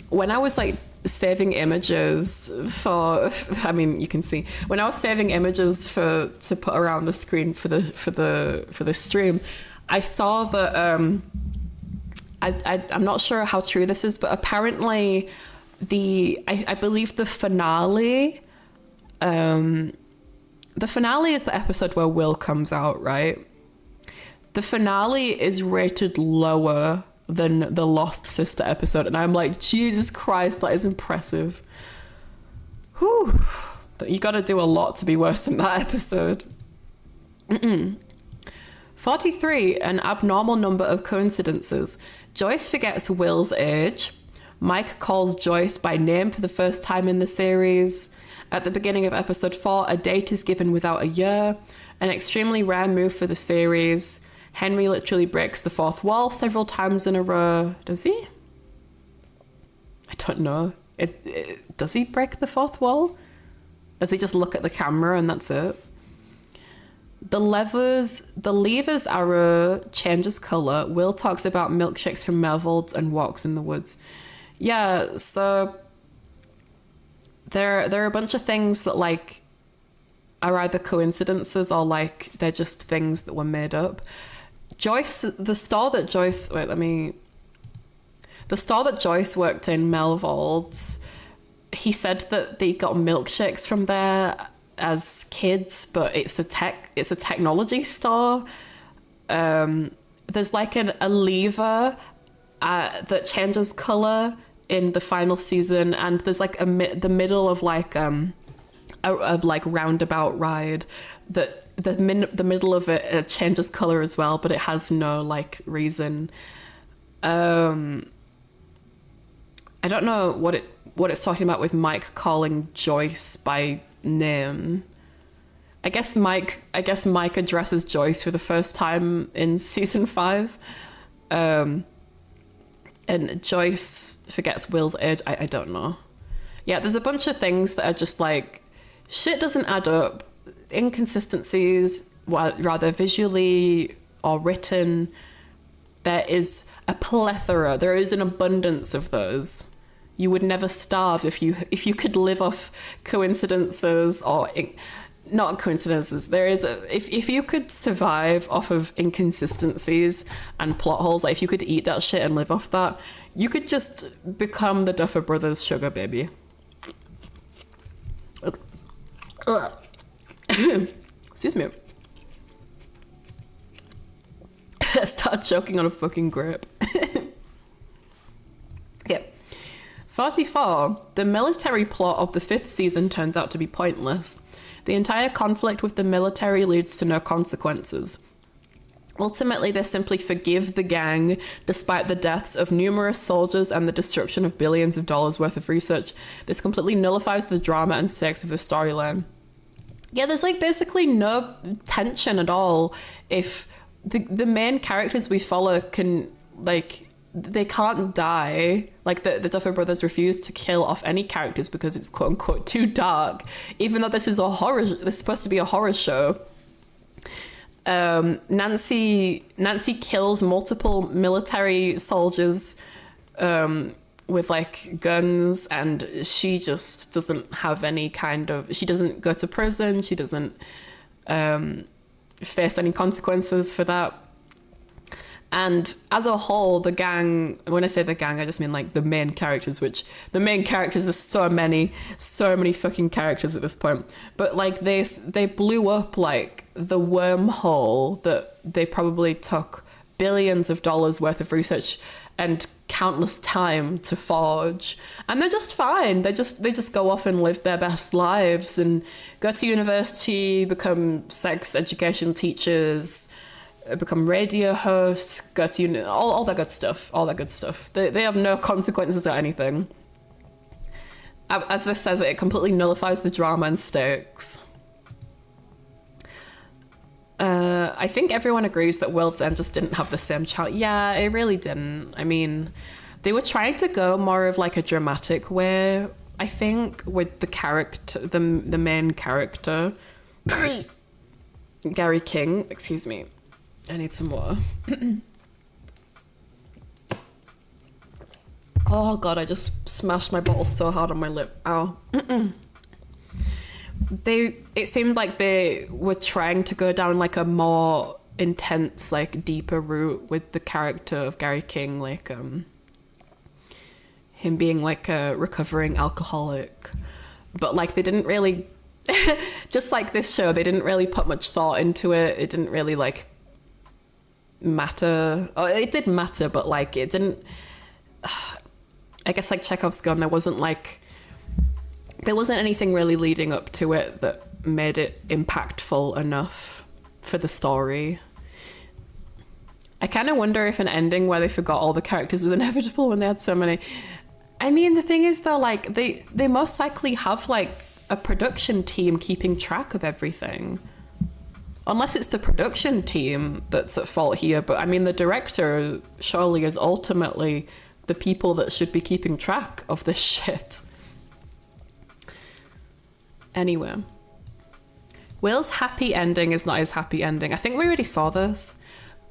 when I was like saving images for, I mean, you can see when I was saving images to put around the screen for the stream, I saw that I'm not sure how true this is, but apparently I believe the finale is the episode where Will comes out, right? The finale is rated lower than the Lost Sister episode, and I'm like, Jesus Christ, that is impressive. Whew. You gotta do a lot to be worse than that episode. 43, an abnormal number of coincidences. Joyce forgets Will's age. Mike calls Joyce by name for the first time in the series. At the beginning of episode 4, a date is given without a year. An extremely rare move for the series. Henry literally breaks the fourth wall several times in a row. Does he? I don't know. Does he break the fourth wall? Does he just look at the camera and that's it? The lever's arrow changes color. Will talks about milkshakes from Melvolds and walks in the woods. Yeah, so there are a bunch of things that like are either coincidences or like they're just things that were made up. The store that Joyce worked in, Melvolds, he said that they got milkshakes from there as kids, but it's a technology store. There's like a lever that changes color in the final season, and there's like the middle of like a roundabout ride that the middle of it changes color as well, but it has no like reason. I don't know what it's talking about with Mike calling Joyce by name, I guess Mike addresses Joyce for the first time in season 5. And Joyce forgets Will's age. I don't know. Yeah, there's a bunch of things that are just like, shit doesn't add up. Inconsistencies, rather visually or written. There is a plethora. There is an abundance of those. You would never starve if you could live off coincidences or not coincidences. There is if you could survive off of inconsistencies and plot holes, like if you could eat that shit and live off that, you could just become the Duffer Brothers' sugar baby. Excuse me. Start choking on a fucking grape. Okay. 44. The military plot of the 5th season turns out to be pointless. The entire conflict with the military leads to no consequences. Ultimately, they simply forgive the gang despite the deaths of numerous soldiers and the destruction of billions of dollars worth of research. This completely nullifies the drama and stakes of the storyline. Yeah, there's like basically no tension at all if the main characters we follow can, like, they can't die. Like the Duffer Brothers refuse to kill off any characters because it's quote unquote too dark, even though this is supposed to be a horror show. Nancy kills multiple military soldiers with like guns, and she just doesn't have any kind of, she doesn't go to prison, she doesn't face any consequences for that. And as a whole, the gang, when I say the gang, I just mean like the main characters, which the main characters are so many fucking characters at this point. But like they blew up like the wormhole that they probably took billions of dollars worth of research and countless time to forge. And they're just fine. They just go off and live their best lives and go to university, become sex education teachers, become radio hosts, go to all that good stuff. They have no consequences or anything. As this says, it completely nullifies the drama and stakes. I think everyone agrees that World's End just didn't have the same charm. Yeah, it really didn't. I mean, they were trying to go more of like a dramatic way, I think, with the character, the main character, Gary King. Excuse me. I need some water. Oh god, I just smashed my bottle so hard on my lip. Ow. It seemed like they were trying to go down like a more intense, like deeper route with the character of Gary King, like him being like a recovering alcoholic. But like they didn't really just like this show, they didn't really put much thought into it. It didn't really like matter. Oh, it did matter, but like it didn't. I guess like Chekhov's gun, there wasn't anything really leading up to it that made it impactful enough for the story. I kind of wonder if an ending where they forgot all the characters was inevitable when they had so many. I mean, the thing is though, like they most likely have like a production team keeping track of everything. Unless it's the production team that's at fault here, but I mean, the director surely is ultimately the people that should be keeping track of this shit. Anyway, Will's happy ending is not his happy ending. I think we already saw this.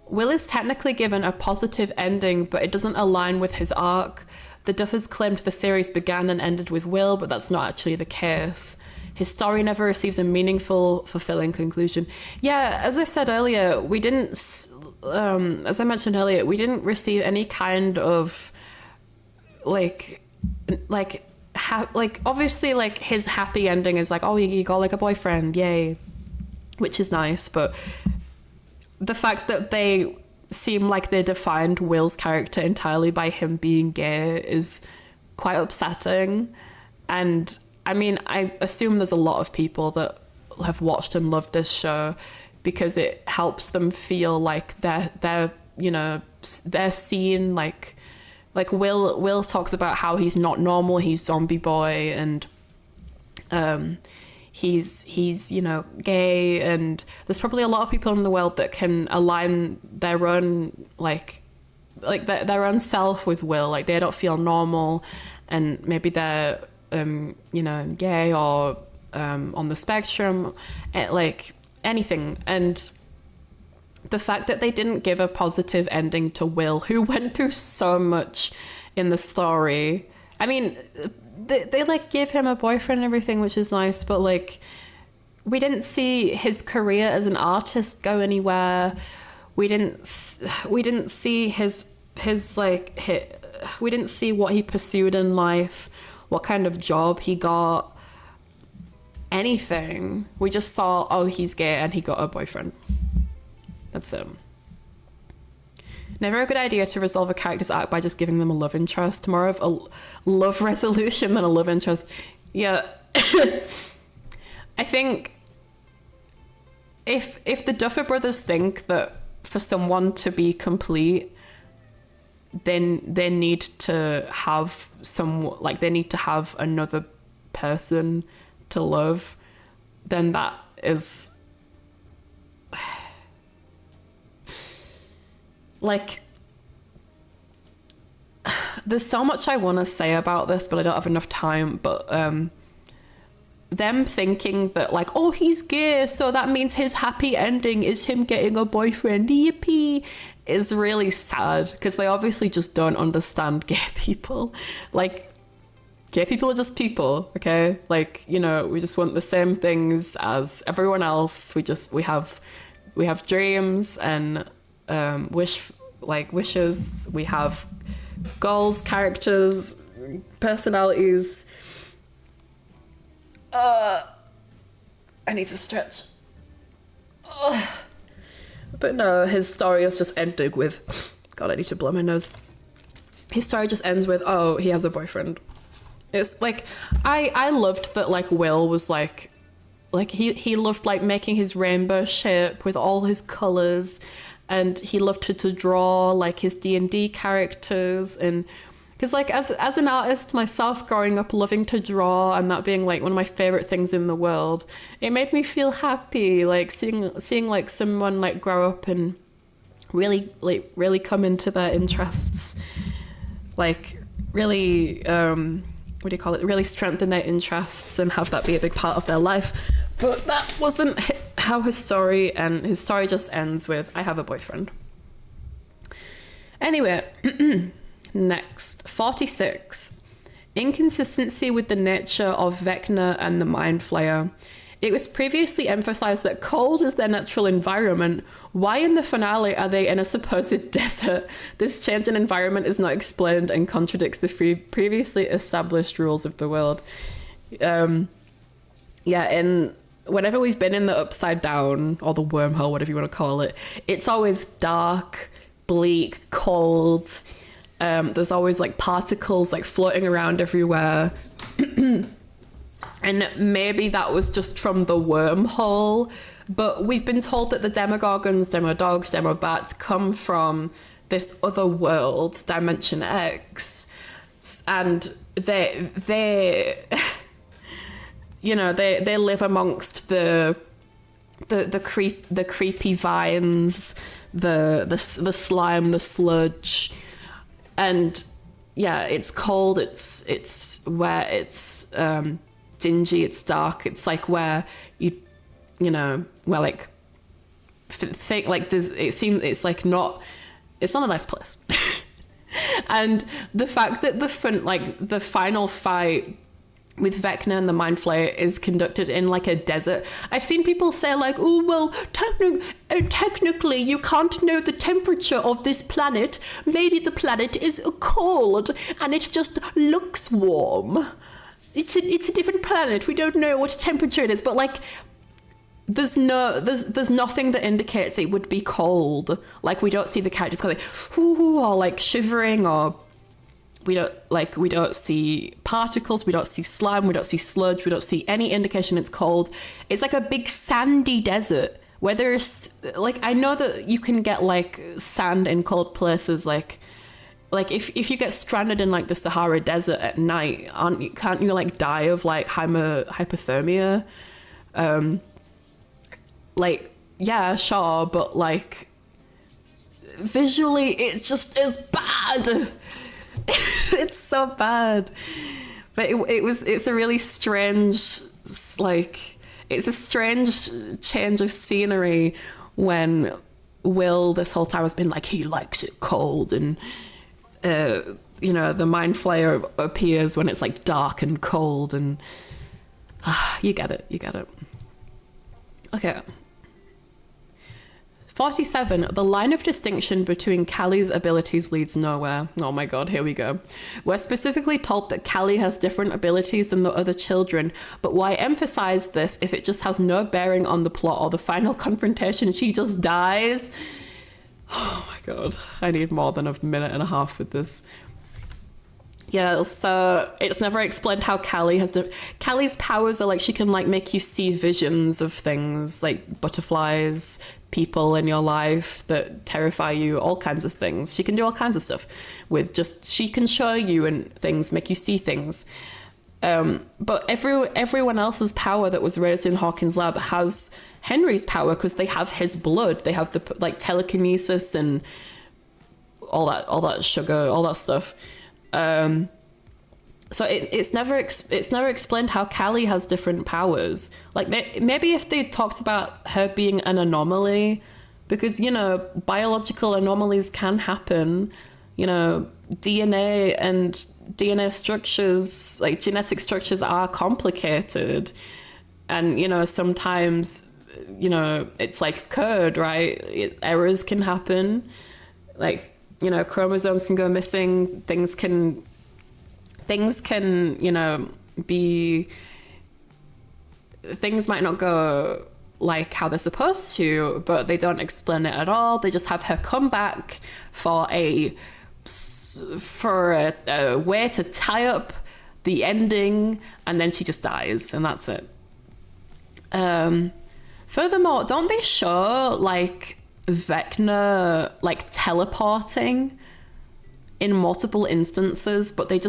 Will is technically given a positive ending, but it doesn't align with his arc. The Duffers claimed the series began and ended with Will, but that's not actually the case. His story never receives a meaningful, fulfilling conclusion. Yeah, as I said earlier, we didn't, as I mentioned earlier, we didn't receive any kind of, like obviously, like, his happy ending is like, oh, you got, like, a boyfriend, yay, which is nice, but the fact that they seem like they defined Will's character entirely by him being gay is quite upsetting. And I mean, I assume there's a lot of people that have watched and loved this show because it helps them feel like they're seen, like Will talks about how he's not normal, he's zombie boy, and he's you know, gay, and there's probably a lot of people in the world that can align their own like their own self with Will. Like, they don't feel normal, and maybe they're you know, gay or on the spectrum, like anything. And the fact that they didn't give a positive ending to Will, who went through so much in the story. I mean, they like give him a boyfriend and everything, which is nice, but like, we didn't see his career as an artist go anywhere. We didn't see we didn't see what he pursued in life, what kind of job he got, anything. We just saw, oh, he's gay and he got a boyfriend. That's it. Never a good idea to resolve a character's arc by just giving them a love interest. More of a love resolution than a love interest. Yeah. I think if the Duffer Brothers think that for someone to be complete, then they need to have they need to have another person to love, then that is like, there's so much I want to say about this, but I don't have enough time. But them thinking that like, oh, he's gay, so that means his happy ending is him getting a boyfriend, yippee, is really sad, because they obviously just don't understand gay people. Like, gay people are just people, okay? Like, you know, we just want the same things as everyone else. We have dreams and wishes. We have goals, characters, personalities. I need to stretch. But no, his story is just ending with, God, I need to blow my nose. His story just ends with, oh, he has a boyfriend. It's like, I loved that, like, Will was like he loved like making his rainbow ship with all his colors, and he loved to draw like his D&D characters. And because like as an artist myself, growing up loving to draw and that being like one of my favorite things in the world, it made me feel happy, like seeing like someone like grow up and really come into their interests, like really what do you call it, really strengthen their interests and have that be a big part of their life. But that wasn't how his story, and his story just ends with, I have a boyfriend. Anyway, next, 46. Inconsistency with the nature of Vecna and the Mind Flayer. It was previously emphasized that cold is their natural environment. Why in the finale are they in a supposed desert? This change in environment is not explained and contradicts the previously established rules of the world. Whenever we've been in the Upside Down, or the wormhole, whatever you want to call it, it's always dark, bleak, cold. There's always like particles like floating around everywhere. And maybe that was just from the wormhole, but we've been told that the Demogorgons, Demodogs, Demobats come from this other world, Dimension X, and they you know, they live amongst the creepy vines, the slime, the sludge, and yeah, it's cold. It's where it's dingy. It's dark. It's like where you know, where like think like does it seem it's like not. It's not a nice place. And the fact that the final fight with Vecna and the Mind Flayer is conducted in like a desert. I've seen people say like, oh, well, technically you can't know the temperature of this planet. Maybe the planet is cold and it just looks warm. It's a different planet. We don't know what temperature it is, but like there's nothing that indicates it would be cold. Like we don't see the characters going like, ooh, or like shivering, or we don't see particles, we don't see slime, we don't see sludge, we don't see any indication it's cold. It's like a big sandy desert where there's like, I know that you can get like sand in cold places, like if you get stranded in like the Sahara Desert at night, can't you like die of like hypothermia? Like, yeah, sure, but like visually it just is bad. It's so bad. But it's a really strange, like, it's a strange change of scenery when Will this whole time has been like, he likes it cold, and you know, the mind flayer appears when it's like dark and cold, and you get it. Okay. 47. The line of distinction between Callie's abilities leads nowhere. Oh my god, here we go. We're specifically told that Callie has different abilities than the other children, but why emphasize this if it just has no bearing on the plot or the final confrontation? She just dies. Oh my god, I need more than a minute and a half with this. Yeah, so it's never explained how Callie has Callie's powers are like, she can like make you see visions of things like butterflies, people in your life that terrify you, all kinds of things. She can do all kinds of stuff with just, she can show you and things, make you see things. But everyone else's power that was raised in Hawkins' lab has Henry's power because they have his blood. They have the like telekinesis and all that sugar, all that stuff. So it's never explained how Callie has different powers. Like maybe if they talked about her being an anomaly, because, you know, biological anomalies can happen. You know, DNA and DNA structures, like genetic structures, are complicated, and, you know, sometimes, you know, it's like code, right? Errors can happen, like, you know, chromosomes can go missing, things can, you know, things might not go like how they're supposed to, but they don't explain it at all. They just have her come back for a way to tie up the ending, and then she just dies, and that's it. Furthermore, don't they show like Vecna like teleporting in multiple instances, but they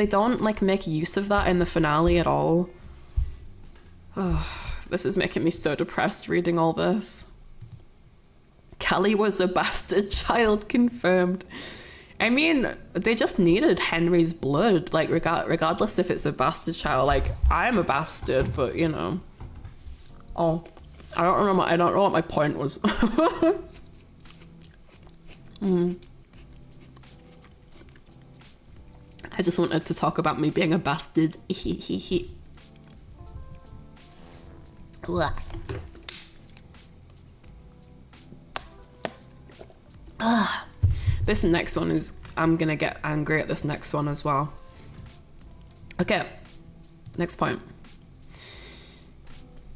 don't like make use of that in the finale at all? Oh, this is making me so depressed reading all this. Callie was a bastard child, confirmed. I mean, they just needed Henry's blood, like regardless if it's a bastard child. Like, I'm a bastard, but you know. Oh, I don't know what my point was. I just wanted to talk about me being a bastard. This next one is, I'm gonna get angry at this next one as well. Okay, next point.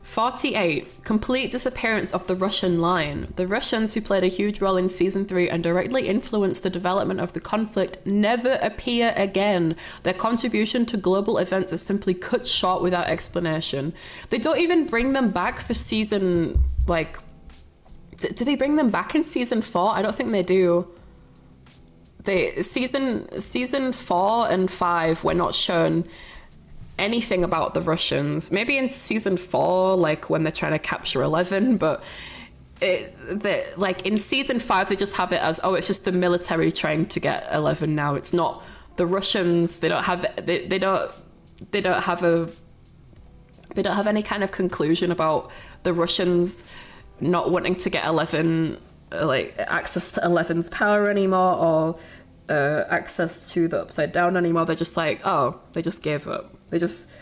48. Complete disappearance of the Russian line. The Russians, who played a huge role in season 3 and directly influenced the development of the conflict, never appear again. Their contribution to global events is simply cut short without explanation. They don't even bring them back for season, like, do they bring them back in season 4? I don't think they do. Season 4 and 5 were not shown anything about the Russians. Maybe in season 4, like when they're trying to capture 11, but like in season 5 they just have it as, oh, it's just the military trying to get 11 now. It's not the Russians. They don't have any kind of conclusion about the Russians not wanting to get 11, like access to 11's power anymore, or access to the Upside Down anymore. They're just like, oh, they just gave up. They just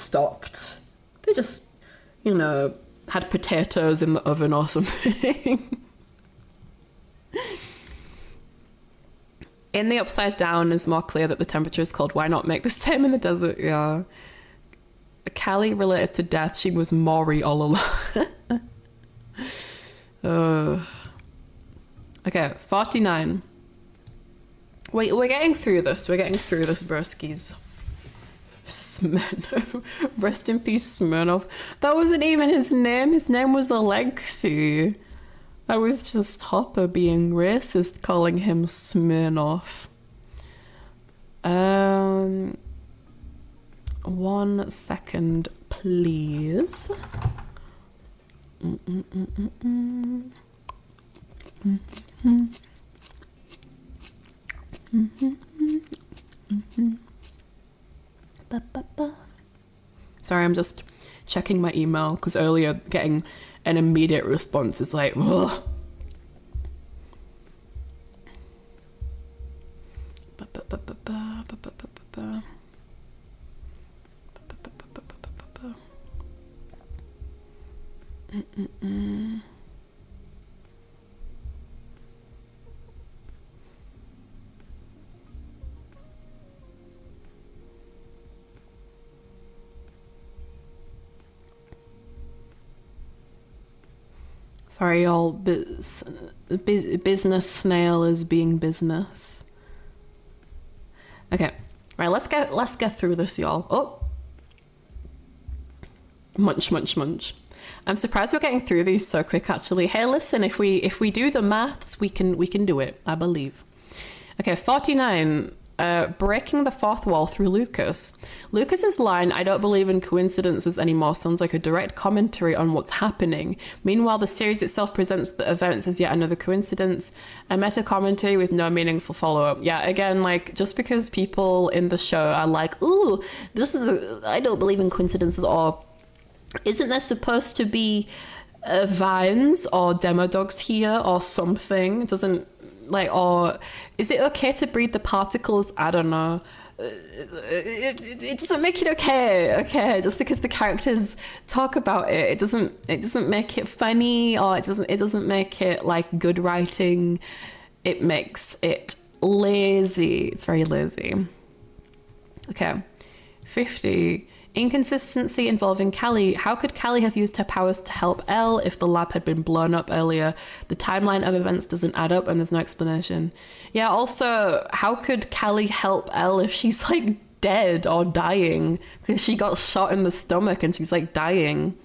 stopped. They just, you know, had potatoes in the oven or something. In the Upside Down, it's more clear that the temperature is cold. Why not make the same in the desert? Yeah. Callie related to death. She was Maury all along. Okay, 49. Wait, we're getting through this. Broskies. Smirnov. Rest in peace, Smirnov. That wasn't even his name. His name was Alexei. I was just Hopper being racist, calling him Smirnov. 1, 1 second, please. Sorry, I'm just checking my email because earlier getting an immediate response is like, ugh. Sorry, y'all. Business snail is being business. Okay, right. Let's get through this, y'all. Oh, munch. I'm surprised we're getting through these so quick. Actually, hey, listen. If we do the maths, we can do it. I believe. Okay, 49. Breaking the fourth wall through Lucas. Lucas's line, "I don't believe in coincidences anymore," sounds like a direct commentary on what's happening. Meanwhile, the series itself presents the events as yet another coincidence, a meta commentary with no meaningful follow-up. Yeah, again, like, just because people in the show are like, "Ooh, I don't believe in coincidences," or isn't there supposed to be vines or demo dogs here or something? It doesn't, like, or is it okay to breed the particles? I don't know. It doesn't make it okay, just because the characters talk about it, it doesn't make it funny, or it doesn't make it like good writing. It makes it lazy. It's very lazy. Okay, 50. Inconsistency involving Callie. How could Callie have used her powers to help Elle if the lab had been blown up earlier? The timeline of events doesn't add up and there's no explanation. Yeah, also, how could Callie help Elle if she's like dead or dying? Because she got shot in the stomach and she's like dying.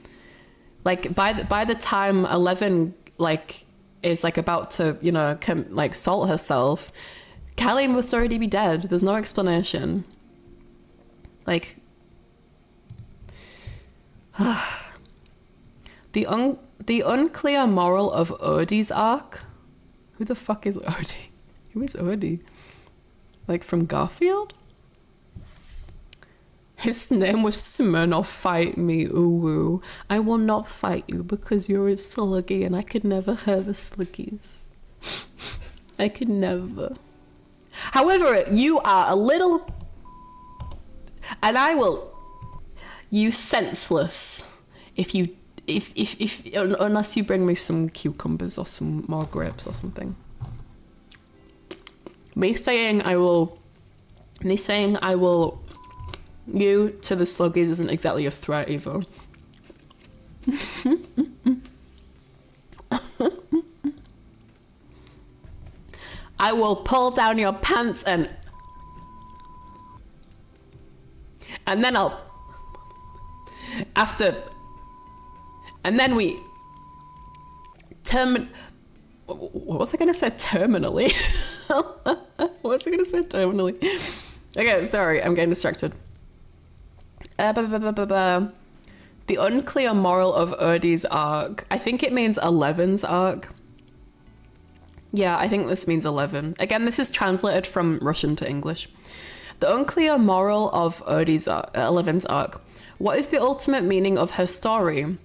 Like by the time 11 like is like about to, you know, like salt herself, Callie must already be dead. There's no explanation. Like, the unclear moral of Odie's arc. Who the fuck is Odie? Who is Odie? Like from Garfield? His name was Smirnoff. Fight me, ooh. I will not fight you because you're a sluggy and I could never hurt the sluggies. I could never. However, you are a little... And I will... You senseless. If unless you bring me some cucumbers or some more grapes or something. Me saying I will you to the sluggies isn't exactly a threat either. I will pull down your pants and then I'll and then we what was I gonna say terminally? What was I gonna say terminally? Okay, sorry, I'm getting distracted. The unclear moral of Odie's arc. I think it means 11's arc. Yeah, I think this means 11. Again, this is translated from Russian to English. The unclear moral of Odie's 11's arc. What is the ultimate meaning of her story?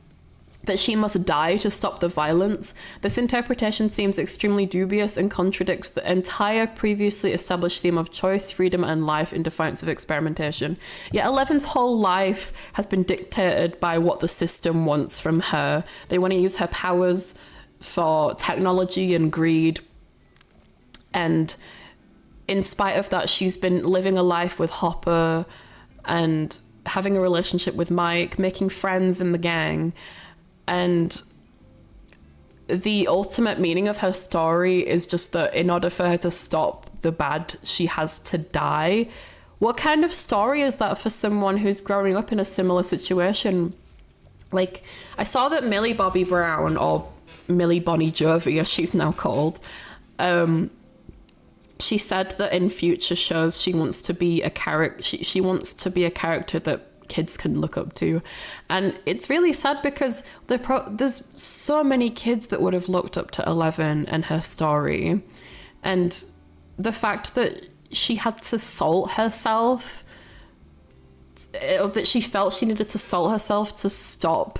That she must die to stop the violence? This interpretation seems extremely dubious and contradicts the entire previously established theme of choice, freedom, and life in defiance of experimentation. Yet 11's whole life has been dictated by what the system wants from her. They want to use her powers for technology and greed. And in spite of that, she's been living a life with Hopper and having a relationship with Mike, making friends in the gang. And the ultimate meaning of her story is just that in order for her to stop the bad, she has to die. What kind of story is that for someone who's growing up in a similar situation? Like, I saw that Millie Bobby Brown, or Millie Bonnie Jovi as she's now called, she said that in future shows she wants to be a character. She wants to be a character that kids can look up to. And it's really sad because there's so many kids that would have looked up to 11 and her story. And the fact that she had to salt herself, that she felt she needed to salt herself to stop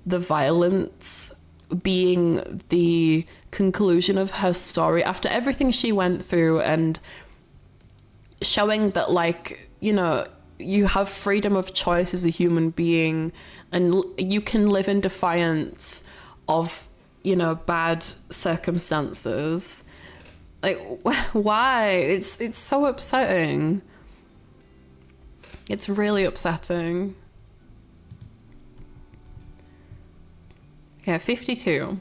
the violence being the conclusion of her story after everything she went through, and showing that, like, you know, you have freedom of choice as a human being and you can live in defiance of, you know, bad circumstances. Like, why? It's so upsetting. It's really upsetting. Okay, 52.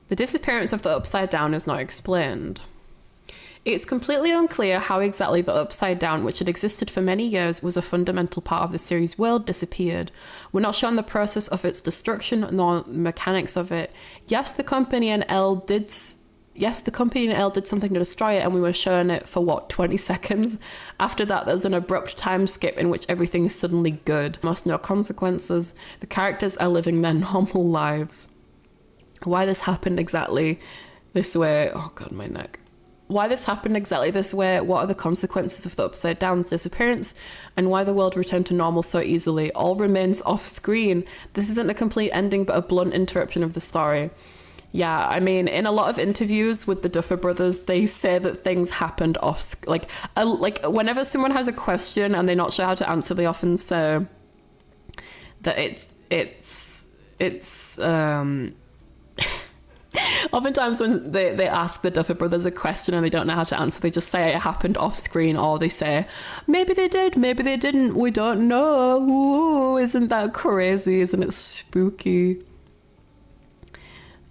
The disappearance of the Upside Down is not explained. It's completely unclear how exactly the Upside Down, which had existed for many years, was a fundamental part of the series' world, disappeared. We're not shown the process of its destruction nor the mechanics of it. Yes, the company and L did something to destroy it, and we were shown it for, what, 20 seconds? After that, there's an abrupt time skip in which everything is suddenly good. Almost no consequences. The characters are living their normal lives. Why this happened exactly this way? Oh god, my neck. Why this happened exactly this way? What are the consequences of the Upside Down's disappearance? And why the world returned to normal so easily? All remains off screen. This isn't a complete ending, but a blunt interruption of the story. Yeah, I mean, in a lot of interviews with the Duffer Brothers, they say that things happened off, like whenever someone has a question and they're not sure how to answer, they often say that it's oftentimes when they ask the Duffer Brothers a question and they don't know how to answer, they just say it happened off screen, or they say maybe they did, maybe they didn't, we don't know. Ooh, isn't that crazy? Isn't it spooky?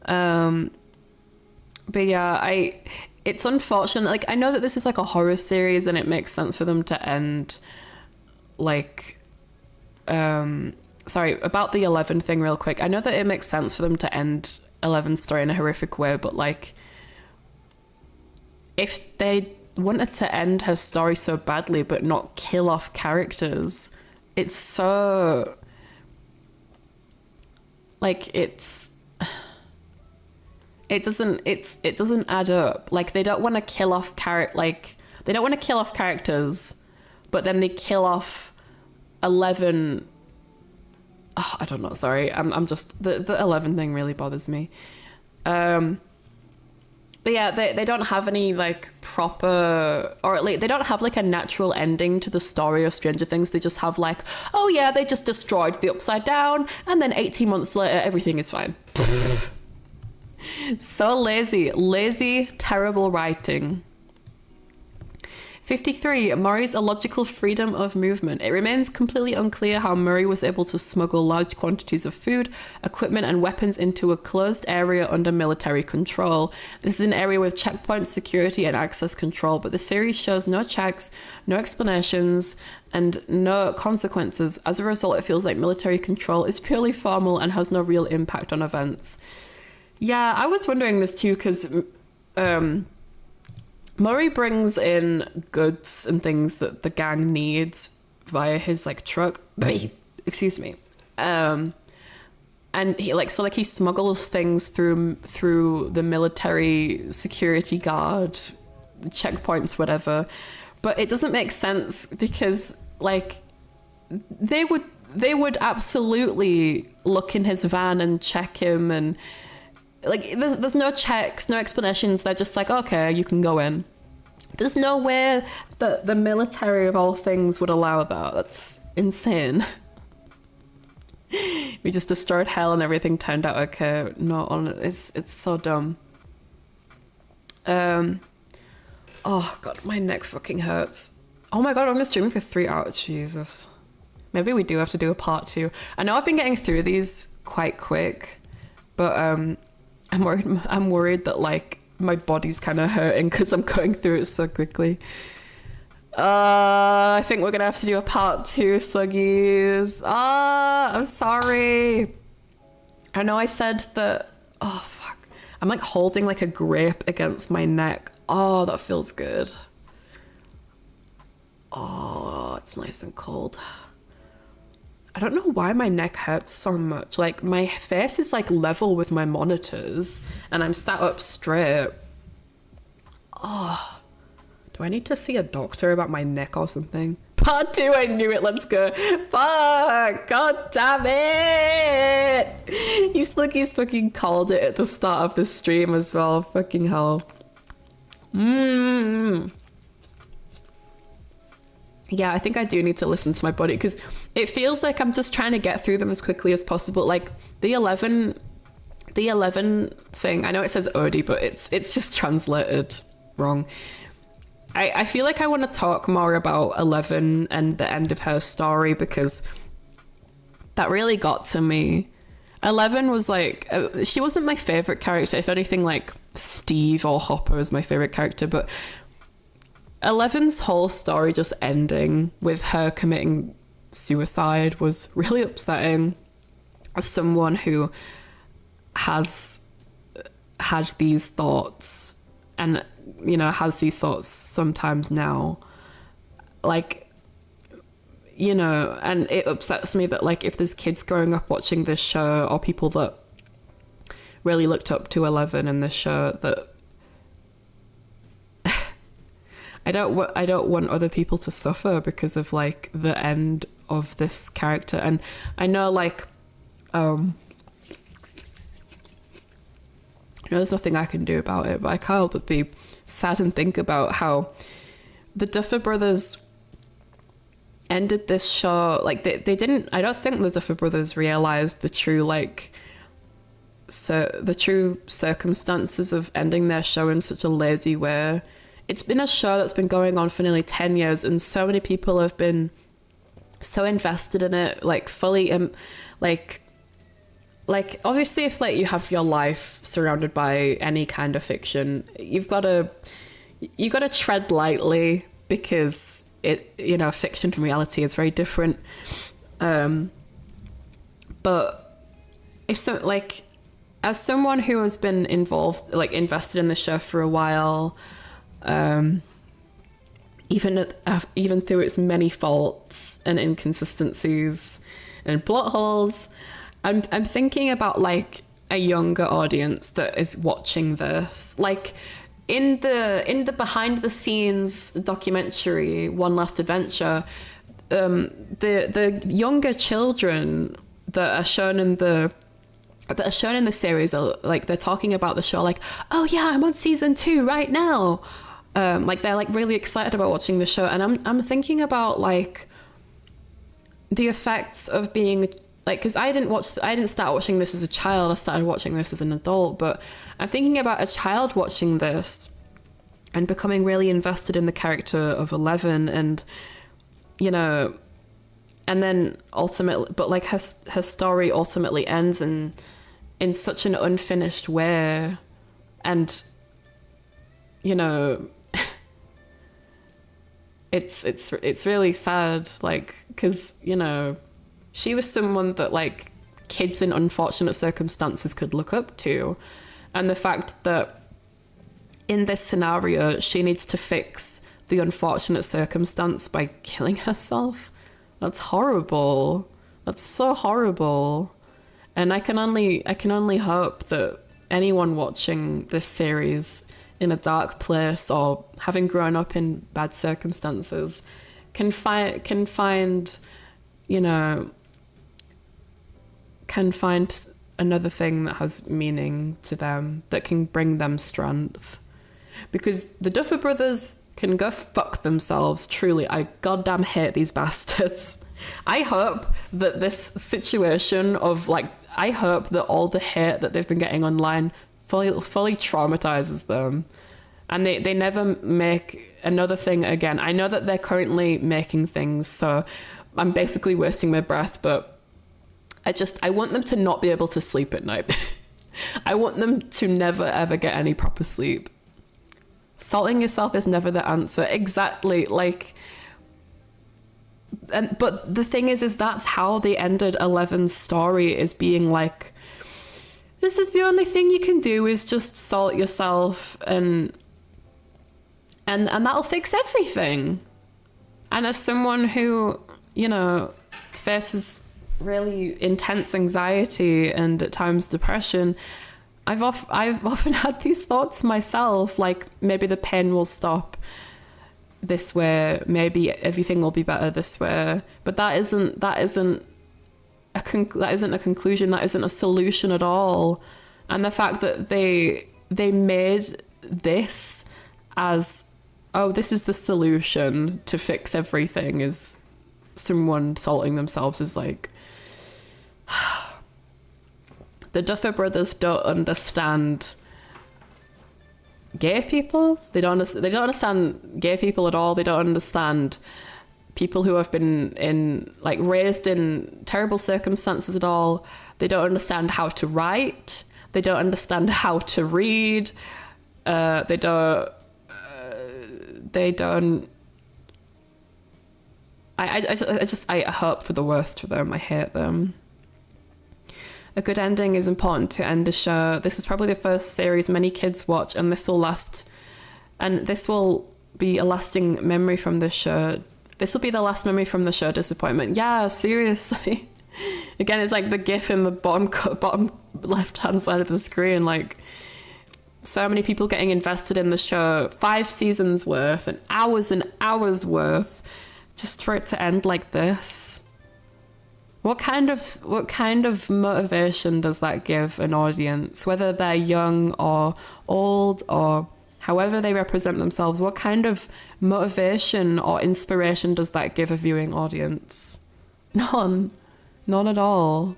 But yeah, it's unfortunate. Like, I know that this is like a horror series and it makes sense for them to end like, sorry, about the 11 thing real quick. I know that it makes sense for them to end 11's story in a horrific way, but like, if they wanted to end her story so badly but not kill off characters, it's so, like, it doesn't add up. Like, they don't want to kill off characters, but then they kill off 11. Oh, I don't know, sorry. I'm just, the 11 thing really bothers me. But yeah, they don't have any like proper, or at least they don't have like a natural ending to the story of Stranger Things. They just have like, oh yeah, they just destroyed the Upside Down, and then 18 months later everything is fine. So lazy, terrible writing. 53. Murray's illogical freedom of movement. It remains completely unclear how Murray was able to smuggle large quantities of food, equipment, and weapons into a closed area under military control. This is an area with checkpoints, security, and access control, but the series shows no checks, no explanations, and no consequences. As a result, it feels like military control is purely formal and has no real impact on events. Yeah, I was wondering this too, because Murray brings in goods and things that the gang needs via his like truck. Excuse me. And he he smuggles things through the military security guard checkpoints, whatever. But it doesn't make sense because like they would absolutely look in his van and check him, and like there's no checks, no explanations. They're just like, okay, you can go in. There's no way that the military of all things would allow that. That's insane. We just destroyed hell and everything turned out okay. No, it's so dumb. Oh god, my neck fucking hurts. Oh my god, I'm gonna stream for 3 hours. Jesus. Maybe we do have to do a part 2. I know I've been getting through these quite quick, but I'm worried that like my body's kind of hurting because I'm going through it so quickly. I think we're gonna have to do a part 2, Sluggies. I'm sorry. I know I said that. Oh fuck. I'm like holding like a grape against my neck. Oh, that feels good. Oh, it's nice and cold. I don't know why my neck hurts so much. Like, my face is like level with my monitors and I'm sat up straight. Oh, do I need to see a doctor about my neck or something? Part 2, I knew it, let's go. Fuck, god damn it. You Sluggies fucking called it at the start of the stream as well, fucking hell. Yeah, I think I do need to listen to my body because it feels like I'm just trying to get through them as quickly as possible. Like the 11 thing, I know it says Odie, but it's just translated wrong. I feel like I want to talk more about 11 and the end of her story because that really got to me. 11 was like, she wasn't my favorite character. If anything, like Steve or Hopper was my favorite character, but 11's whole story just ending with her committing suicide was really upsetting. As someone who has had these thoughts and, you know, has these thoughts sometimes now, like, you know, and it upsets me that, like, if there's kids growing up watching this show or people that really looked up to 11 in this show, that I don't want other people to suffer because of, like, the end of this character. And I know, like, there's nothing I can do about it, but I can't help but be sad and think about how the Duffer Brothers ended this show. Like, they didn't, I don't think the Duffer Brothers realized the true, like, the true circumstances of ending their show in such a lazy way. It's been a show that's been going on for nearly 10 years and so many people have been so invested in it, like, fully, like obviously if, like, you have your life surrounded by any kind of fiction, you've got to tread lightly because it, you know, fiction and reality is very different. But if so, like, as someone who has been involved, like, invested in the show for a while, even through its many faults and inconsistencies and plot holes, I'm thinking about, like, a younger audience that is watching this. Like, in the behind the scenes documentary One Last Adventure, the younger children that are shown in the series are, like, they're talking about the show like, oh yeah, I'm on season 2 right now. Like, they're, like, really excited about watching the show, and I'm thinking about, like, the effects of being, like, because I didn't start watching this as a child, I started watching this as an adult, but I'm thinking about a child watching this and becoming really invested in the character of 11, and, you know, and then ultimately, but, like, her story ultimately ends in such an unfinished way, and, you know, it's really sad, like, because, you know, she was someone that, like, kids in unfortunate circumstances could look up to, and the fact that in this scenario she needs to fix the unfortunate circumstance by killing herself, that's horrible. That's so horrible. And I can only hope that anyone watching this series in a dark place or having grown up in bad circumstances can find, you know, can find another thing that has meaning to them, that can bring them strength. Because the Duffer Brothers can go fuck themselves, truly. I goddamn hate these bastards. I hope that this situation of, like, I hope that all the hate that they've been getting online fully traumatizes them, and they never make another thing again. I know that they're currently making things, so I'm basically wasting my breath, but I want them to not be able to sleep at night. I want them to never ever get any proper sleep. Salting yourself is never the answer. Exactly, like, but the thing is that's how they ended 11's story, is being like, this is the only thing you can do is just salt yourself and that'll fix everything. And as someone who, you know, faces really intense anxiety and at times depression, I've often had these thoughts myself, like maybe the pain will stop this way, maybe everything will be better this way. But that isn't a conclusion, that isn't a solution at all. And the fact that they made this as, oh, this is the solution to fix everything, is someone salting themselves, is like, the Duffer Brothers don't understand gay people. They don't understand gay people at all. They don't understand people who have been raised in terrible circumstances at all. They don't understand how to write. They don't understand how to read. They don't. I hope for the worst for them. I hate them. A good ending is important to end a show. This is probably the first series many kids watch, and this will be a lasting memory from this show. This will be the last memory from the show, disappointment. Yeah, seriously. Again, it's like the GIF in the bottom left-hand side of the screen. Like, so many people getting invested in the show, 5 seasons worth and hours worth, just for it to end like this. What kind of motivation does that give an audience, whether they're young or old or however they represent themselves? What kind of motivation or inspiration does that give a viewing audience? None at all.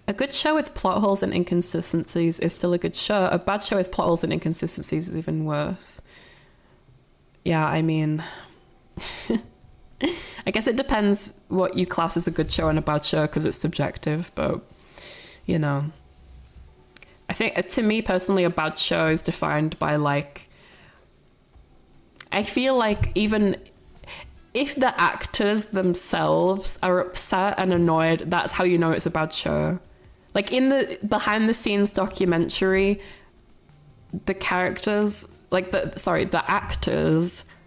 A good show with plot holes and inconsistencies is still a good show. A bad show with plot holes and inconsistencies is even worse. Yeah, I mean, I guess it depends what you class as a good show and a bad show, because it's subjective, but, you know. I think, to me personally, a bad show is defined by, like, I feel like even if the actors themselves are upset and annoyed, that's how you know it's a bad show. Like, in the behind-the-scenes documentary, the actors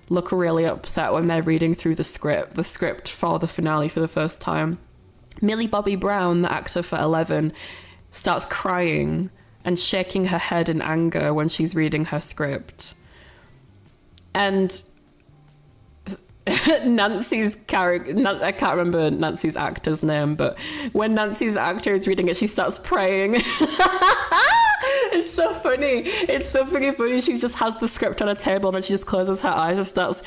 look really upset when they're reading through the script for the finale for the first time. Millie Bobby Brown, the actor for 11, starts crying and shaking her head in anger when she's reading her script. And Nancy's character, I can't remember Nancy's actor's name, but when Nancy's actor is reading it, she starts praying. It's so funny. It's so freaking funny. She just has the script on a table and then she just closes her eyes and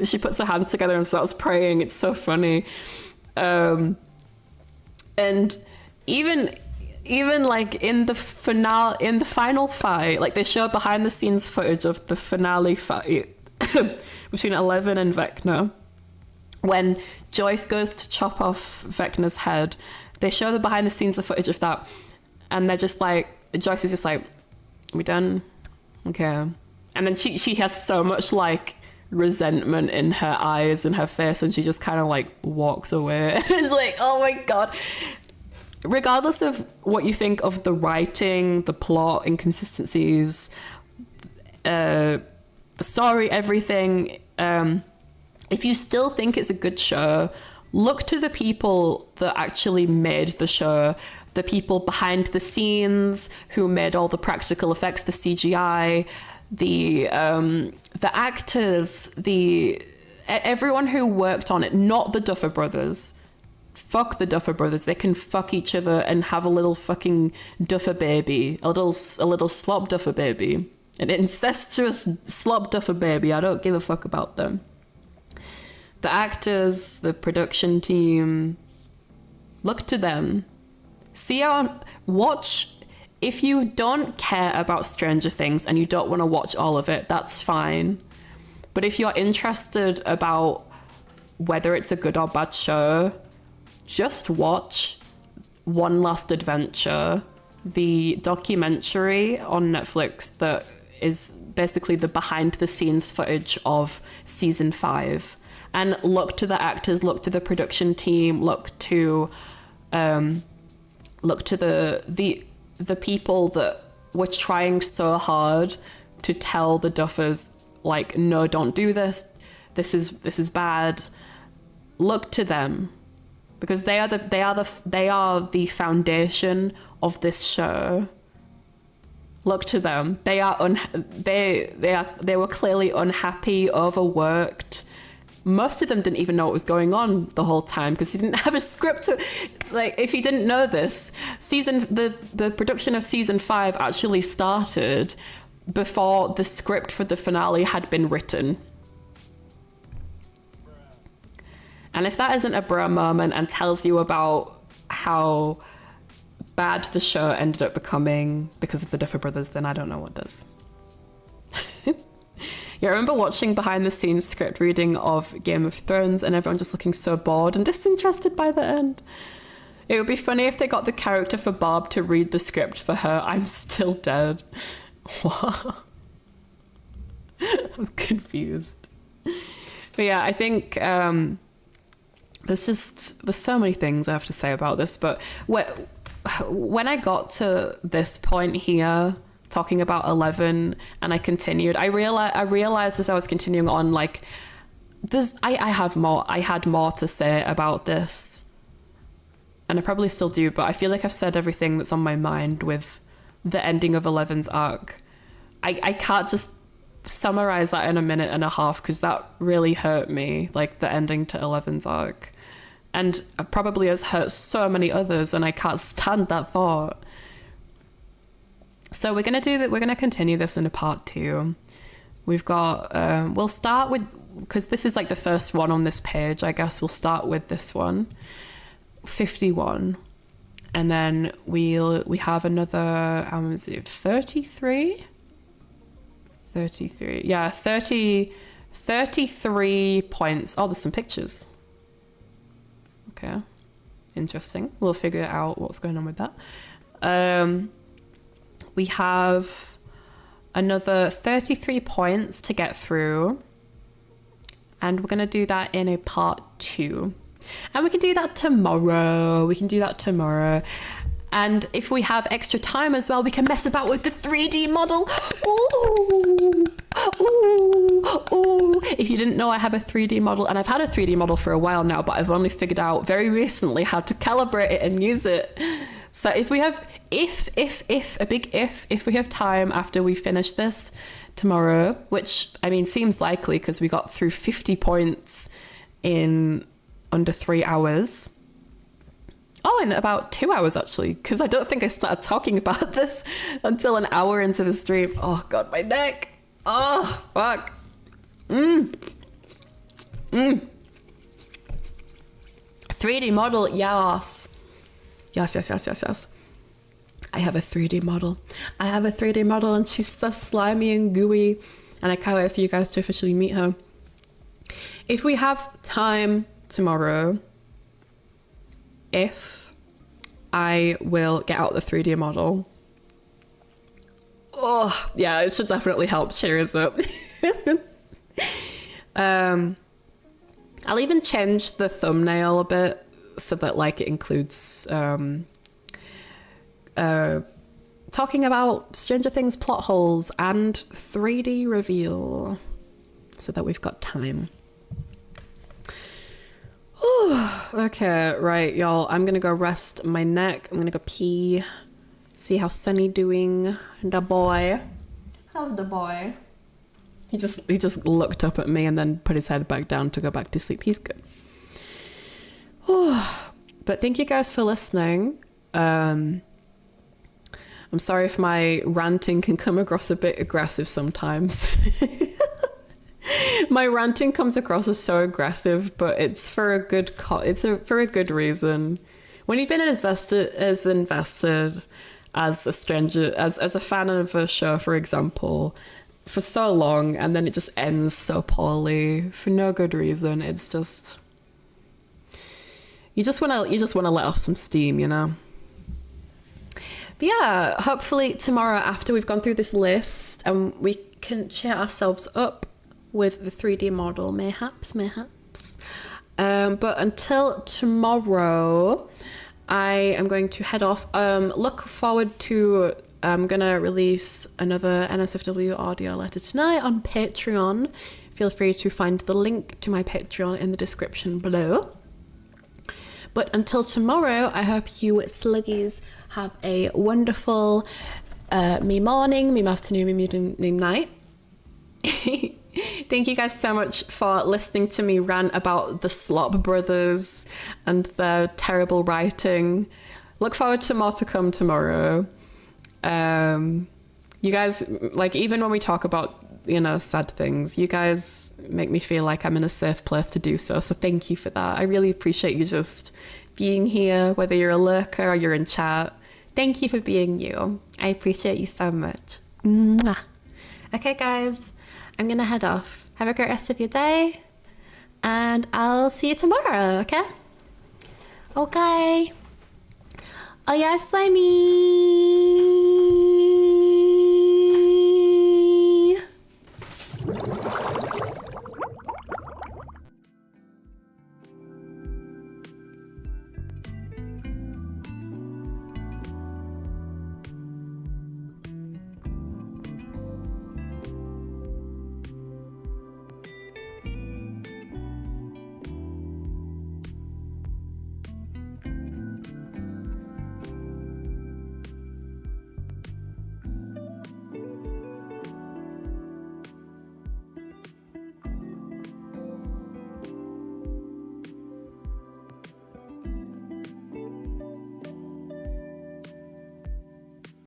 she puts her hands together and starts praying. It's so funny. And even like in the final fight, like they show behind the scenes footage of the finale fight between Eleven and Vecna. When Joyce goes to chop off Vecna's head, they show the behind the scenes the footage of that, and they're just like, Joyce is just like, we done? Okay. And then she has so much like resentment in her eyes and her face, and she just kind of like walks away. It's like, oh my god. Regardless of what you think of the writing, the plot, inconsistencies, the story, everything, if you still think it's a good show, look to the people that actually made the show, the people behind the scenes who made all the practical effects, the CGI, the actors, everyone who worked on it, not the Duffer Brothers. Fuck the Duffer Brothers. They can fuck each other and have a little fucking Duffer baby, a little slop Duffer baby, an incestuous slop Duffer baby. I don't give a fuck about them. The actors, the production team, look to them. Watch. If you don't care about Stranger Things and you don't want to watch all of it, that's fine. But if you're interested about whether it's a good or bad show, just watch One Last Adventure, the documentary on Netflix that is basically the behind the scenes footage of season 5. And look to the actors, look to the production team, look to the people that were trying so hard to tell the Duffers, like, no, don't do this. This is bad. look to them, because they are the foundation of this show. Look to them. They were clearly unhappy, overworked. Most of them didn't even know what was going on the whole time because they didn't have a script. Like, if you didn't know this, the production of season 5 actually started before the script for the finale had been written. And if that isn't a bruh moment and tells you about how bad the show ended up becoming because of the Duffer Brothers, then I don't know what does. Yeah, I remember watching behind the scenes script reading of Game of Thrones and everyone just looking so bored and disinterested by the end. It would be funny if they got the character for Barb to read the script for her. I'm still dead. What? I'm confused. But yeah, I think there's so many things I have to say about this, but when I got to this point here, talking about 11, and I continued, I realized as I was continuing on, like, I had more to say about this, and I probably still do, but I feel like I've said everything that's on my mind with the ending of 11's arc. I can't just summarize that in a minute and a half because that really hurt me, like the ending to 11's arc, and probably has hurt so many others, and I can't stand that thought. So we're gonna continue this in a part 2. We've got we'll start with, because this is like the first one on this page, I guess we'll start with this one, 51, and then we have another 33, yeah, 33 points. Oh, there's some pictures. Okay, interesting. We'll figure out what's going on with that. We have another 33 points to get through, and we're going to do that in a part 2. And we can do that tomorrow. And if we have extra time as well, we can mess about with the 3D model. Ooh. If you didn't know, I have a 3D model, and I've had a 3D model for a while now, but I've only figured out very recently how to calibrate it and use it. So if we have, if we have time after we finish this tomorrow, which, I mean, seems likely because we got through 50 points in under 3 hours. Oh, in about 2 hours, actually, because I don't think I started talking about this until an hour into the stream. Oh, God, my neck. Oh, fuck. 3D model, yes. Yes. I have a 3D model. And she's so slimy and gooey. And I can't wait for you guys to officially meet her. If we have time tomorrow, I will get out the 3D model. Oh, yeah, it should definitely help cheer us up. I'll even change the thumbnail a bit so that, like, it includes talking about Stranger Things plot holes and 3D reveal so that we've got time. Okay, right, y'all. I'm gonna go rest my neck. I'm gonna go pee. See how Sunny doing. The boy. How's the boy? He just looked up at me and then put his head back down to go back to sleep. He's good. But thank you guys for listening. I'm sorry if my ranting can come across a bit aggressive sometimes. My ranting comes across as so aggressive, but it's for a good for a good reason. When you've been invested as a stranger, as a fan of a show, for example, for so long, and then it just ends so poorly for no good reason, it's just you just want to let off some steam, you know. But yeah, hopefully tomorrow after we've gone through this list, we can cheer ourselves up with the 3D model, mayhaps. But until tomorrow, I am going to head off. Look forward to, I'm gonna release another NSFW audio letter tonight on Patreon feel free to find the link to my Patreon in the description below. But until tomorrow, I hope you Sluggies have a wonderful meme morning, meme afternoon, meme night. Thank you guys so much for listening to me rant about the Slop brothers and their terrible writing. Look forward to more to come tomorrow. You guys, like, even when we talk about, you know, sad things, you guys make me feel like I'm in a safe place to do so. So thank you for that. I really appreciate you just being here, whether you're a lurker or you're in chat. Thank you for being you. I appreciate you so much. Mwah. Okay, guys, I'm gonna head off. Have a great rest of your day, and I'll see you tomorrow, okay? Okay. Oh yeah, slimy.